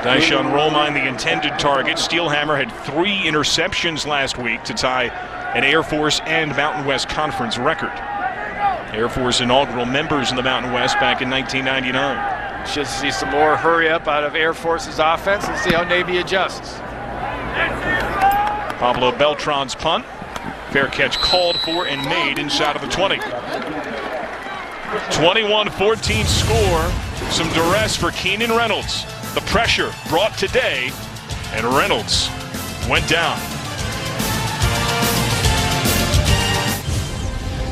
Dyshawn Romine, the intended target. Steelhammer had 3 interceptions last week to tie an Air Force and Mountain West Conference record. Air Force inaugural members in the Mountain West back in 1999. Should see some more hurry up out of Air Force's offense and see how Navy adjusts. Pablo Beltran's punt. Fair catch called for and made inside of the 20. 21-14 score. Some duress for Keenan Reynolds. The pressure brought today, and Reynolds went down.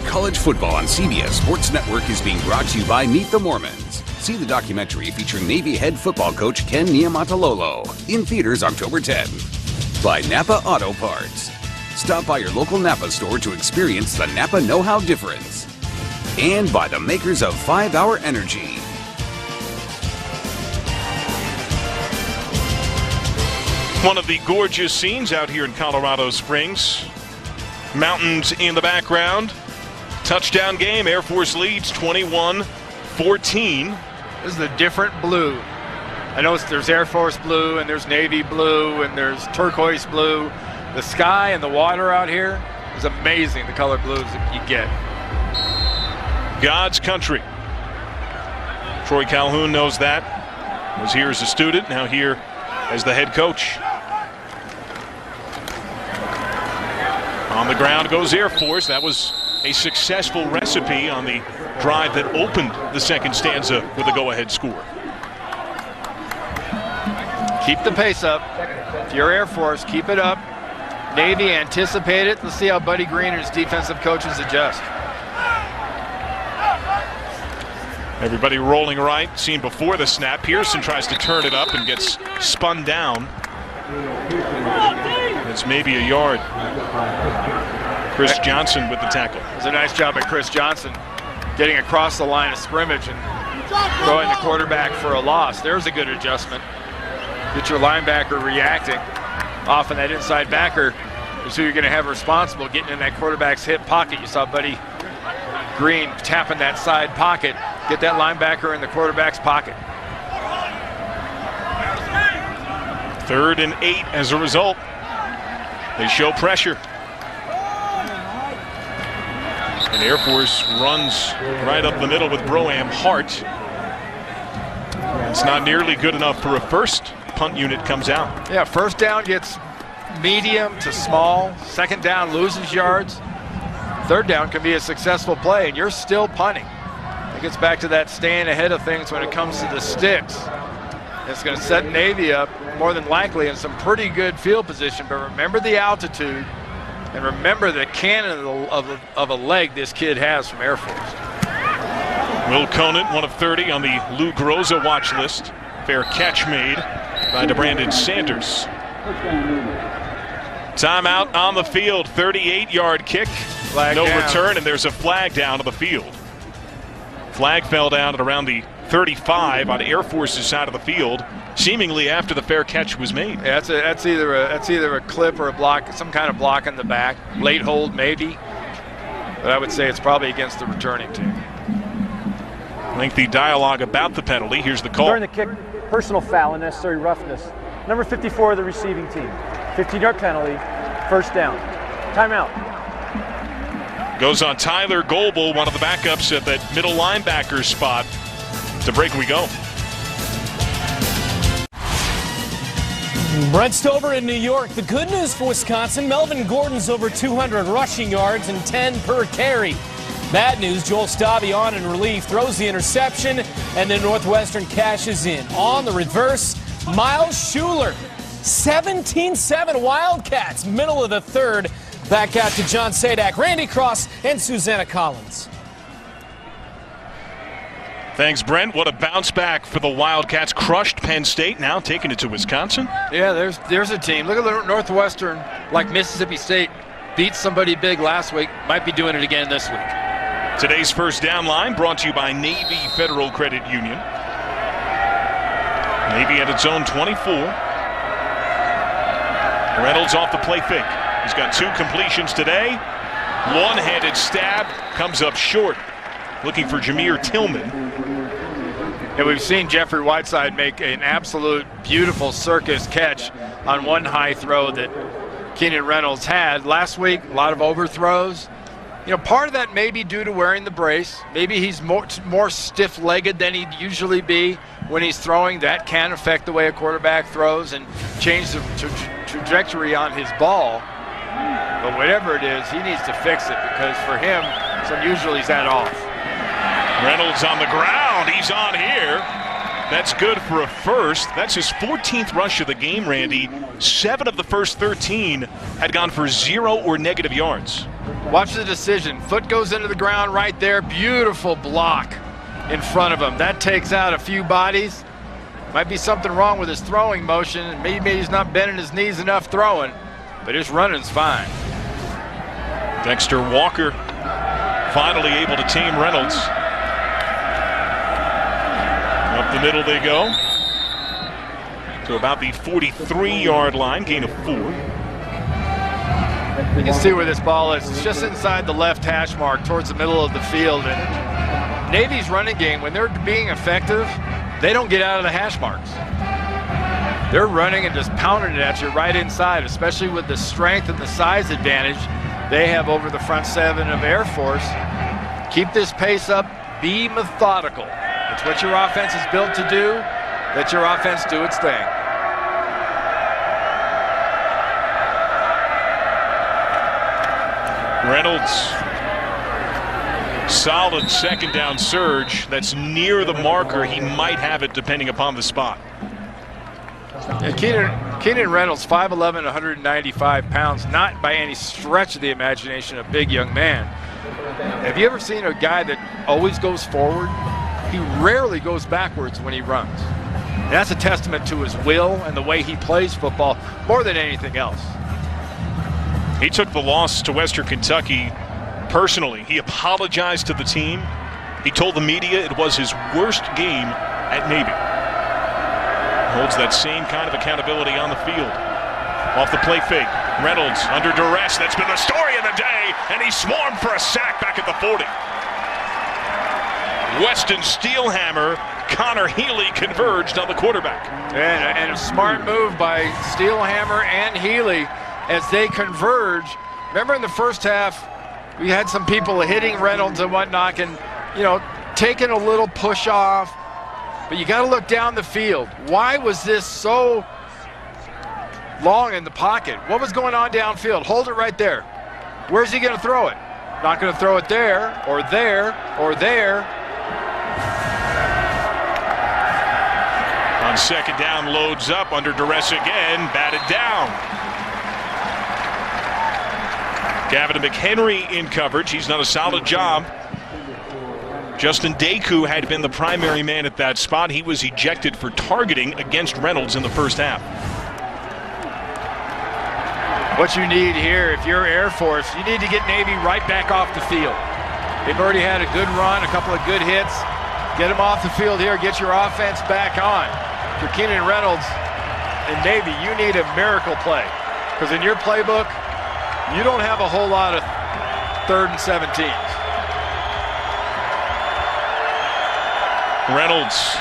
College football on CBS Sports Network is being brought to you by Meet the Mormons. See the documentary featuring Navy head football coach Ken Niumatalolo in theaters October 10. By Napa Auto Parts. Stop by your local Napa store to experience the Napa know-how difference. And by the makers of 5 Hour Energy. One of the gorgeous scenes out here in Colorado Springs. Mountains in the background. Touchdown game. Air Force leads 21-14. This is a different blue. I know there's Air Force blue and there's Navy blue and there's turquoise blue. The sky and the water out here is amazing, the color blues that you get. God's country. Troy Calhoun knows that. Was here as a student, now here as the head coach. On the ground goes Air Force. That was a successful recipe on the drive that opened the second stanza with a go-ahead score. Keep the pace up. If you're Air Force, keep it up. Navy, anticipate it. Let's see how Buddy Green and his defensive coaches adjust. Everybody rolling right, seen before the snap. Pearson tries to turn it up and gets spun down. It's maybe a yard. Chris Johnson with the tackle. It was a nice job by Chris Johnson getting across the line of scrimmage and throwing the quarterback for a loss. There's a good adjustment. Get your linebacker reacting. Often that inside backer is who you're going to have responsible getting in that quarterback's hip pocket. You saw Buddy Green tapping that side pocket. Get that linebacker in the quarterback's pocket. 3rd and 8 as a result. They show pressure. And Air Force runs right up the middle with Broham Hart. It's not nearly good enough for a first. Punt unit comes out. Yeah, first down gets medium to small. Second down loses yards. Third down can be a successful play, and you're still punting. It gets back to that staying ahead of things when it comes to the sticks. It's going to set Navy up more than likely in some pretty good field position, but remember the altitude and remember the cannon of a leg this kid has from Air Force. Will Conant, 1 of 30 on the Lou Groza watch list. Fair catch made by DeBrandon Sanders. Timeout on the field, 38-yard kick. No down. return, and there's a flag down to the field. Flag fell down at around the 35 on Air Force's side of the field, seemingly after the fair catch was made. Yeah, that's either a clip or a block, some kind of block in the back. Late hold, maybe. But I would say it's probably against the returning team. Lengthy dialogue about the penalty. Here's the call. During the kick, personal foul, unnecessary roughness. Number 54 of the receiving team. 15-yard penalty, first down. Timeout. Goes on Tyler Goebel, one of the backups at that middle linebacker spot. To break we go. Brent Stover in New York. The good news for Wisconsin, Melvin Gordon's over 200 rushing yards and 10 per carry. Bad news, Joel Stabby on in relief, throws the interception, and then Northwestern cashes in. On the reverse, Miles Schuler, 17-7 Wildcats, middle of the third. Back out to John Sadak, Randy Cross, and Susanna Collins. Thanks, Brent. What a bounce back for the Wildcats. Crushed Penn State, now taking it to Wisconsin. Yeah, there's a team. Look at Northwestern, like Mississippi State, beat somebody big last week. Might be doing it again this week. Today's first down line brought to you by Navy Federal Credit Union. Navy at its own 24. Reynolds off the play fake. He's got 2 completions today. One-handed stab comes up short. Looking for Jameer Tillman. And we've seen Jeffrey Whiteside make an absolute beautiful circus catch on one high throw that Keenan Reynolds had. Last week, a lot of overthrows. You know, part of that may be due to wearing the brace. Maybe he's more stiff-legged than he'd usually be when he's throwing. That can affect the way a quarterback throws and change the trajectory on his ball. But whatever it is, he needs to fix it because for him, it's unusual he's that off. Reynolds on the ground. He's on here. That's good for a first. That's his 14th rush of the game, Randy. 7 of the first 13 had gone for 0 or negative yards. Watch the decision. Foot goes into the ground right there. Beautiful block in front of him. That takes out a few bodies. Might be something wrong with his throwing motion. Maybe he's not bending his knees enough throwing, but his running's fine. Dexter Walker finally able to tame Reynolds. Up the middle they go to about the 43-yard line, gain of 4. You can see where this ball is. It's just inside the left hash mark towards the middle of the field. And Navy's running game, when they're being effective, they don't get out of the hash marks. They're running and just pounding it at you right inside, especially with the strength and the size advantage they have over the front 7 of Air Force. Keep this pace up. Be methodical. It's what your offense is built to do. Let your offense do its thing. Reynolds, solid second down surge. That's near the marker. He might have it depending upon the spot. Yeah, Keenan Reynolds, 5'11", 195 pounds, not by any stretch of the imagination a big young man. Have you ever seen a guy that always goes forward? He rarely goes backwards when he runs. And that's a testament to his will and the way he plays football more than anything else. He took the loss to Western Kentucky personally. He apologized to the team. He told the media it was his worst game at Navy. Holds that same kind of accountability on the field. Off the play fake, Reynolds under duress. That's been the story of the day, and he's swarmed for a sack back at the 40. Weston Steelhammer, Connor Healy converged on the quarterback. And a smart move by Steelhammer and Healy as they converge. Remember in the first half, we had some people hitting Reynolds and whatnot and, taking a little push off. But you got to look down the field. Why was this so long in the pocket? What was going on downfield? Hold it right there. Where's he going to throw it? Not going to throw it there or there or there. On second down, loads up, under duress again, batted down. Gavin McHenry in coverage. He's done a solid job. Justin Deku had been the primary man at that spot. He was ejected for targeting against Reynolds in the first half. What you need here, if you're Air Force, you need to get Navy right back off the field. They've already had a good run, a couple of good hits. Get them off the field here, get your offense back on. For Keenan Reynolds and Navy, you need a miracle play. Because in your playbook, you don't have a whole lot of 3rd and 17s. Reynolds,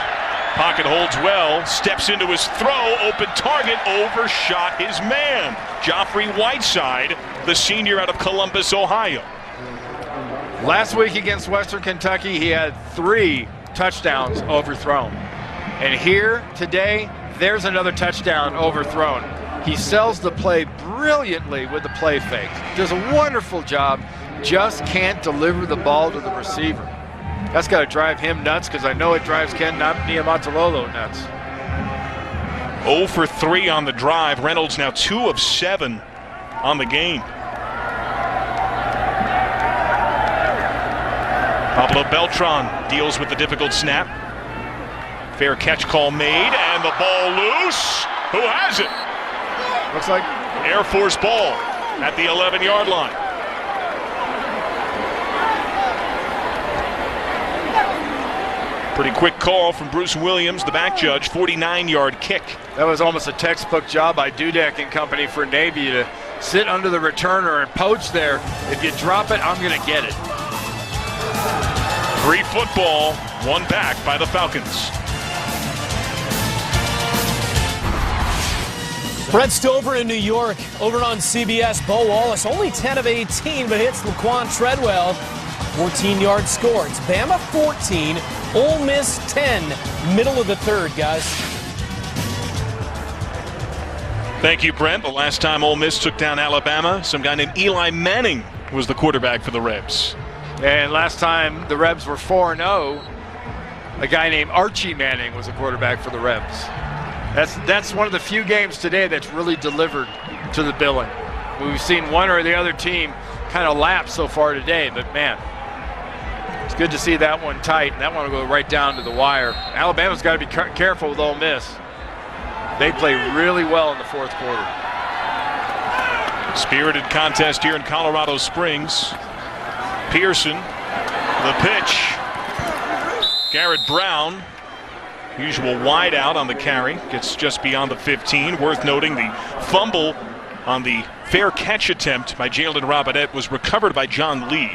pocket holds well, steps into his throw, open target, overshot his man. Joffrey Whiteside, the senior out of Columbus, Ohio. Last week against Western Kentucky, he had 3 touchdowns overthrown. And here today, there's another touchdown overthrown. He sells the play brilliantly with the play fake. Does a wonderful job, just can't deliver the ball to the receiver. That's got to drive him nuts, because I know it drives Ken Niumatalolo nuts. 0 for 3 on the drive. Reynolds now 2 of 7 on the game. Pablo Beltran deals with the difficult snap. Fair catch call made, and the ball loose. Who has it? Looks like Air Force ball at the 11-yard line. Pretty quick call from Bruce Williams, the back judge, 49-yard kick. That was almost a textbook job by Dudek and company for Navy to sit under the returner and poach there. If you drop it, I'm going to get it. Free football, one back by the Falcons. Brett Stover in New York, over on CBS. Bo Wallace, only 10 of 18, but hits Laquan Treadwell. 14-yard score. It's Bama 14, Ole Miss 10. Middle of the third, guys. Thank you, Brent. The last time Ole Miss took down Alabama, some guy named Eli Manning was the quarterback for the Rebs. And last time the Rebs were 4-0, a guy named Archie Manning was the quarterback for the Rebs. That's one of the few games today that's really delivered to the billing. We've seen one or the other team kind of lapse so far today, but man, it's good to see that one tight, and that one will go right down to the wire. Alabama's got to be careful with Ole Miss. They play really well in the fourth quarter. Spirited contest here in Colorado Springs. Pearson, the pitch. Garrett Brown, usual wide out on the carry, gets just beyond the 15. Worth noting, the fumble on the fair catch attempt by Jalen Robinette was recovered by John Lee.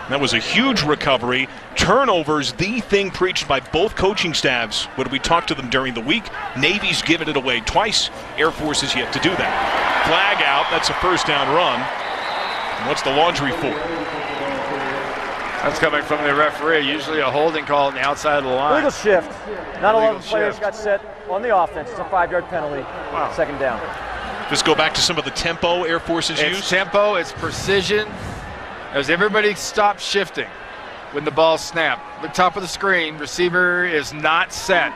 That was a huge recovery. Turnovers, the thing preached by both coaching staffs when we talked to them during the week. Navy's given it away twice. Air Force is yet to do that. Flag out, that's a first down run. And what's the laundry for? That's coming from the referee. Usually a holding call on the outside of the line. Legal shift. Not 11 shift. players got set on the offense. It's a 5-yard penalty. Wow. Second down. Just go back to some of the tempo Air Force has used. It's tempo, it's precision. As everybody stops shifting when the ball snapped. The top of the screen, receiver is not set.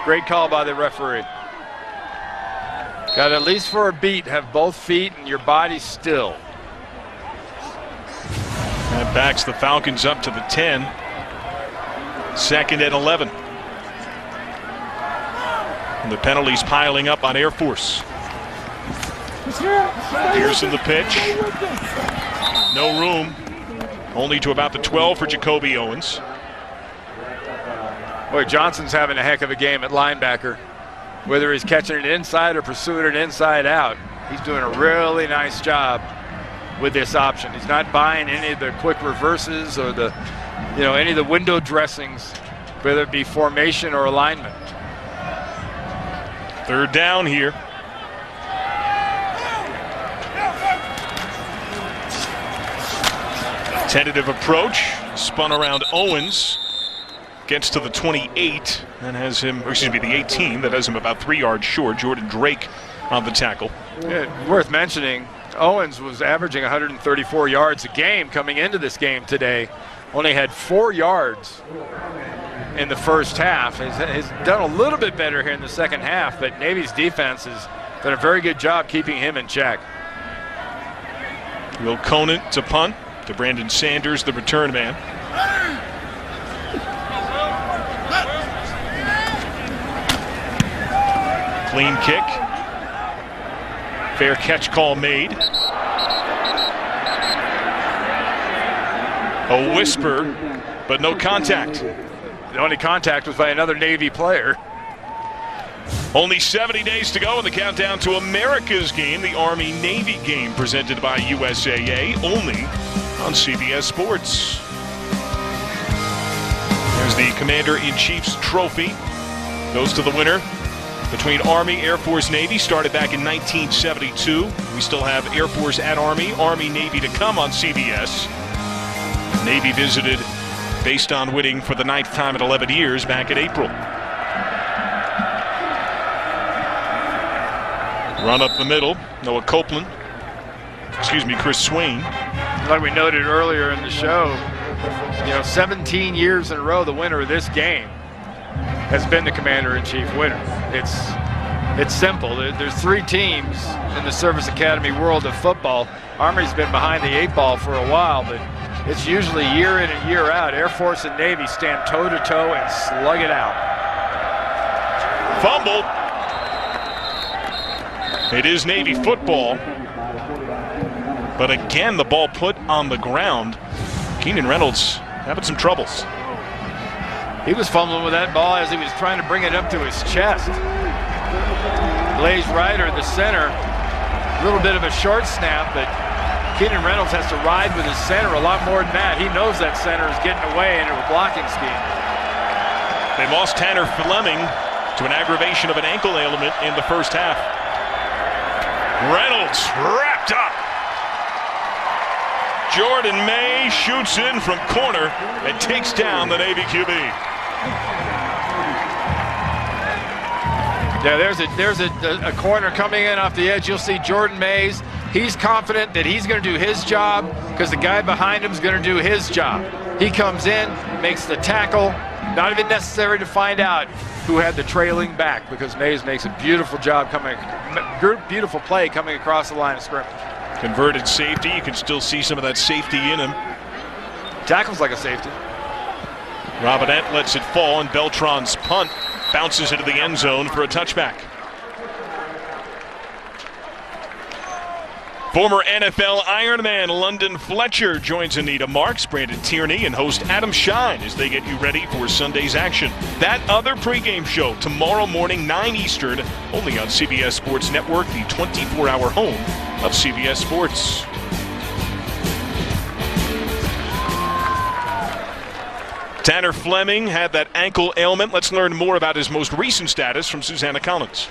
Great call by the referee. Got at least for a beat, have both feet and your body still. That backs the Falcons up to the 10. Second and 11. And the penalties piling up on Air Force. Pearson the pitch. No room. Only to about the 12 for Jacoby Owens. Boy, Johnson's having a heck of a game at linebacker. Whether he's catching it inside or pursuing it inside out, he's doing a really nice job with this option. He's not buying any of the quick reverses or the, any of the window dressings, whether it be formation or alignment. Third down here. Tentative approach, spun around Owens, gets to the 28, and has him, or excuse me, the 18, that has him about 3 yards short. Jordan Drake on the tackle. Yeah, worth mentioning, Owens was averaging 134 yards a game coming into this game today. Only had 4 yards in the first half. He's done a little bit better here in the second half, but Navy's defense has done a very good job keeping him in check. Will Conant to punt. To Brandon Sanders, the return man. Clean kick. Fair catch call made. A whisper, but no contact. The only contact was by another Navy player. Only 70 days to go in the countdown to America's game, the Army-Navy game presented by USAA, only on CBS Sports. There's the Commander-in-Chief's trophy. Goes to the winner between Army, Air Force, Navy. Started back in 1972. We still have Air Force at Army, Army-Navy to come on CBS. Navy visited based on winning for the 9th time in 11 years back in April. Run up the middle, Noah Copeland. Chris Swain. Like we noted earlier in the show, 17 years in a row, the winner of this game has been the Commander-in-Chief winner. It's simple. There's 3 teams in the Service Academy world of football. Army's been behind the 8 ball for a while, but it's usually year in and year out. Air Force and Navy stand toe-to-toe and slug it out. Fumble. It is Navy football. But again, the ball put on the ground. Keenan Reynolds having some troubles. He was fumbling with that ball as he was trying to bring it up to his chest. Blaze Ryder, the center, a little bit of a short snap, but Keenan Reynolds has to ride with his center a lot more than that. He knows that center is getting away into a blocking scheme. They lost Tanner Fleming to an aggravation of an ankle ailment in the first half. Reynolds wrapped up. Jordan May shoots in from corner and takes down the Navy QB. Yeah, there's a corner coming in off the edge. You'll see Jordan Mays. He's confident that he's going to do his job because the guy behind him is going to do his job. He comes in, makes the tackle. Not even necessary to find out who had the trailing back because Mays makes a beautiful job beautiful play coming across the line of scrimmage. Converted safety. You can still see some of that safety in him. Tackles like a safety. Robinette lets it fall, and Beltran's punt bounces into the end zone for a touchback. Former NFL Ironman London Fletcher joins Anita Marks, Brandon Tierney, and host Adam Shine as they get you ready for Sunday's action. That other pregame show tomorrow morning, 9 Eastern, only on CBS Sports Network, the 24-hour home of CBS Sports. Tanner Fleming had that ankle ailment. Let's learn more about his most recent status from Susanna Collins.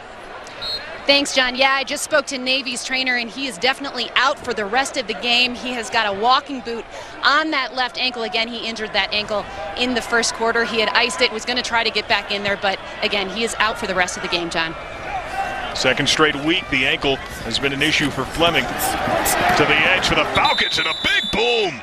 Thanks, John. Yeah, I just spoke to Navy's trainer, and he is definitely out for the rest of the game. He has got a walking boot on that left ankle. Again, he injured that ankle in the first quarter. He had iced it, was going to try to get back in there, but again, he is out for the rest of the game, John. Second straight week, the ankle has been an issue for Fleming. To the edge for the Falcons, and a big boom.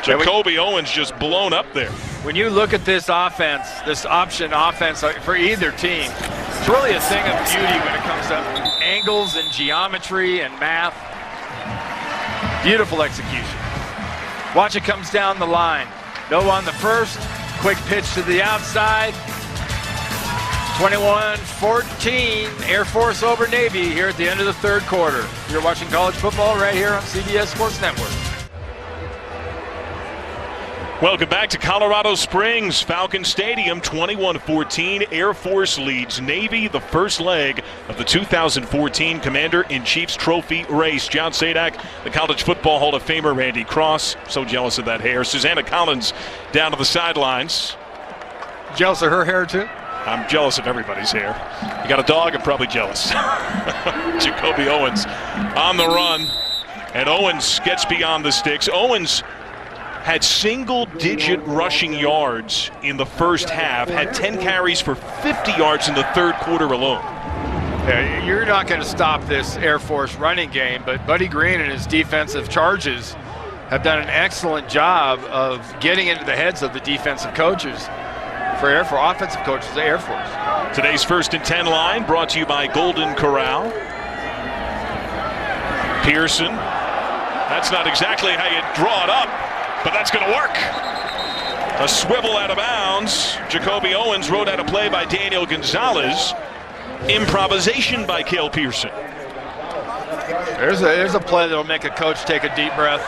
Jacoby Owens just blown up there. When you look at this offense, this option offense for either team, it's really a thing of beauty when it comes to angles and geometry and math. Beautiful execution. Watch it comes down the line. No on the first, quick pitch to the outside. 21-14, Air Force over Navy here at the end of the third quarter. You're watching college football right here on CBS Sports Network. Welcome back to Colorado Springs, Falcon Stadium, 21-14. Air Force leads Navy, the first leg of the 2014 Commander-in-Chief's Trophy race. John Sadak, the College Football Hall of Famer, Randy Cross, so jealous of that hair. Susanna Collins down to the sidelines. Jealous of her hair, too? I'm jealous of everybody's hair. You got a dog, I'm probably jealous. Jacoby Owens on the run, and Owens gets beyond the sticks. Owens had single-digit rushing yards in the first half, had 10 carries for 50 yards in the third quarter alone. Yeah, you're not going to stop this Air Force running game, but Buddy Green and his defensive charges have done an excellent job of getting into the heads of the defensive coaches for offensive coaches of the Air Force. Today's First and 10 line brought to you by Golden Corral. Pearson. That's not exactly how you draw it up, but that's going to work. A swivel out of bounds. Jacoby Owens rode out a play by Daniel Gonzalez. improvisation by Cale Pearson. There's a play that'll make a coach take a deep breath.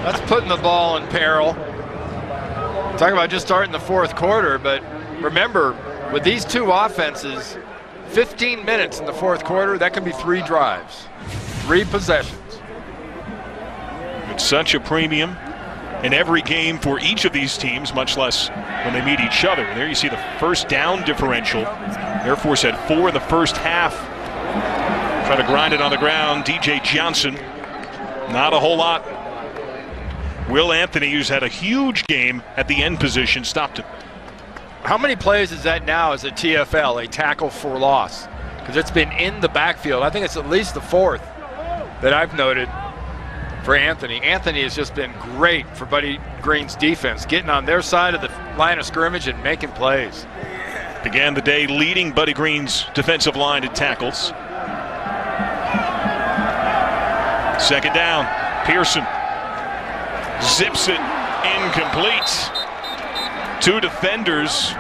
That's putting the ball in peril. Talk about just starting the fourth quarter, but remember, with these two offenses, 15 minutes in the fourth quarter, that can be 3 drives, 3 possessions. It's such a premium in every game for each of these teams, much less when they meet each other. And there you see the first down differential. Air Force had 4 in the first half. Try to grind it on the ground. DJ Johnson, not a whole lot. Will Anthony, who's had a huge game at the end position, stopped him. How many plays is that now as a TFL, a tackle for loss? Because it's been in the backfield. I think it's at least the 4th that I've noted for Anthony. Anthony has just been great for Buddy Green's defense, getting on their side of the line of scrimmage and making plays. Began the day leading Buddy Green's defensive line in tackles. Second down, Pearson zips it incomplete. 2 defenders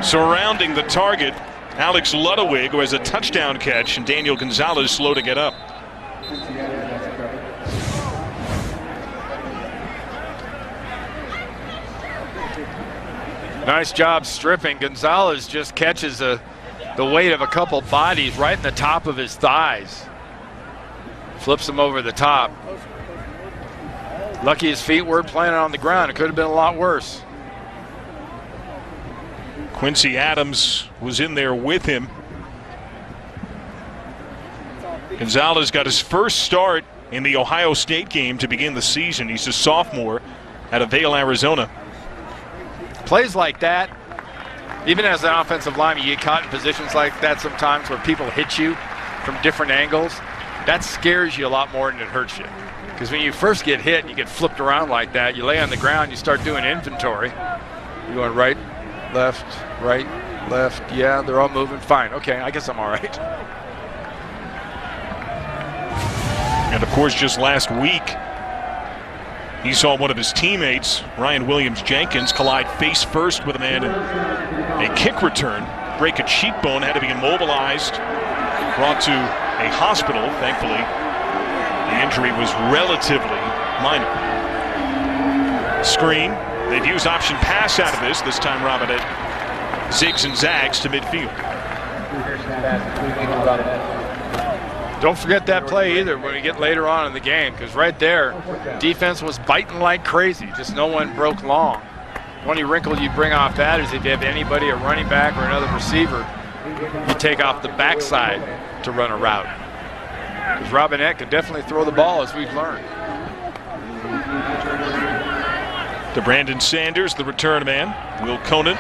surrounding the target. Alex Ludwig, who has a touchdown catch, and Daniel Gonzalez slow to get up. Nice job stripping. Gonzalez just catches the weight of a couple bodies right in the top of his thighs. Flips him over the top. Lucky his feet weren't planted on the ground. It could have been a lot worse. Quincy Adams was in there with him. Gonzalez got his first start in the Ohio State game to begin the season. He's a sophomore out of Vail, Arizona. Plays like that, even as an offensive lineman, you get caught in positions like that sometimes where people hit you from different angles. That scares you a lot more than it hurts you. Because when you first get hit and you get flipped around like that, you lay on the ground, you start doing inventory. You're going right, left, yeah, they're all moving, fine, okay, I guess I'm all right. And of course, just last week, he saw one of his teammates, Ryan Williams-Jenkins, collide face first with a man in a kick return, break a cheekbone, had to be immobilized, brought to a hospital. Thankfully, the injury was relatively minor. Screen. They've used option pass out of this time Robinette zigs and zags to midfield. Don't forget that play either when we get later on in the game, because right there, defense was biting like crazy. Just no one broke long. The only wrinkle you bring off that is if you have anybody, a running back or another receiver, you take off the backside to run a route. Because Robinette can definitely throw the ball, as we've learned. To Brandon Sanders, the return man. Will Conan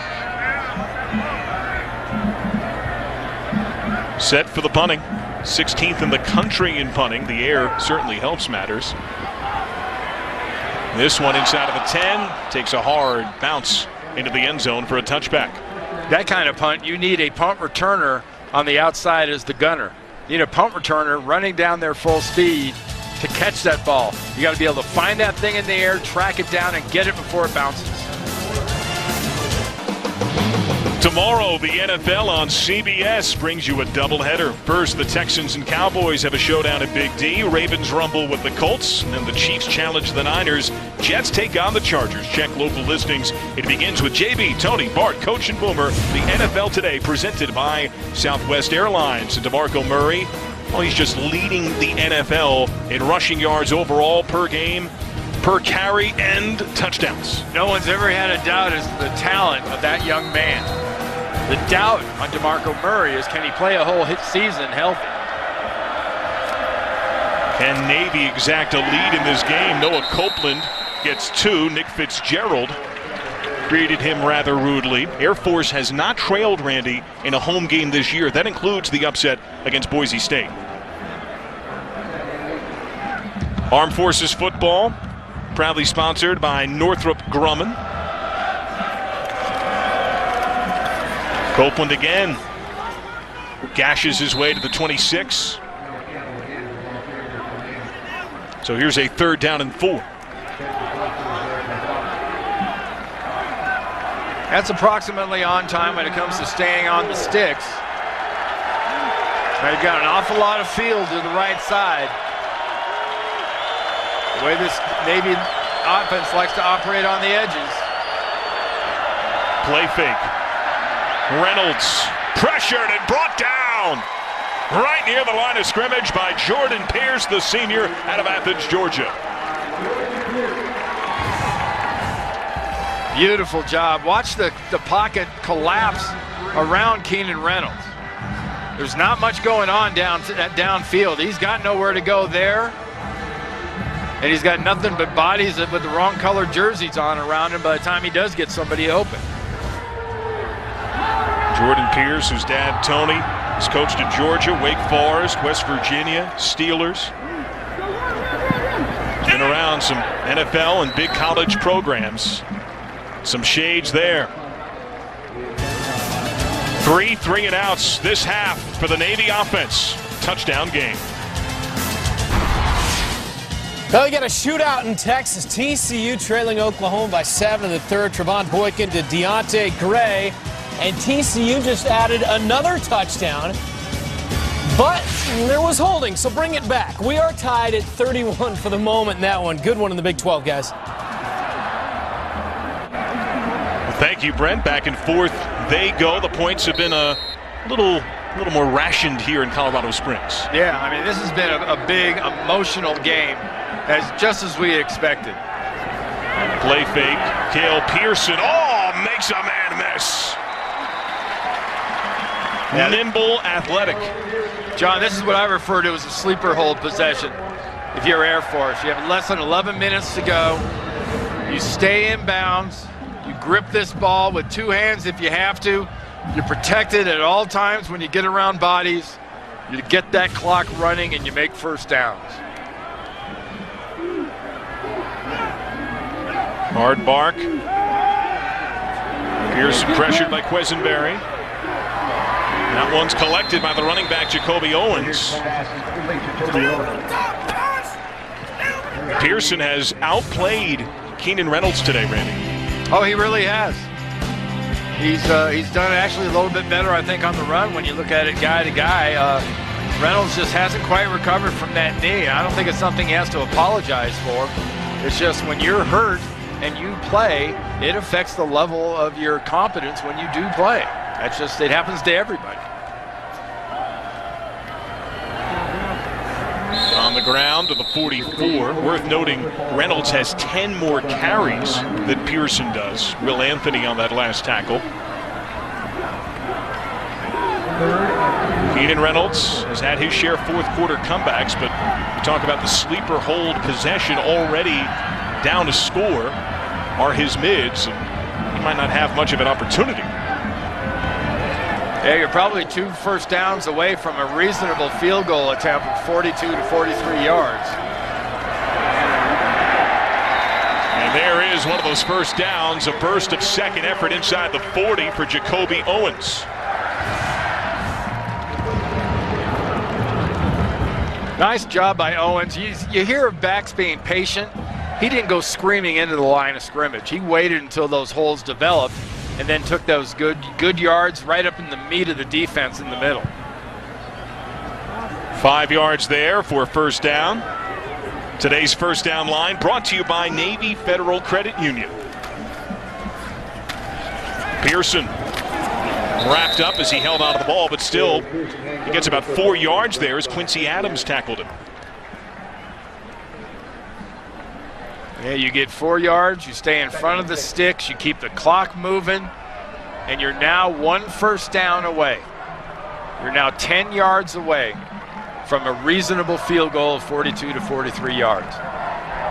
set for the punting. 16th in the country in punting. The air certainly helps matters. This one inside of the 10 takes a hard bounce into the end zone for a touchback. That kind of punt, you need a punt returner on the outside as the gunner. You need a punt returner running down there full speed to catch that ball. You got to be able to find that thing in the air, track it down, and get it before it bounces. Tomorrow, the NFL on CBS brings you a doubleheader. First, the Texans and Cowboys have a showdown at Big D. Ravens rumble with the Colts, and then the Chiefs challenge the Niners. Jets take on the Chargers. Check local listings. It begins with JB, Tony, Bart, Coach, and Boomer. The NFL Today, presented by Southwest Airlines. And DeMarco Murray, well, he's just leading the NFL in rushing yards overall per game, per carry, and touchdowns. No one's ever had a doubt as to the talent of that young man. The doubt on DeMarco Murray is, can he play a whole season healthy? Can Navy exact a lead in this game? Noah Copeland gets 2. Nick Fitzgerald greeted him rather rudely. Air Force has not trailed Randy in a home game this year. That includes the upset against Boise State. Armed Forces football, proudly sponsored by Northrop Grumman. Copeland again gashes his way to the 26. So here's a 3rd down and 4. That's approximately on time when it comes to staying on the sticks. They've got an awful lot of field to the right side. The way this Navy offense likes to operate on the edges. Play fake. Reynolds pressured and brought down right near the line of scrimmage by Jordan Pierce, the senior out of Athens, Georgia. Beautiful job. Watch the pocket collapse around Keenan Reynolds. There's not much going on downfield. He's got nowhere to go there. And he's got nothing but bodies with the wrong colored jerseys on around him by the time he does get somebody open. Jordan Pierce, whose dad, Tony, has coached at Georgia, Wake Forest, West Virginia, Steelers. Been around some NFL and big college programs. Some shades there. 3 and outs this half for the Navy offense. Touchdown game. Well, we got a shootout in Texas. TCU trailing Oklahoma by 7 in the third. Trevon Boykin to Deontay Gray. And TCU just added another touchdown. But there was holding, so bring it back. We are tied at 31 for the moment in that one. Good one in the Big 12, guys. Well, thank you, Brent. Back and forth they go. The points have been a little more rationed here in Colorado Springs. Yeah, I mean, this has been a big emotional game, just as we expected. Play fake. Cale Pearson. Oh, makes a man miss. Yeah. Nimble, athletic. John, this is what I refer to as a sleeper hold possession. If you're Air Force, you have less than 11 minutes to go. You stay in bounds. You grip this ball with 2 hands if you have to. You're protected at all times when you get around bodies. You get that clock running and you make first downs. Hard bark. Pearson pressured by Quisenberry. That one's collected by the running back, Jacoby Owens. Pearson has outplayed Keenan Reynolds today, Randy. Oh, he really has. He's done actually a little bit better, I think, on the run when you look at it guy to guy. Reynolds just hasn't quite recovered from that knee. I don't think it's something he has to apologize for. It's just when you're hurt and you play, it affects the level of your competence when you do play. That's just, it happens to everybody. On the ground to the 44. Worth noting, Reynolds has 10 more carries than Pearson does. Will Anthony on that last tackle. Keenan Reynolds has had his share of fourth quarter comebacks, but we talk about the sleeper hold possession already down to score are his mids, and he might not have much of an opportunity. Yeah, you're probably 2 first downs away from a reasonable field goal attempt of 42 to 43 yards. And there is one of those first downs, a burst of second effort inside the 40 for Jacoby Owens. Nice job by Owens. You hear of backs being patient. He didn't go screaming into the line of scrimmage. He waited until those holes developed and then took those good yards right up in the meat of the defense in the middle. 5 yards there for first down. Today's first down line brought to you by Navy Federal Credit Union. Pearson wrapped up as he held on to the ball, but still he gets about 4 yards there as Quincy Adams tackled him. Yeah, you get 4 yards, you stay in front of the sticks, you keep the clock moving, and you're now 1 first down away. You're now 10 yards away from a reasonable field goal of 42 to 43 yards.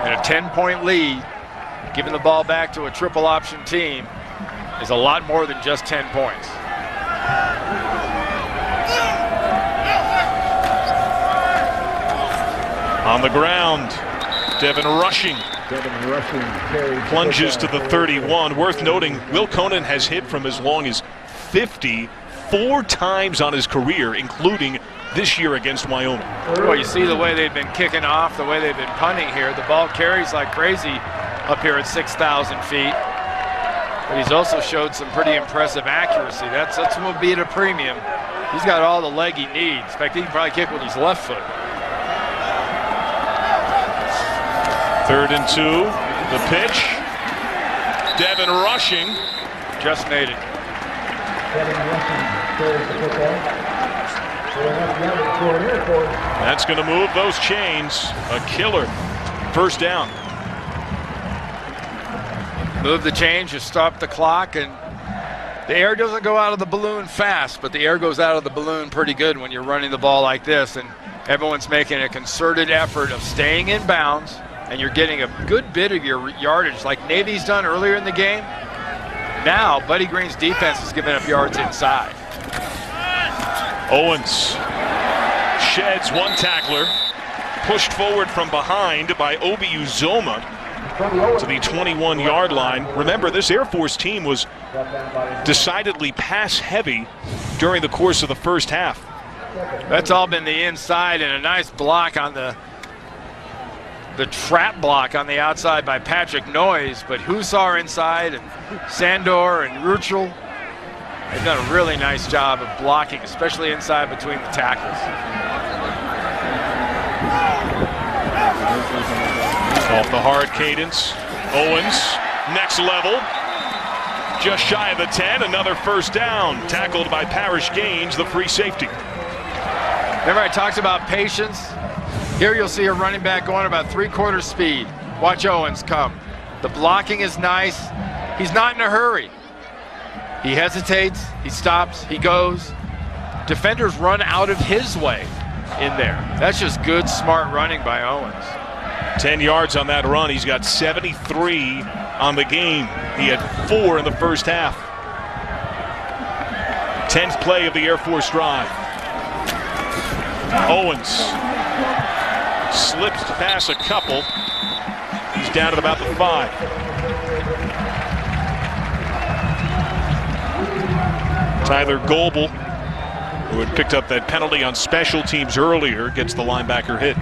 And a 10-point lead, giving the ball back to a triple option team, is a lot more than just 10 points. On the ground, Devin Rushing plunges to the 31. Worth noting, Will Conan has hit from as long as 50 4 times on his career, including this year against Wyoming. Well, you see the way they've been kicking off, the way they've been punting here. The ball carries like crazy up here at 6,000 feet. But he's also showed some pretty impressive accuracy. That's what will be at a premium He's got all the leg he needs. In fact, he can probably kick with his left foot. 3rd and 2. The pitch. Devin rushing. Just made it. That's going to move those chains. A killer. 1st down. Move the change, just stop the clock, and the air doesn't go out of the balloon fast, but the air goes out of the balloon pretty good when you're running the ball like this, and everyone's making a concerted effort of staying in bounds, and you're getting a good bit of your yardage like Navy's done earlier in the game. Now, Buddy Green's defense is giving up yards inside. Owens sheds one tackler, pushed forward from behind by Obi Uzoma to the 21-yard line. Remember, this Air Force team was decidedly pass-heavy during the course of the first half. That's all been the inside, and a nice block on the trap block on the outside by Patrick Noyes, but Husar inside, and Sandor and Ruchel, they've done a really nice job of blocking, especially inside between the tackles. Off the hard cadence. Owens, next level. Just shy of the 10, another 1st down. Tackled by Parrish Gaines, the free safety. Remember I talked about patience? Here you'll see a running back going about 3/4 speed. Watch Owens come. The blocking is nice. He's not in a hurry. He hesitates, he stops, he goes. Defenders run out of his way in there. That's just good, smart running by Owens. 10 yards on that run. He's got 73 on the game. He had 4 in the first half. 10th play of the Air Force drive. Owens slips past a couple. He's down at about the 5. Tyler Goebel, who had picked up that penalty on special teams earlier, gets the linebacker hit.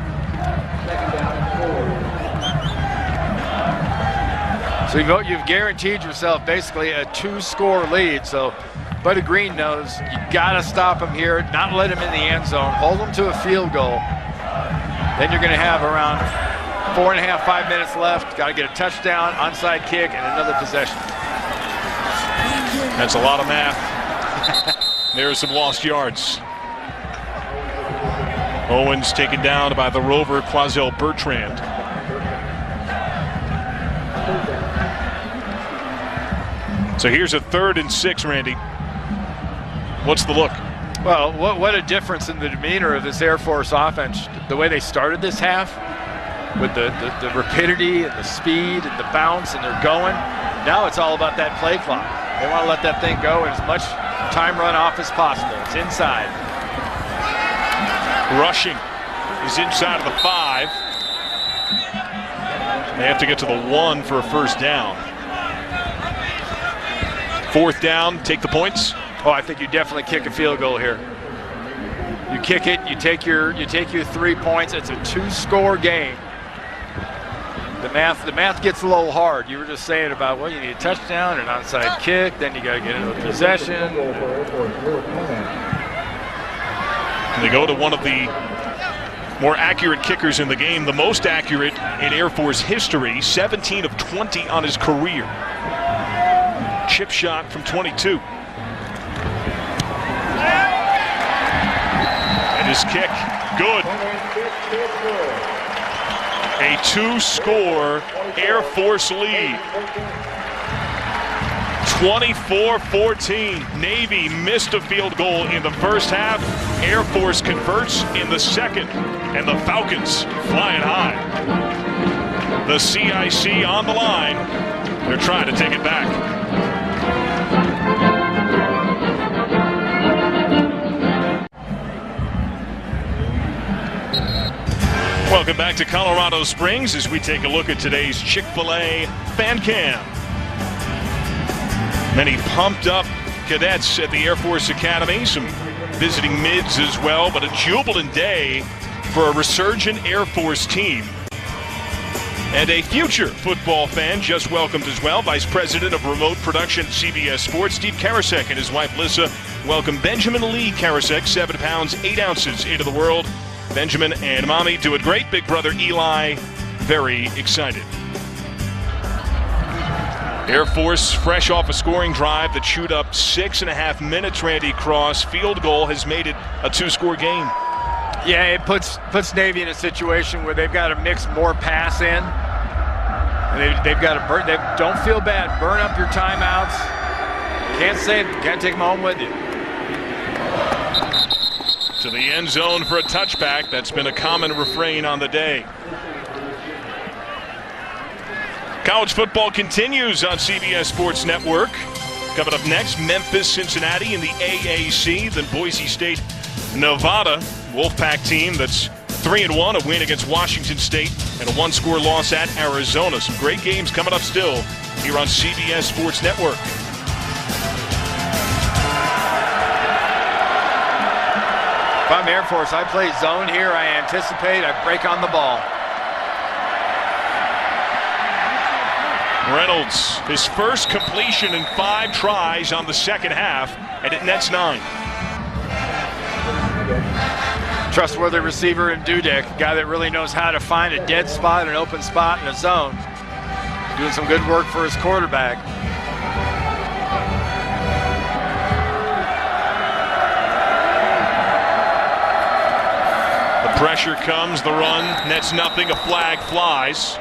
So you've guaranteed yourself basically a 2-score lead. So Buddy Green knows you got to stop him here, not let him in the end zone, hold him to a field goal. Then you're going to have around 4.5, 5 minutes left. Got to get a touchdown, onside kick, and another possession. That's a lot of math. There's some lost yards. Owens taken down by the Rover Quazell Bertrand. So here's a 3rd and 6, Randy. What's the look? Well, what a difference in the demeanor of this Air Force offense. The way they started this half with the rapidity and the speed and the bounce, and they're going. Now it's all about that play clock. They want to let that thing go in as much time run off as possible. It's inside. Rushing is inside of the 5. They have to get to the 1 for a 1st down. 4th down, take the points. Oh, I think you definitely kick a field goal here. You kick it, you take your 3 points. It's a 2-score game. The math gets a little hard. You were just saying about, well, you need a touchdown, an onside kick, then you got to get into a possession. They go to one of the more accurate kickers in the game, the most accurate in Air Force history, 17 of 20 on his career. Chip shot from 22. And his kick, good. A 2-score Air Force lead. 24-14. Navy missed a field goal in the first half. Air Force converts in the second. And the Falcons flying high. The CIC on the line. They're trying to take it back. Welcome back to Colorado Springs as we take a look at today's Chick-fil-A Fan Cam. Many pumped up cadets at the Air Force Academy, some visiting mids as well, but a jubilant day for a resurgent Air Force team. And a future football fan just welcomed as well. Vice President of Remote Production at CBS Sports, Steve Karasek, and his wife Lissa welcome Benjamin Lee Karasek, 7 pounds, 8 ounces, into the world. Benjamin and Mommy doing great. Big brother Eli, very excited. Air Force fresh off a scoring drive that chewed up 6.5 minutes. Randy Cross field goal has made it a 2-score game. Yeah, it puts Navy in a situation where they've got to mix more pass in. And they've got to burn. Don't feel bad. Burn up your timeouts. Can't save them. Can't take them home with you. To the end zone for a touchback. That's been a common refrain on the day. College football continues on CBS Sports Network. Coming up next, Memphis, Cincinnati in the AAC, then Boise State, Nevada. Wolfpack team that's 3-1, a win against Washington State, and a 1-score loss at Arizona. Some great games coming up still here on CBS Sports Network. If I'm Air Force, I play zone here. I anticipate. I break on the ball. Reynolds, his first completion in 5 tries on the second half, and it nets 9. Trustworthy receiver in Dudek, a guy that really knows how to find a dead spot, an open spot in a zone. Doing some good work for his quarterback. The pressure comes, the run, nets nothing, a flag flies.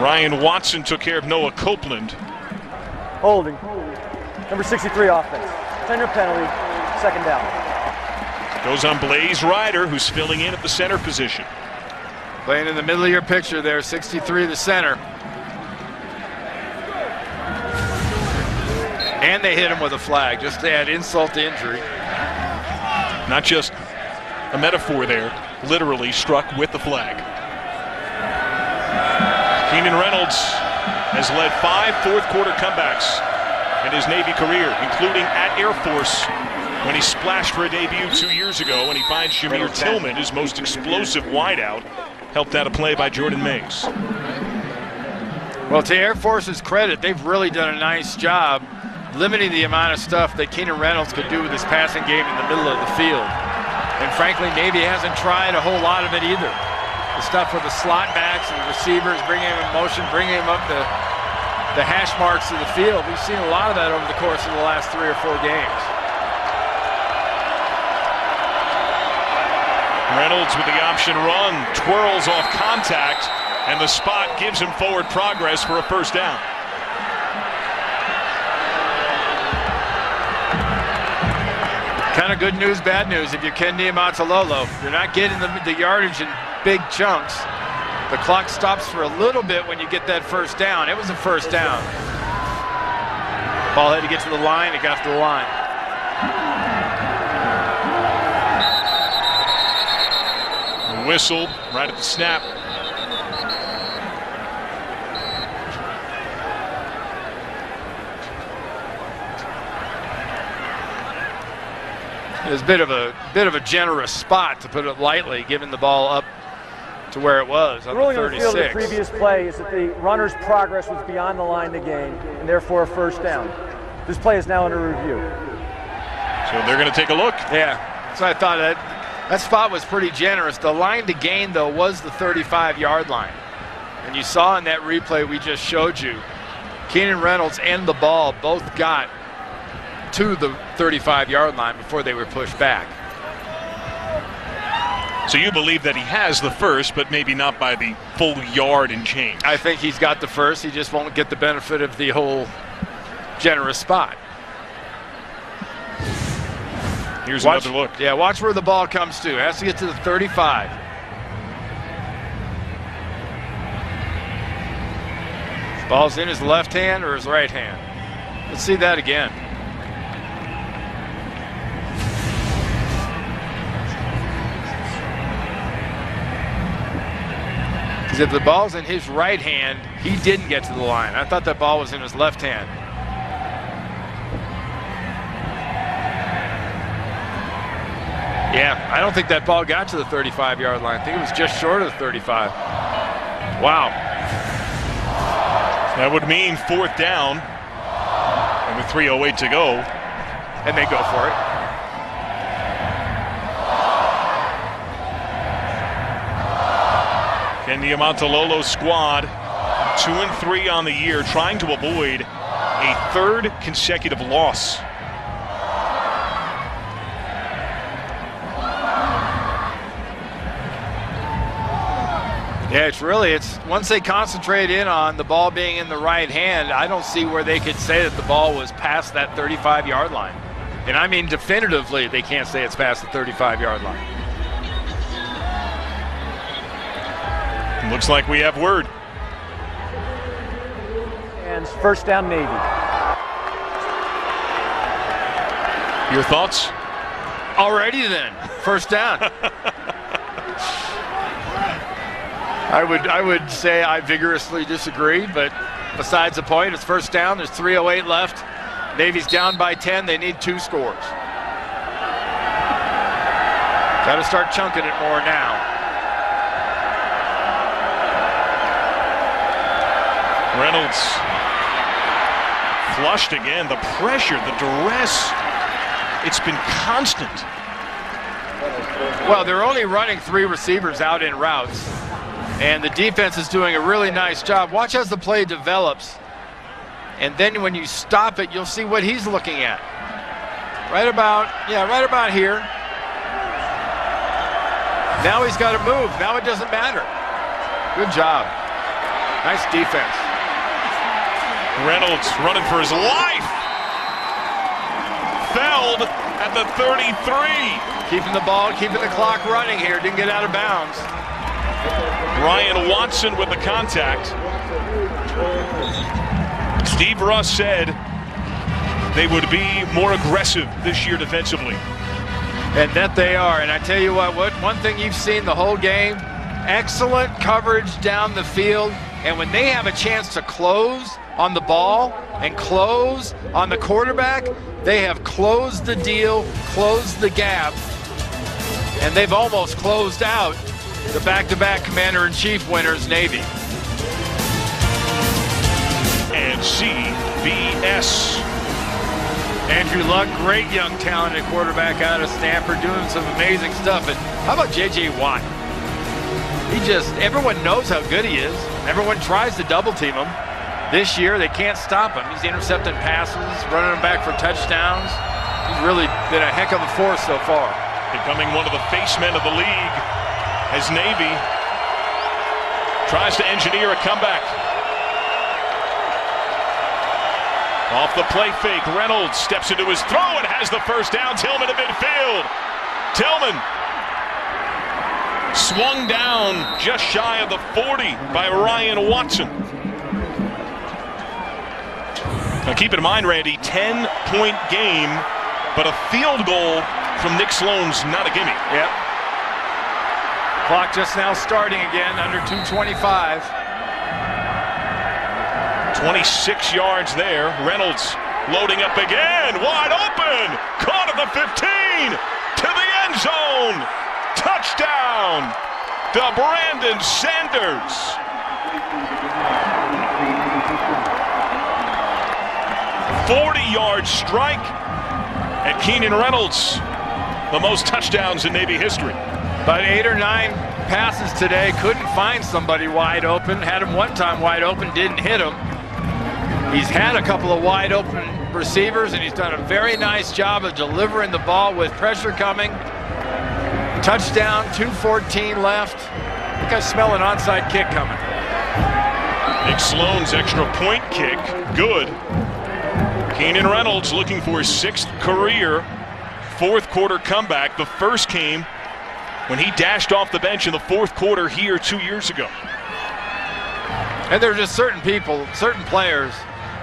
Ryan Watson took care of Noah Copeland. Holding. Number 63 offense. 10-yard penalty, second down. Goes on Blaze Ryder, who's filling in at the center position. Playing in the middle of your picture there, 63 the center. And they hit him with a flag, just to add insult to injury. Not just a metaphor there, literally struck with the flag. Keenan Reynolds has led 5 fourth-quarter comebacks in his Navy career, including at Air Force when he splashed for a debut 2 years ago when he finds Shamir Tillman, his most explosive wideout, helped out a play by Jordan Mays. Well, to Air Force's credit, they've really done a nice job limiting the amount of stuff that Keenan Reynolds could do with his passing game in the middle of the field. And frankly, Navy hasn't tried a whole lot of it either. The stuff with the slot backs and the receivers, bringing him in motion, bringing him up the hash marks of the field. We've seen a lot of that over the course of the last 3 or 4 games. Reynolds with the option run, twirls off contact, and the spot gives him forward progress for a first down. Kind of good news, bad news if you're Ken Niumatalolo. You're not getting the yardage in big chunks. The clock stops for a little bit when you get that first down. It was a first down. Ball had to get to the line. It got to the line. Whistle right at the snap. It was a bit of a generous spot, to put it lightly, giving the ball up to where it was on the 36. The ruling on the field of the previous play is that the runner's progress was beyond the line to gain, and therefore a first down. This play is now under review. So they're going to take a look. Yeah, so I thought that spot was pretty generous. The line to gain, though, was the 35-yard line. And you saw in that replay we just showed you, Keenan Reynolds and the ball both got to the 35-yard line before they were pushed back. So you believe that he has the first, but maybe not by the full yard and change? I think he's got the first. He just won't get the benefit of the whole generous spot. Here's another look. Yeah, watch where the ball comes to. It has to get to the 35. Ball's in his left hand or his right hand. Let's see that again. Because if the ball's in his right hand, he didn't get to the line. I thought that ball was in his left hand. Yeah, I don't think that ball got to the 35-yard line. I think it was just short of the 35. Wow. That would mean 4th down. And with 3:08 to go. And they go for it. Ken Diamantalolo's squad, 2-3 on the year, trying to avoid a 3rd consecutive loss. Yeah, it's once they concentrate in on the ball being in the right hand, I don't see where they could say that the ball was past that 35-yard line. And I mean definitively they can't say it's past the 35-yard line. Looks like we have word. And first down, Navy. Your thoughts? Alrighty then, first down. I would say I vigorously disagree, but besides the point, it's first down. There's 3:08 left. Navy's down by 10. They need 2 scores. Got to start chunking it more now. Reynolds flushed again. The pressure, the duress, it's been constant. Well, they're only running 3 receivers out in routes. And the defense is doing a really nice job. Watch as the play develops. And then when you stop it, you'll see what he's looking at. Right about here. Now he's got to move. Now it doesn't matter. Good job. Nice defense. Reynolds running for his life. Felled at the 33. Keeping the ball, keeping the clock running here. Didn't get out of bounds. Ryan Watson with the contact. Steve Russ said they would be more aggressive this year defensively. And that they are. And I tell you what, one thing you've seen the whole game, excellent coverage down the field. And when they have a chance to close on the ball and close on the quarterback, they have closed the deal, closed the gap, and they've almost closed out the back-to-back Commander-in-Chief winners, Navy. And CBS. Andrew Luck, great young talented quarterback out of Stanford, doing some amazing stuff. And how about J.J. Watt? Everyone knows how good he is. Everyone tries to double team him. This year, they can't stop him. He's intercepting passes, running them back for touchdowns. He's really been a heck of a force so far. Becoming one of the face men of the league as Navy tries to engineer a comeback. Off the play fake, Reynolds steps into his throw and has the first down. Tillman at midfield. Tillman swung down just shy of the 40 by Ryan Watson. Now keep in mind, Randy, 10-point game, but a field goal from Nick Sloan's not a gimme. Yep. Clock just now starting again, under 2:25. 26 yards there. Reynolds loading up again, wide open, caught at the 15, to the end zone. Touchdown to Brandon Sanders. A 40-yard strike, and Keenan Reynolds, the most touchdowns in Navy history. About 8 or 9 passes today, couldn't find somebody wide open. Had him one time wide open, didn't hit him. He's had a couple of wide open receivers, and he's done a very nice job of delivering the ball with pressure coming. Touchdown, 2:14 left. I think I smell an onside kick coming. Nick Sloan's extra point kick, good. Keenan Reynolds looking for his 6th career 4th quarter comeback. The first came when he dashed off the bench in the 4th quarter here 2 years ago. And there are just certain people, certain players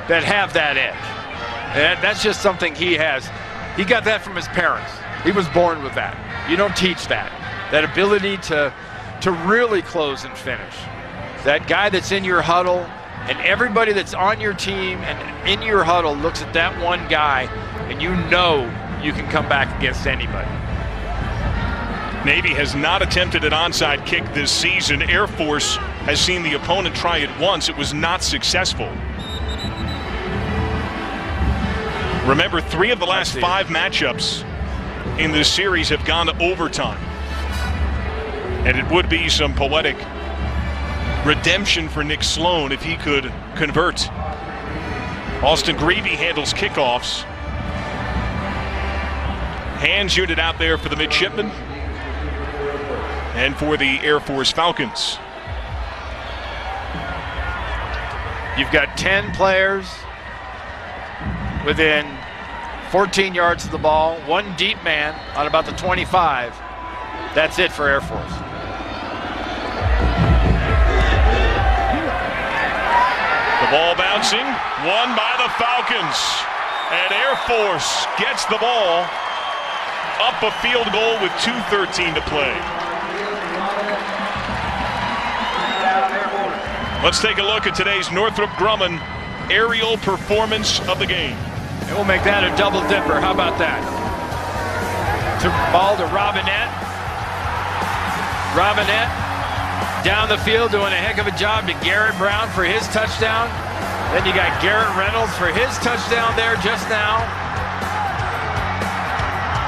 that have that edge. And that's just something he has. He got that from his parents. He was born with that. You don't teach that. That ability to really close and finish. That guy that's in your huddle, and everybody that's on your team and in your huddle looks at that one guy, and you know you can come back against anybody. Navy has not attempted an onside kick this season. Air Force has seen the opponent try it once. It was not successful. Remember, 3 of the last 5 matchups in this series have gone to overtime. And it would be some poetic redemption for Nick Sloan if he could convert. Austin Greavy handles kickoffs. Hands unit out there for the midshipmen and for the Air Force Falcons. You've got 10 players within 14 yards of the ball, 1 deep man on about the 25. That's it for Air Force. The ball bouncing, won by the Falcons. And Air Force gets the ball up a field goal with 2:13 to play. Let's take a look at today's Northrop Grumman aerial performance of the game. And we'll make that a double dipper. How about that? Ball to Robinette. Robinette down the field doing a heck of a job to Garrett Brown for his touchdown. Then you got Garrett Reynolds for his touchdown there just now.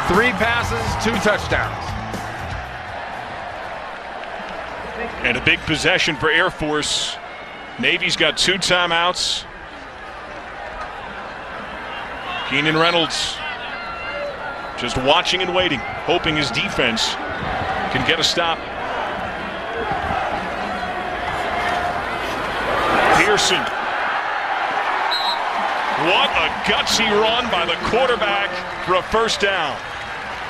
3 passes, 2 touchdowns. And a big possession for Air Force. Navy's got 2 timeouts. Keenan Reynolds just watching and waiting, hoping his defense can get a stop. Pearson. What a gutsy run by the quarterback for a first down.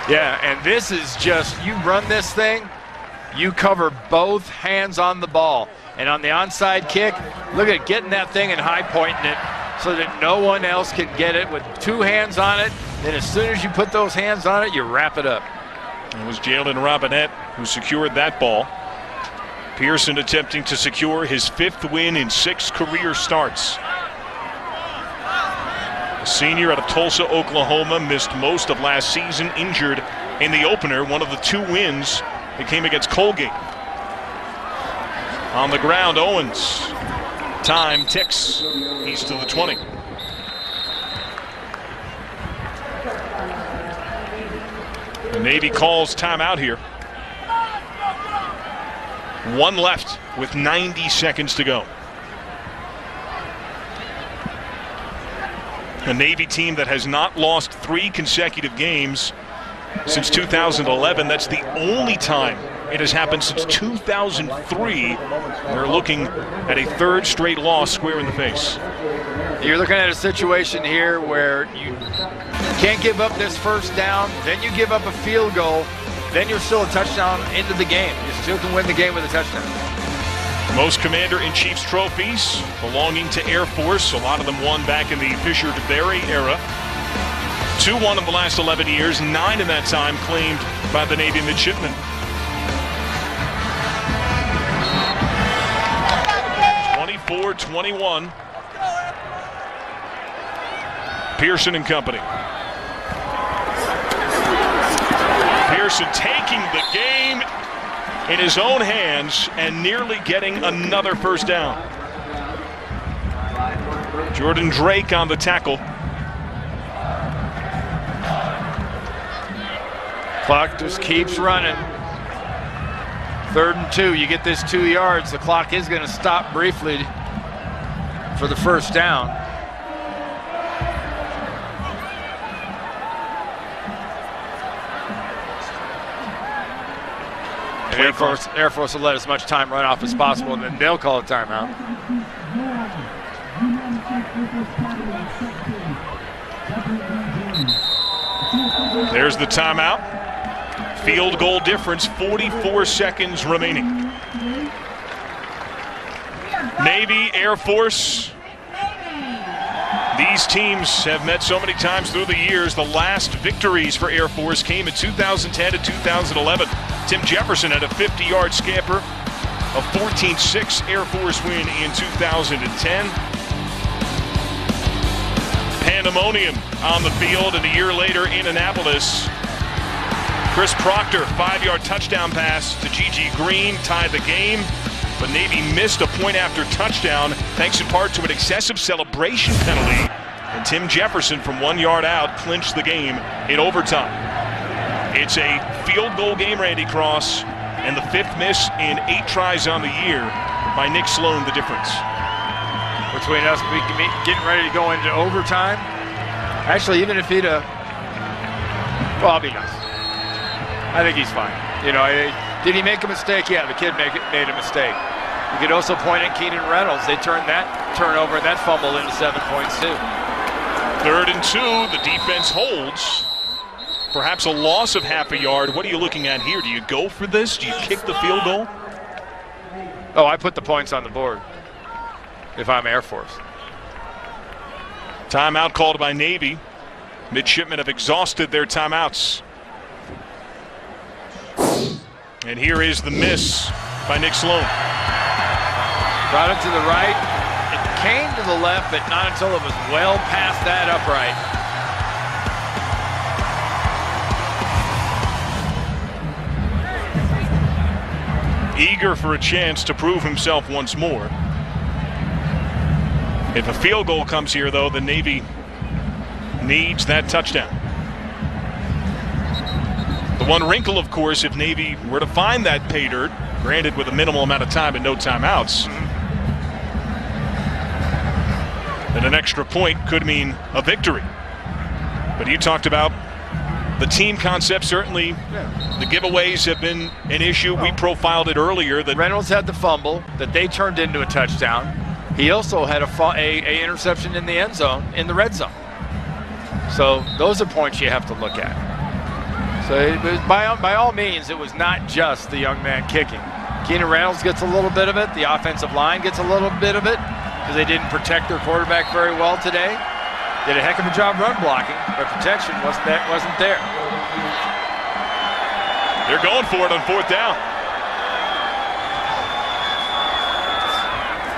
Yeah, and this is just, you run this thing, you cover both hands on the ball. And on the onside kick, look at getting that thing and high pointing it so that no one else can get it with 2 hands on it. Then as soon as you put those hands on it, you wrap it up. It was Jalen Robinette who secured that ball. Pearson attempting to secure his 5th win in 6 career starts. The senior out of Tulsa, Oklahoma, missed most of last season, injured in the opener, one of the 2 wins that came against Colgate. On the ground, Owens. Time ticks. He's to the 20. The Navy calls timeout here. 1 left with 90 seconds to go. A Navy team that has not lost 3 consecutive games since 2011. That's the only time it has happened since 2003. They're looking at a 3rd straight loss square in the face. You're looking at a situation here where you can't give up this first down, then you give up a field goal, then you're still a touchdown into the game. You still can win the game with a touchdown. Most Commander-in-Chief's trophies belonging to Air Force. A lot of them won back in the Fisher DeBerry era. 2 won in the last 11 years, 9 in that time claimed by the Navy midshipmen. 24-21. Pearson and company. Pearson taking the game in his own hands and nearly getting another first down. Jordan Drake on the tackle. Clock just keeps running. 3rd and 2. You get this 2 yards. The clock is going to stop briefly for the first down. Air Force will let as much time run off as possible, and then they'll call a timeout. There's the timeout. Field goal difference, 44 seconds remaining. Navy, Air Force. These teams have met so many times through the years. The last victories for Air Force came in 2010 to 2011. Tim Jefferson had a 50-yard scamper, a 14-6 Air Force win in 2010. Pandemonium on the field, and a year later in Annapolis, Chris Proctor, 5-yard touchdown pass to Gigi Green, tied the game. But Navy missed a point after touchdown thanks in part to an excessive celebration penalty. And Tim Jefferson from 1 yard out clinched the game in overtime. It's a field goal game, Randy Cross, and the 5th miss in 8 tries on the year by Nick Sloan, the difference. Between us getting ready to go into overtime. Actually, even if he'd well, I'll be nice. I think he's fine. You know, did he make a mistake? Yeah, the kid made a mistake. You could also point at Keenan Reynolds. They turned that turnover and that fumble into 7 points too. 3rd and 2, the defense holds. Perhaps a loss of half a yard. What are you looking at here? Do you go for this? Do you kick the field goal? Oh, I put the points on the board if I'm Air Force. Timeout called by Navy. Midshipmen have exhausted their timeouts. And here is the miss by Nick Sloan. Brought it to the right. It came to the left, but not until it was well past that upright. Eager for a chance to prove himself once more. If a field goal comes here, though, the Navy needs that touchdown. The one wrinkle, of course, if Navy were to find that pay dirt, granted with a minimal amount of time and no timeouts, then an extra point could mean a victory. But you talked about the team concept. Certainly the giveaways have been an issue. We profiled it earlier. That Reynolds had the fumble that they turned into a touchdown. He also had a interception in the end zone, in the red zone. So those are points you have to look at. So it was, by all means, it was not just the young man kicking. Keenan Reynolds gets a little bit of it. The offensive line gets a little bit of it because they didn't protect their quarterback very well today. Did a heck of a job run blocking, but protection wasn't there. They're going for it on 4th down.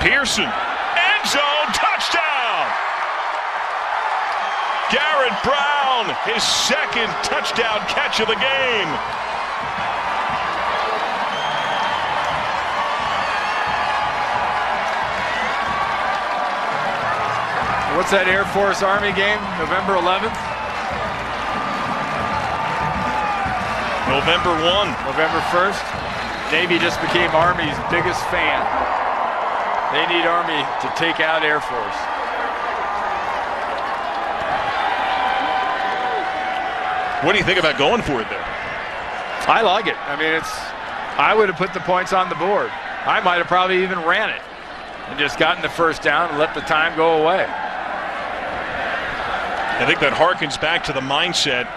Pearson, end zone, touchdown! Garrett Brown, his 2nd touchdown catch of the game. What's that Air Force Army game? November 11th? November 1. November 1st. Navy just became Army's biggest fan. They need Army to take out Air Force. What do you think about going for it there? I like it. I mean, I would have put the points on the board. I might have probably even ran it and just gotten the 1st down and let the time go away. I think that harkens back to the mindset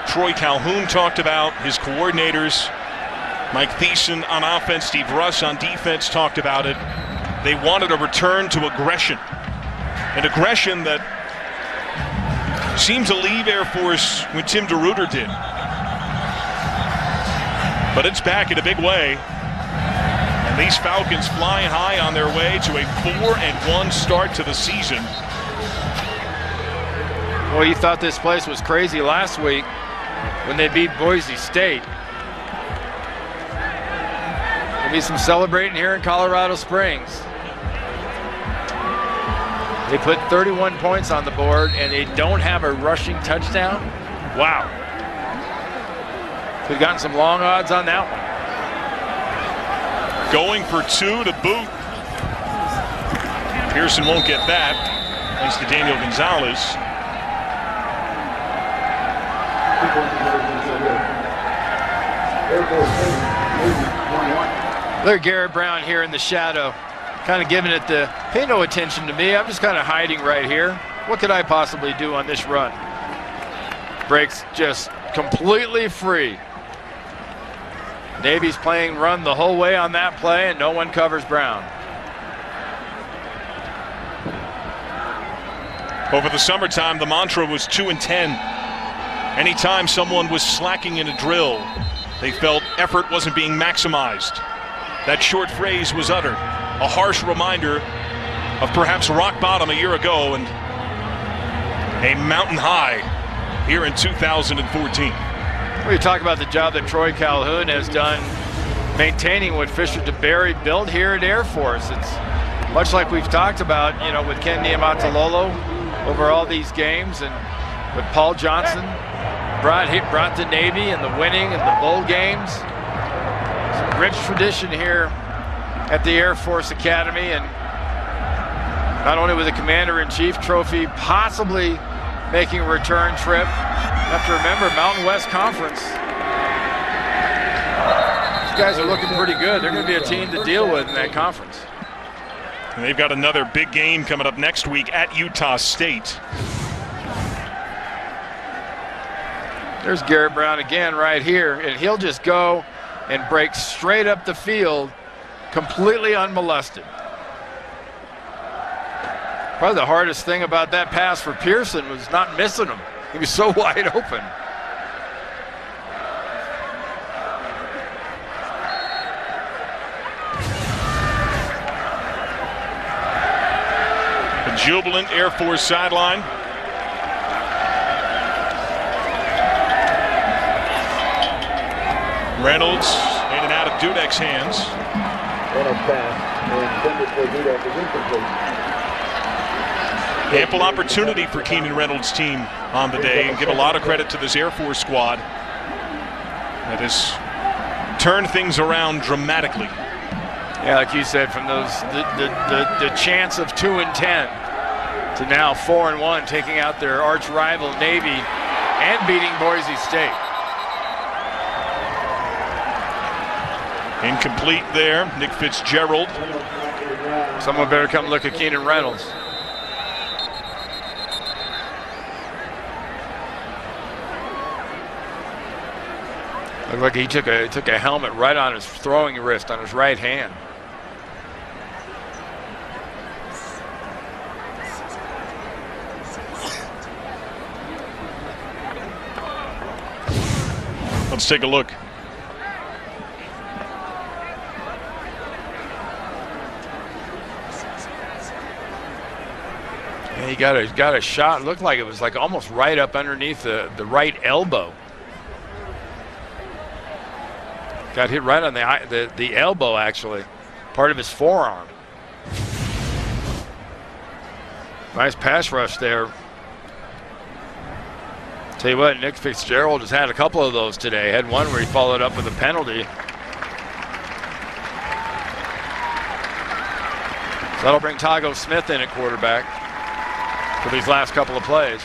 Troy Calhoun talked about, his coordinators, Mike Thiessen on offense, Steve Russ on defense talked about it. They wanted a return to aggression, an aggression that seemed to leave Air Force when Tim DeRuyter did. But it's back in a big way. And these Falcons flying high on their way to a 4-1 start to the season. Well, you thought this place was crazy last week when they beat Boise State. There'll be some celebrating here in Colorado Springs. They put 31 points on the board and they don't have a rushing touchdown. Wow. We've gotten some long odds on that one. Going for 2 to boot. Pearson won't get that, thanks to Daniel Gonzalez. Look at Garrett Brown here in the shadow, kind of giving it the, pay no attention to me, I'm just kind of hiding right here. What could I possibly do on this run? Breaks just completely free. Navy's playing run the whole way on that play, and no one covers Brown. Over the summertime, the mantra was 2 and 10. Anytime someone was slacking in a drill, they felt effort wasn't being maximized. That short phrase was uttered, a harsh reminder of perhaps rock bottom a year ago and a mountain high here in 2014. We talk about the job that Troy Calhoun has done maintaining what Fisher DeBerry built here at Air Force. It's much like we've talked about, you know, with Ken Niumatalolo over all these games, and with Paul Johnson brought the Navy and the winning and the bowl games. Some rich tradition here at the Air Force Academy, and not only with the Commander-in-Chief trophy possibly making a return trip. You have to remember, Mountain West Conference. These guys are looking pretty good. They're going to be a team to deal with in that conference. And they've got another big game coming up next week at Utah State. There's Garrett Brown again right here, and he'll just go and break straight up the field, completely unmolested. Probably the hardest thing about that pass for Pearson was not missing him. He was so wide open. A jubilant Air Force sideline. Reynolds in and out of Dudek's hands. Reynolds pass intended for Dudek is incomplete. Ample opportunity for Keenan Reynolds' team on the day, and give a lot of credit to this Air Force squad that has turned things around dramatically. Yeah, like you said, from those the chance of 2-10 to now 4-1, taking out their arch rival Navy and beating Boise State. Incomplete there, Nick Fitzgerald. Someone better come look at Keenan Reynolds. Looked like he took a helmet right on his throwing wrist on his right hand. Let's take a look. Yeah, he got a shot. Looked like it was like almost right up underneath the right elbow. Got hit right on the elbow, actually, part of his forearm. Nice pass rush there. Tell you what, Nick Fitzgerald has had a couple of those today. Had one where he followed up with a penalty. So that'll bring Tago Smith in at quarterback for these last couple of plays.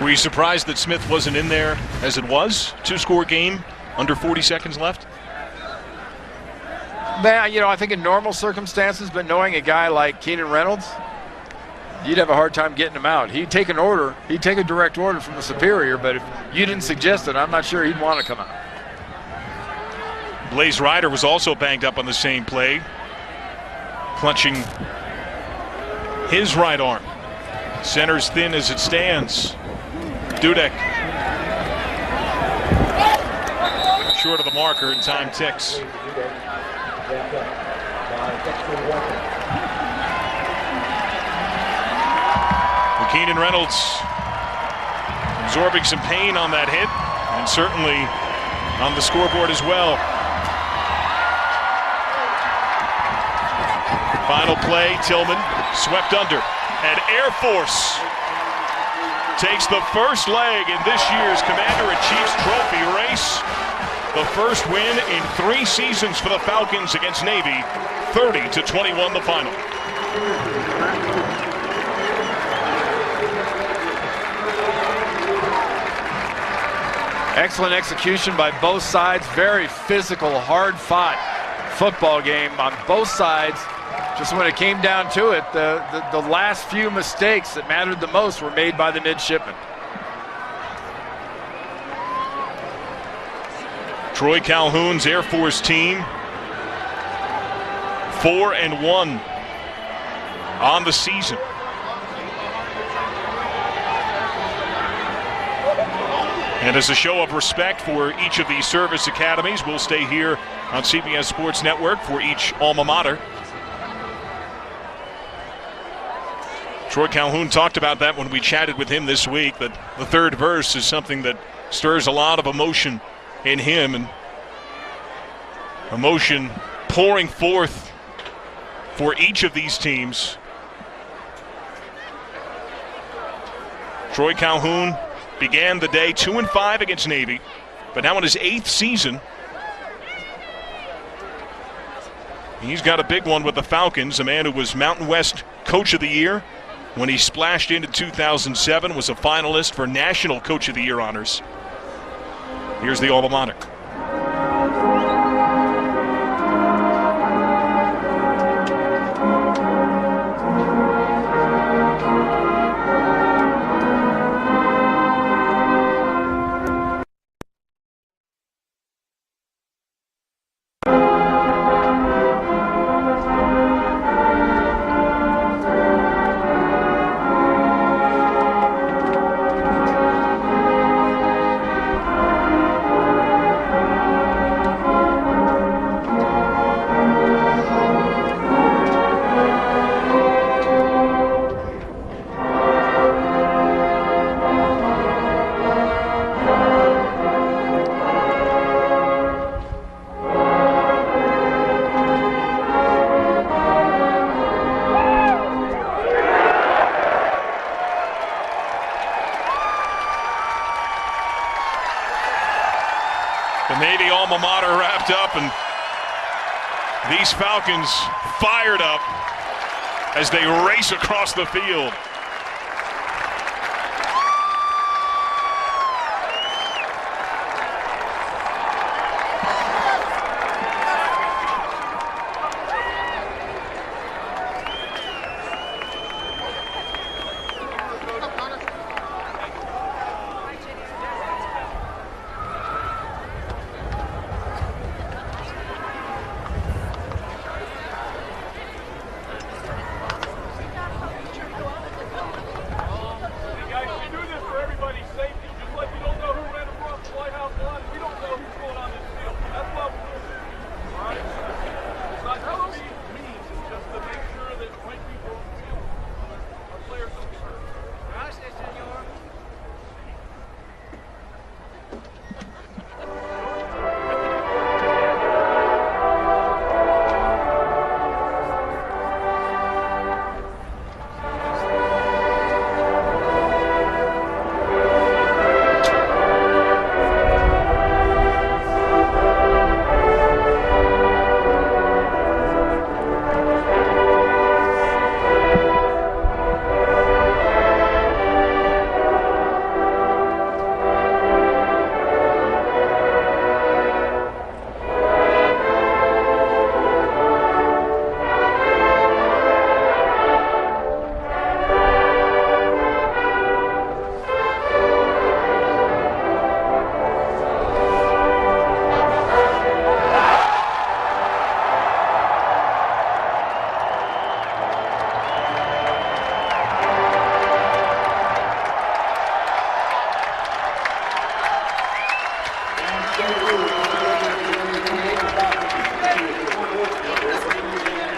Were you surprised that Smith wasn't in there as it was? 2-score game, under 40 seconds left? Man, I think in normal circumstances, but knowing a guy like Keenan Reynolds, you'd have a hard time getting him out. He'd take an order. He'd take a direct order from the superior, but if you didn't suggest it, I'm not sure he'd want to come out. Blaze Ryder was also banged up on the same play, clutching his right arm. Center's thin as it stands. Dudek short of the marker, and time ticks. Keenan Reynolds absorbing some pain on that hit, and certainly on the scoreboard as well. Final play, Tillman swept under, and Air Force takes the first leg in this year's Commander-in-Chief's trophy race. The first win in 3 seasons for the Falcons against Navy, 30-21 the final. Excellent execution by both sides. Very physical, hard-fought football game on both sides. Just when it came down to it, the last few mistakes that mattered the most were made by the midshipmen. Troy Calhoun's Air Force team, 4-1 on the season. And as a show of respect for each of these service academies, we'll stay here on CBS Sports Network for each alma mater. Troy Calhoun talked about that when we chatted with him this week, that the third verse is something that stirs a lot of emotion in him, and emotion pouring forth for each of these teams. Troy Calhoun began the day 2-5 against Navy, but now in his 8th season, he's got a big one with the Falcons, a man who was Mountain West Coach of the Year when he splashed in 2007, was a finalist for National Coach of the Year honors. Here's the alma mater. Navy alma mater wrapped up, and these Falcons fired up as they race across the field.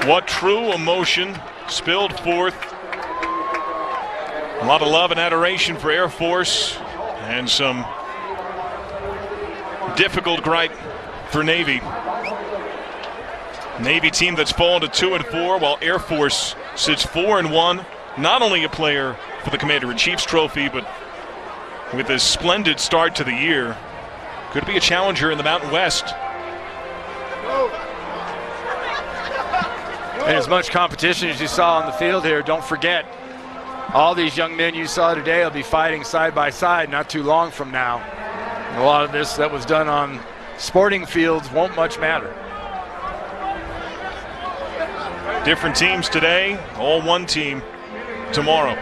What true emotion spilled forth. A lot of love and adoration for Air Force, and some difficult gripe for Navy. Navy team that's fallen to 2-4, while Air Force sits 4-1. Not only a player for the Commander-in-Chief's trophy, but with a splendid start to the year, could be a challenger in the Mountain West. And as much competition as you saw on the field here, don't forget, all these young men you saw today will be fighting side by side not too long from now. And a lot of this that was done on sporting fields won't much matter. Different teams today, all one team tomorrow.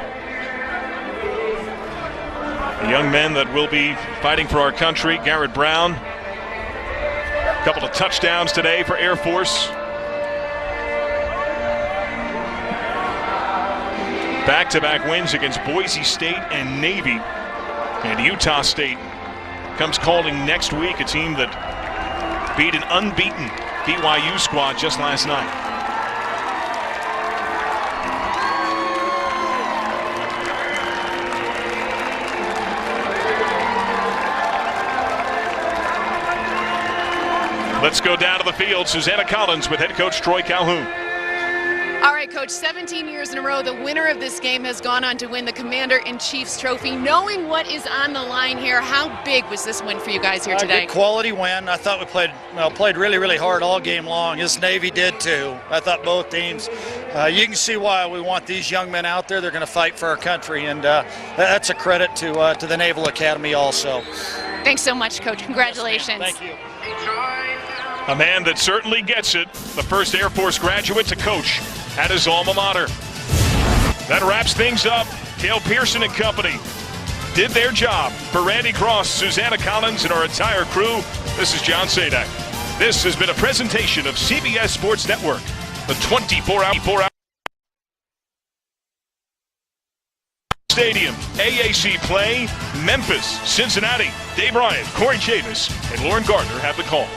The young men that will be fighting for our country, Garrett Brown. A couple of touchdowns today for Air Force. Back-to-back wins against Boise State and Navy. And Utah State comes calling next week, a team that beat an unbeaten BYU squad just last night. Let's go down to the field. Susanna Collins with head coach Troy Calhoun. All right, Coach, 17 years in a row, the winner of this game has gone on to win the Commander-in-Chief's trophy. Knowing what is on the line here, how big was this win for you guys here today? Good quality win. I thought we played really, really hard all game long. This Navy did too. I thought both teams. You can see why we want these young men out there. They're going to fight for our country, and that's a credit to the Naval Academy also. Thanks so much, Coach. Congratulations. Thank you. A man that certainly gets it, the first Air Force graduate to coach at his alma mater. That wraps things up. Cale Pearson and company did their job. For Randy Cross, Susanna Collins, and our entire crew, this is John Sadak. This has been a presentation of CBS Sports Network, the 24-hour Stadium. AAC play, Memphis, Cincinnati. Dave Ryan, Corey Chavis, and Lauren Gardner have the call.